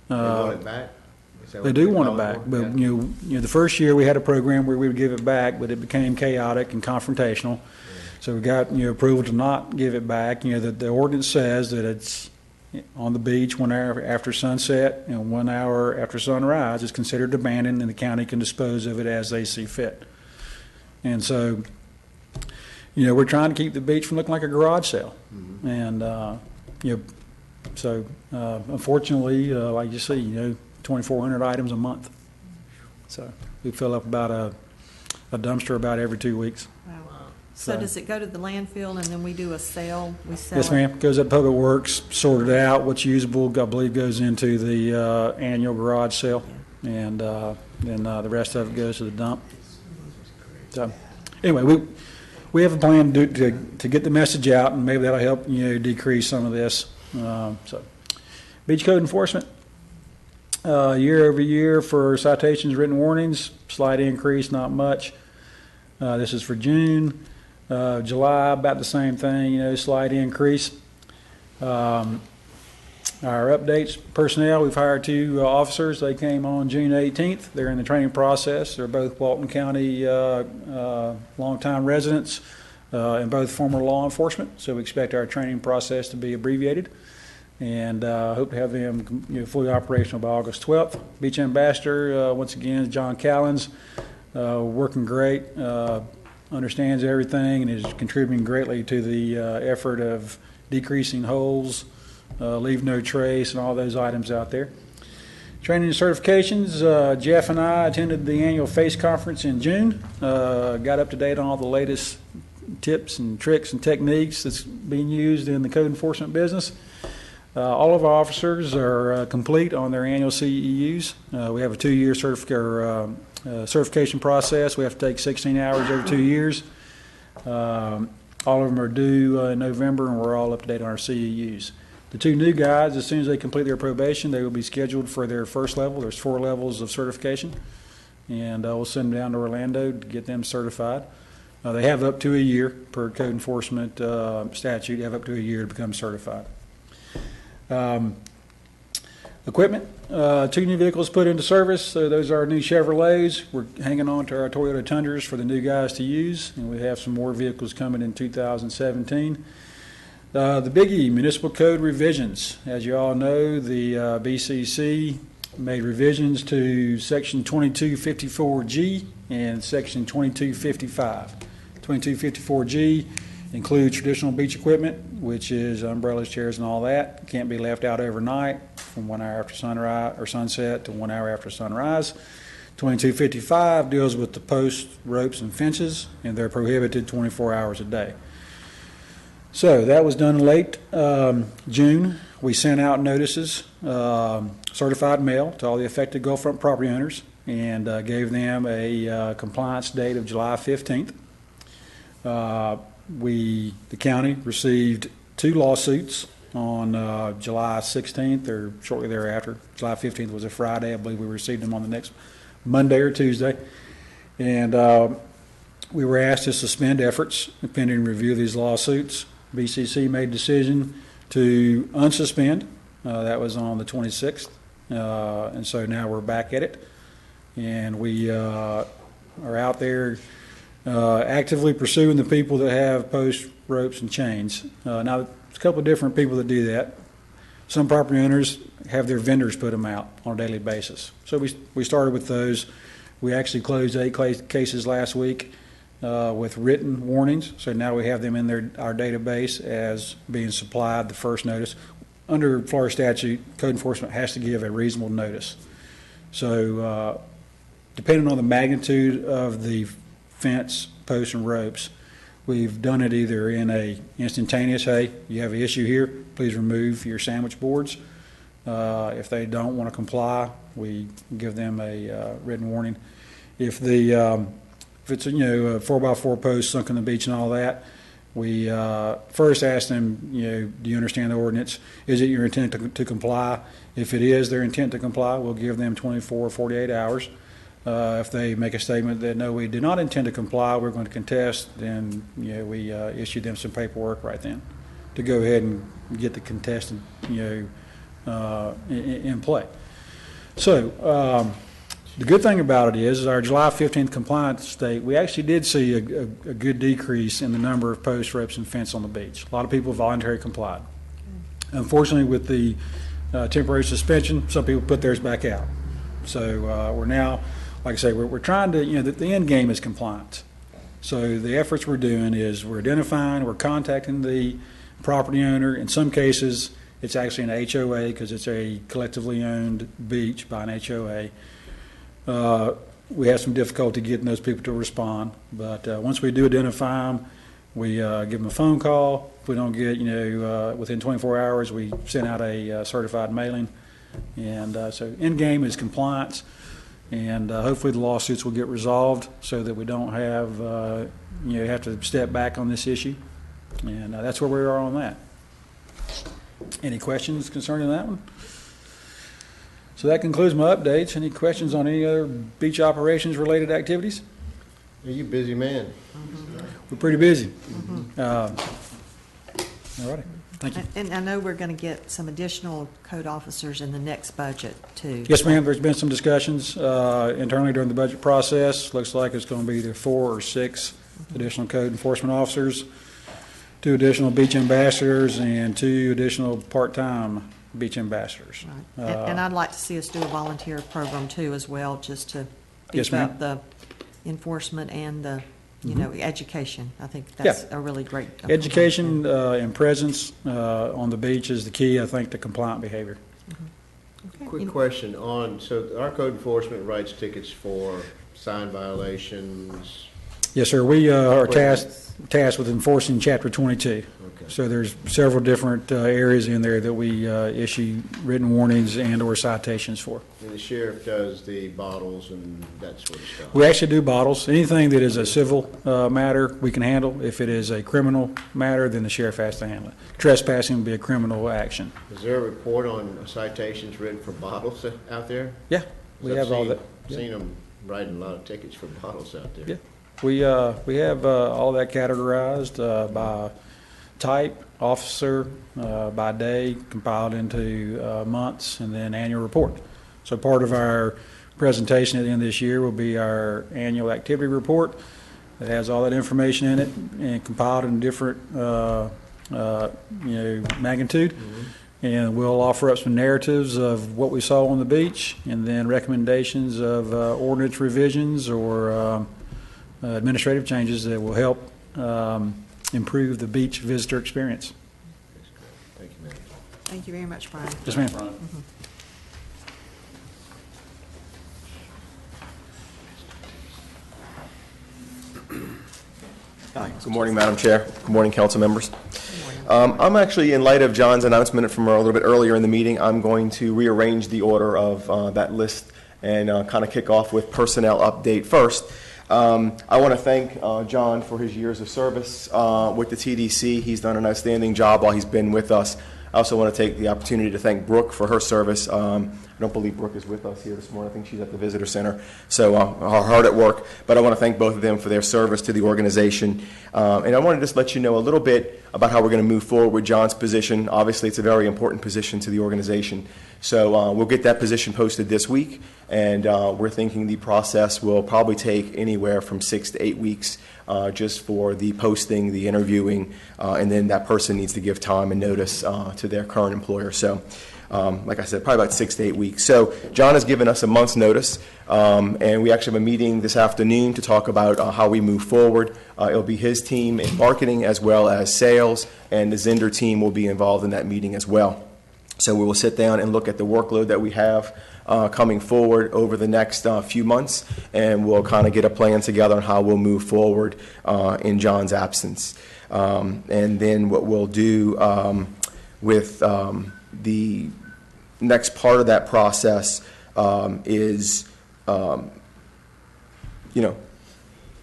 They want it back? They do want it back. But the first year we had a program where we would give it back, but it became chaotic and confrontational. So we got approval to not give it back. The ordinance says that it's on the beach 1 hour after sunset and 1 hour after sunrise is considered abandoned, and the county can dispose of it as they see fit. And so, we're trying to keep the beach from looking like a garage sale. And, so unfortunately, like you see, 2,400 items a month. So we fill up about a dumpster about every 2 weeks. Wow. So does it go to the landfill and then we do a sale? We sell Yes, ma'am. Goes up Public Works, sorted out. What's usable, I believe, goes into the annual garage sale. And then the rest of it goes to the dump. So, anyway, we have a plan to get the message out, and maybe that'll help decrease some of this. Beach code enforcement, year over year for citations, written warnings, slight increase, not much. This is for June. July, about the same thing, slight increase. Our updates, personnel, we've hired 2 officers. They came on June 18th. They're in the training process. They're both Walton County longtime residents and both former law enforcement. So we expect our training process to be abbreviated. And hope to have them fully operational by August 12th. Beach Ambassador, once again, John Callens, working great, understands everything, and is contributing greatly to the effort of decreasing holes, leave no trace, and all those items out there. Training and certifications, Jeff and I attended the annual FACE conference in June, got up to date on all the latest tips and tricks and techniques that's being used in the code enforcement business. All of our officers are complete on their annual CEUs. We have a 2-year certification process. We have to take 16 hours every 2 years. All of them are due in November, and we're all up to date on our CEUs. The 2 new guys, as soon as they complete their probation, they will be scheduled for their first level. There's 4 levels of certification, and we'll send them down to Orlando to get them certified. They have up to a year per code enforcement statute. They have up to a year to become certified. Equipment, 2 new vehicles put into service. So those are our new Chevrolets. We're hanging on to our Toyota Tundras for the new guys to use, and we have some more vehicles coming in 2017. The biggie, municipal code revisions. As you all know, the BCC made revisions to Section 2254G and Section 2255. 2254G includes traditional beach equipment, which is umbrellas, chairs, and all that. Can't be left out overnight from 1 hour after sunrise or sunset to 1 hour after sunrise. 2255 deals with the posts, ropes, and fences, and they're prohibited 24 hours a day. So that was done in late June. We sent out notices, certified mail, to all the affected Gulfront property owners, and gave them a compliance date of July 15th. The county received 2 lawsuits on July 16th or shortly thereafter. July 15th was a Friday. I believe we received them on the next Monday or Tuesday. And we were asked to suspend efforts pending review of these lawsuits. BCC made a decision to unsuspend. That was on the 26th. And so now we're back at it. And we are out there actively pursuing the people that have posts, ropes, and chains. Now, there's a couple of different people that do that. Some property owners have their vendors put them out on a daily basis. So we started with those. We actually closed 8 cases last week with written warnings. So now we have them in our database as being supplied the first notice. Under Florida statute, code enforcement has to give a reasonable notice. So depending on the magnitude of the fence, posts, and ropes, we've done it either in a instantaneous, hey, you have an issue here, please remove your sandwich boards. If they don't want to comply, we give them a written warning. If it's a 4x4 post sunk in the beach and all that, we first ask them, do you understand the ordinance? Is it your intent to comply? If it is their intent to comply, we'll give them 24 or 48 hours. If they make a statement that, no, we do not intend to comply, we're going to contest, then we issue them some paperwork right then to go ahead and get the contest in play. So the good thing about it is our July 15th compliance date, we actually did see a good decrease in the number of posts, ropes, and fence on the beach. A lot of people voluntarily complied. Unfortunately, with the temporary suspension, some people put theirs back out. So we're now, like I say, we're trying to, the end game is compliance. So the efforts we're doing is we're identifying, we're contacting the property owner. In some cases, it's actually an HOA because it's a collectively owned beach by an HOA. We have some difficulty getting those people to respond, but once we do identify them, we give them a phone call. If we don't get, within 24 hours, we send out a certified mailing. And so end game is compliance, and hopefully the lawsuits will get resolved so that we don't have, have to step back on this issue. And that's where we are on that. Any questions concerning that one? So that concludes my updates. Any questions on any other beach operations related activities? Are you a busy man? We're pretty busy. All righty. Thank you. And I know we're going to get some additional code officers in the next budget, too. Yes, ma'am. There's been some discussions internally during the budget process. Looks like it's going to be either 4 or 6 additional code enforcement officers, 2 additional beach ambassadors, and 2 additional part-time beach ambassadors. Right. And I'd like to see us do a volunteer program, too, as well, just to Yes, beef ma'am. up the enforcement and the education. I think Yeah. that's a really great Education and presence on the beach is the key, I think, to compliant behavior. Quick question so our code enforcement writes tickets for sign violations. Yes, sir. We are tasked with enforcing Chapter 22. So there's several different areas in there that we issue written warnings and or citations for. And the sheriff does the bottles and that sort of stuff. We actually do bottles. Anything that is a civil matter, we can handle. If it is a criminal matter, then the sheriff has to handle it. Trespassing would be a criminal action. Is there a report on citations written for bottles out there? Yeah, we have all that. I've seen them writing a lot of tickets for bottles out there. Yeah, we have all that categorized by type, officer, by day, compiled into months, and then annual report. So part of our presentation at the end of this year will be our annual activity report that has all that information in it and compiled in different magnitude. And we'll offer up some narratives of what we saw on the beach, and then recommendations of ordinance revisions or administrative changes that will help improve the beach visitor experience. Thank you, ma'am. Thank you very much, Brian. Yes, ma'am. Hi. Good morning, Madam Chair. Good morning, council members. I'm actually, in light of John's announcement from a little bit earlier in the meeting, I'm going to rearrange the order of that list and kind of kick off with personnel update first. I want to thank John for his years of service with the TDC. He's done an outstanding job while he's been with us. I also want to take the opportunity to thank Brooke for her service. I don't believe Brooke is with us here this morning. I think she's at the visitor center. So hard at work. But I want to thank both of them for their service to the organization. And I want to just let you know a little bit about how we're going to move forward with John's position. Obviously, it's a very important position to the organization. So we'll get that position posted this week. And we're thinking the process will probably take anywhere from 6 to 8 weeks just for the posting, the interviewing, and then that person needs to give time and notice to their current employer. So, like I said, probably about 6 to 8 weeks. So John has given us a month's notice, and we actually have a meeting this afternoon to talk about how we move forward. It'll be his team in marketing as well as sales, and the Zinder team will be involved in that meeting as well. So we will sit down and look at the workload that we have coming forward over the next few months, and we'll kind of get a plan together on how we'll move forward in John's absence. And then what we'll do with the next part of that process is,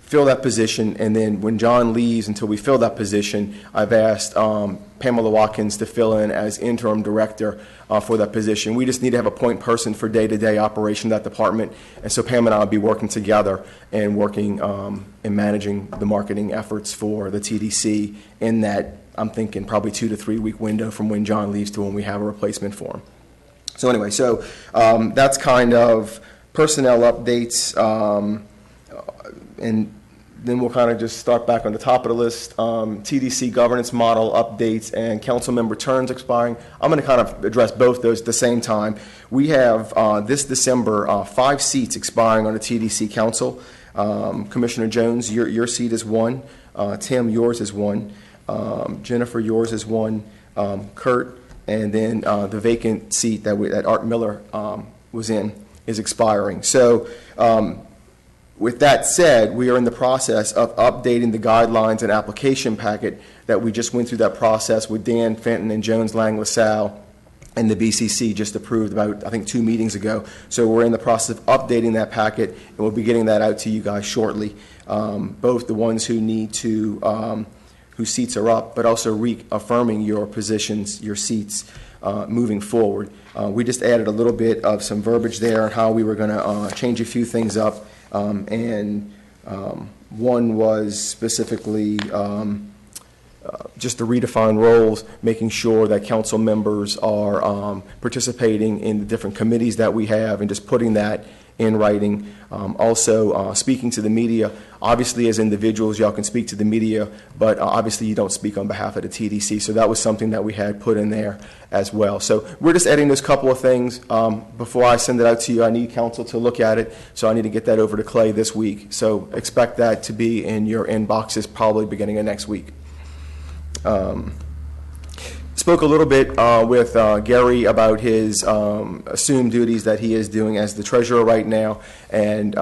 fill that position, and then when John leaves, until we fill that position, I've asked Pamela Watkins to fill in as interim director for that position. We just need to have a point person for day-to-day operation of that department, and so Pam and I will be working together and working and managing the marketing efforts for the TDC in that, I'm thinking, probably 2 to 3 week window from when John leaves to when we have a replacement for him. So anyway, that's kind of personnel updates, and then we'll kind of just start back on the top of the list. TDC governance model updates and council member terms expiring. I'm going to kind of address both those at the same time. We have this December 5 seats expiring on the TDC council. Commissioner Jones, your seat is 1. Tim, yours is 1. Jennifer, yours is 1. Kurt, and then the vacant seat that Art Miller was in is expiring. So with that said, we are in the process of updating the guidelines and application packet that we just went through that process with Dan Fenton and Jones Lang LaSalle and the BCC just approved about, I think, 2 meetings ago. So we're in the process of updating that packet, and we'll be getting that out to you guys shortly. Both the ones who need to, whose seats are up, but also reaffirming your positions, your seats moving forward. We just added a little bit of some verbiage there on how we were going to change a few things up. One was specifically just to redefine roles, making sure that council members are participating in the different committees that we have, and just putting that in writing. Also, speaking to the media. Obviously, as individuals, y'all can speak to the media, but obviously you don't speak on behalf of the TDC. So that was something that we had put in there as well. So we're just adding those couple of things. Before I send it out to you, I need council to look at it. So I need to get that over to Clay this week. So expect that to be in your inboxes probably beginning of next week. Spoke a little bit with Gary about his assumed duties that he is doing as the treasurer right now, and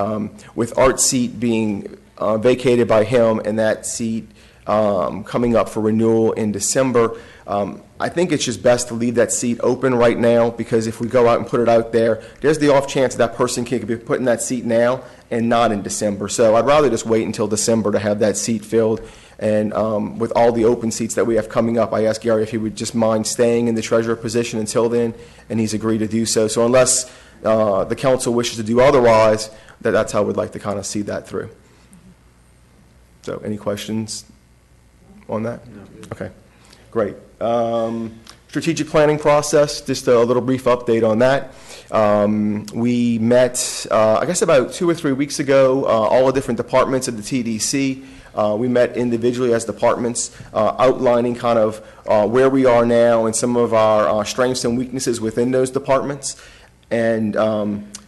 with Art's seat being vacated by him and that seat coming up for renewal in December, I think it's just best to leave that seat open right now, because if we go out and put it out there, there's the off chance that person can be put in that seat now and not in December. So I'd rather just wait until December to have that seat filled. And with all the open seats that we have coming up, I asked Gary if he would just mind staying in the treasurer position until then, and he's agreed to do so. So unless the council wishes to do otherwise, that's how we'd like to kind of see that through. So any questions on that? No. Okay, great. Strategic planning process, just a little brief update on that. We met, I guess about 2 or 3 weeks ago, all the different departments of the TDC. We met individually as departments, outlining kind of where we are now and some of our strengths and weaknesses within those departments. And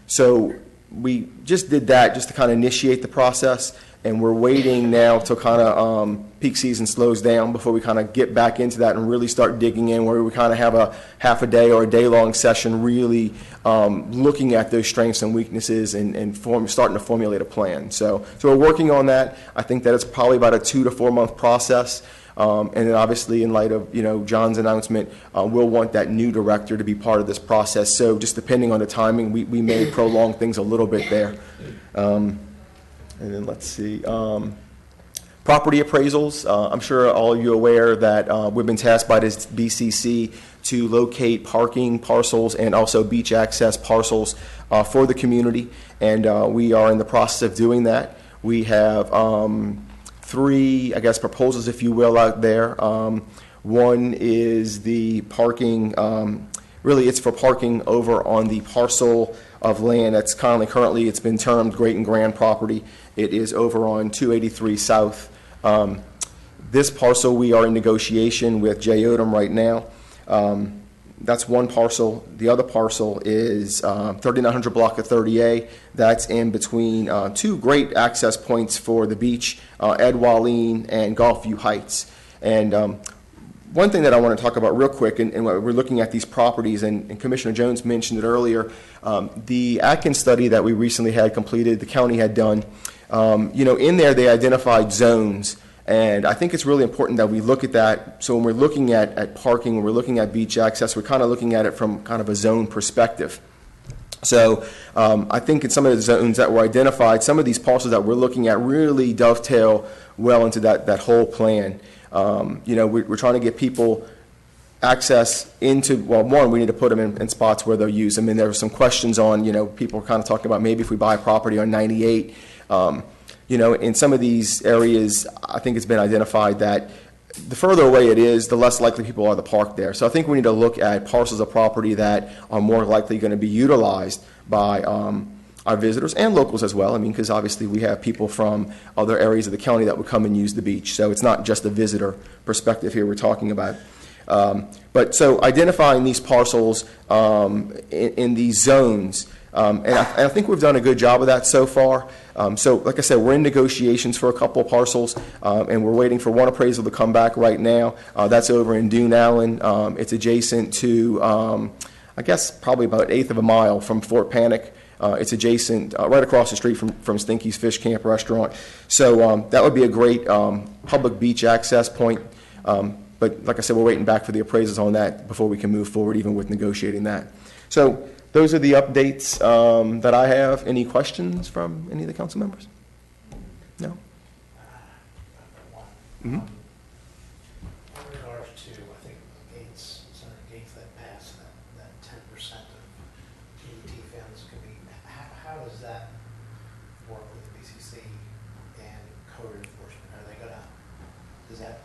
so we just did that just to kind of initiate the process. And we're waiting now till kind of peak season slows down before we kind of get back into that and really start digging in, where we kind of have a half a day or a day-long session really looking at those strengths and weaknesses and starting to formulate a plan. So we're working on that. I think that it's probably about a 2 to 4 month process. And then obviously, in light of John's announcement, we'll want that new director to be part of this process. So just depending on the timing, we may prolong things a little bit there. And then let's see. Property appraisals, I'm sure all of you are aware that we've been tasked by this BCC to locate parking parcels and also beach access parcels for the community, and we are in the process of doing that. We have 3, I guess, proposals, if you will, out there. One is the parking, really it's for parking over on the parcel of land that's currently it's been termed Great and Grand property. It is over on 283 South. This parcel, we are in negotiation with J. Odom right now. That's one parcel. The other parcel is 3900 block of 30A. That's in between 2 great access points for the beach, Ed Waleen and Gulfview Heights. And one thing that I want to talk about real quick, and we're looking at these properties, and Commissioner Jones mentioned it earlier, the Atkins study that we recently had completed, the county had done, in there they identified zones. And I think it's really important that we look at that. So when we're looking at parking, when we're looking at beach access, we're kind of looking at it from kind of a zone perspective. So I think in some of the zones that were identified, some of these parcels that we're looking at really dovetail well into that whole plan. We're trying to get people access into, well, one, we need to put them in spots where they'll use them. And there were some questions on, people were kind of talking about maybe if we buy a property on 98, in some of these areas, I think it's been identified that the further away it is, the less likely people are to park there. So I think we need to look at parcels of property that are more likely going to be utilized by our visitors and locals as well. I mean, because obviously we have people from other areas of the county that would come and use the beach. So it's not just a visitor perspective here we're talking about. But so identifying these parcels in these zones, and I think we've done a good job of that so far. So like I said, we're in negotiations for a couple of parcels, and we're waiting for one appraisal to come back right now. That's over in Dune Allen. It's adjacent to, I guess, probably about 1/8 of a mile from Fort Panic. It's adjacent, right across the street from Stinky's Fish Camp Restaurant. So that would be a great public beach access point. But like I said, we're waiting back for the appraisals on that before we can move forward, even with negotiating that. So those are the updates that I have. Any questions from any of the council members? No? In regards to, I think, Senator Gates that passed, that 10% of DET funds could be, how does that work with the BCC and code enforcement? Are they gonna, does that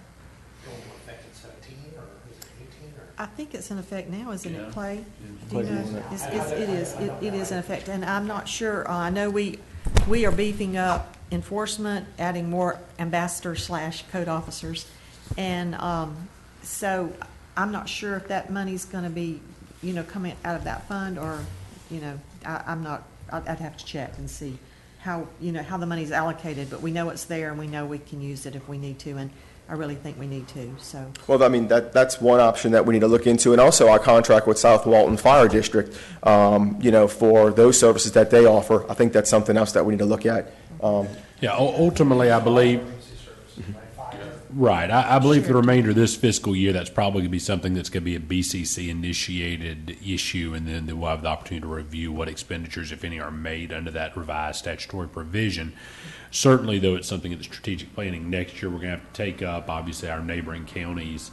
go into effect in 17 or is it 18 or? I think it's in effect now, isn't it, Clay? Clay, Do you know? isn't it? It is in effect, and I'm not sure, I know we are beefing up enforcement, adding more ambassadors/code officers, and so I'm not sure if that money's going to be, coming out of that fund, or, I'm not, I'd have to check and see how the money's allocated, but we know it's there, and we know we can use it if we need to, and I really think we need to, so. Well, I mean, that's one option that we need to look into, and also our contract with South Walton Fire District, for those services that they offer. I think that's something else that we need to look at. Yeah, ultimately, I believe, right, I believe for the remainder of this fiscal year, that's probably going to be something that's going to be a BCC-initiated issue, and then we'll have the opportunity to review what expenditures, if any, are made under that revised statutory provision. Certainly, though, it's something in the strategic planning next year we're going to have to take up. Obviously, our neighboring counties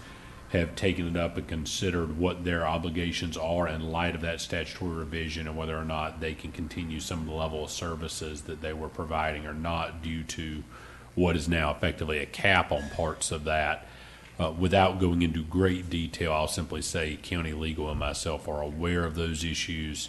have taken it up and considered what their obligations are in light of that statutory revision and whether or not they can continue some of the level of services that they were providing or not due to what is now effectively a cap on parts of that. Without going into great detail, I'll simply say county legal and myself are aware of those issues.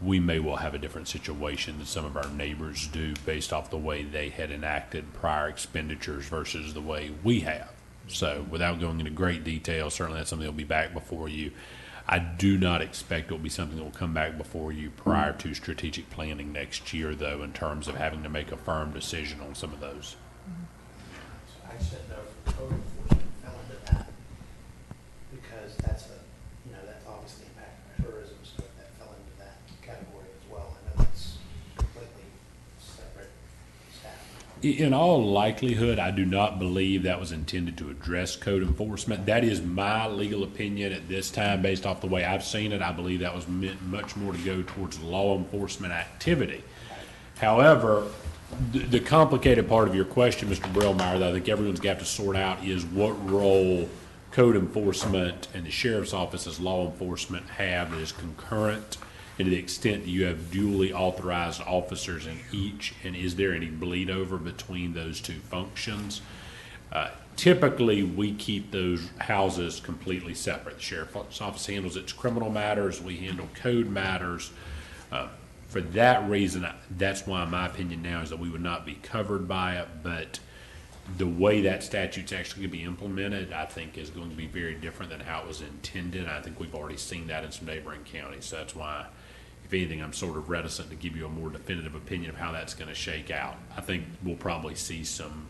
We may well have a different situation than some of our neighbors do based off the way they had enacted prior expenditures versus the way we have. So without going into great detail, certainly that's something that will be back before you. I do not expect it will be something that will come back before you prior to strategic planning next year, though, in terms of having to make a firm decision on some of those. I just didn't know if code enforcement fell into that, because that's obviously impacting tourism, so if that fell into that category as well. I know that's completely separate staff. In all likelihood, I do not believe that was intended to address code enforcement. That is my legal opinion at this time, based off the way I've seen it. I believe that was meant much more to go towards law enforcement activity. However, The complicated part of your question, Mr. Brillmeyer, that I think everyone's got to sort out is what role code enforcement and the sheriff's office as law enforcement have that is concurrent, and to the extent that you have duly authorized officers in each, and is there any bleed over between those two functions? Typically, we keep those houses completely separate. The sheriff's office handles its criminal matters, we handle code matters. For that reason, that's why my opinion now is that we would not be covered by it, but the way that statute's actually going to be implemented, I think, is going to be very different than how it was intended. I think we've already seen that in some neighboring counties, so that's why, if anything, I'm sort of reticent to give you a more definitive opinion of how that's going to shake out. I think we'll probably see some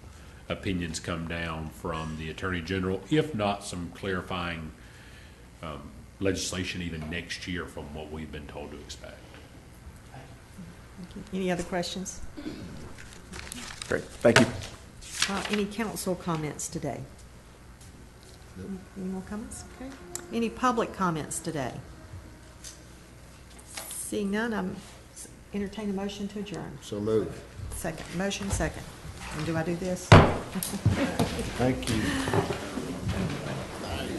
opinions come down from the Attorney General, if not some clarifying legislation even next year from what we've been told to expect. Any other questions? Great, thank you. Any council comments today? Any more comments? Okay. Any public comments today? Seeing none, I'm entertain a motion to adjourn. So moved. Second, motion second. And do I do this? Thank you.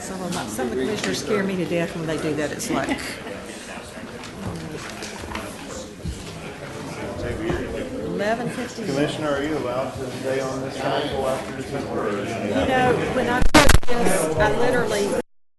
Some of the commissioners scare me to death when they do that. It's like, 11:50. Commissioner, are you allowed to stay on this cycle after this? You know, when I did this, I literally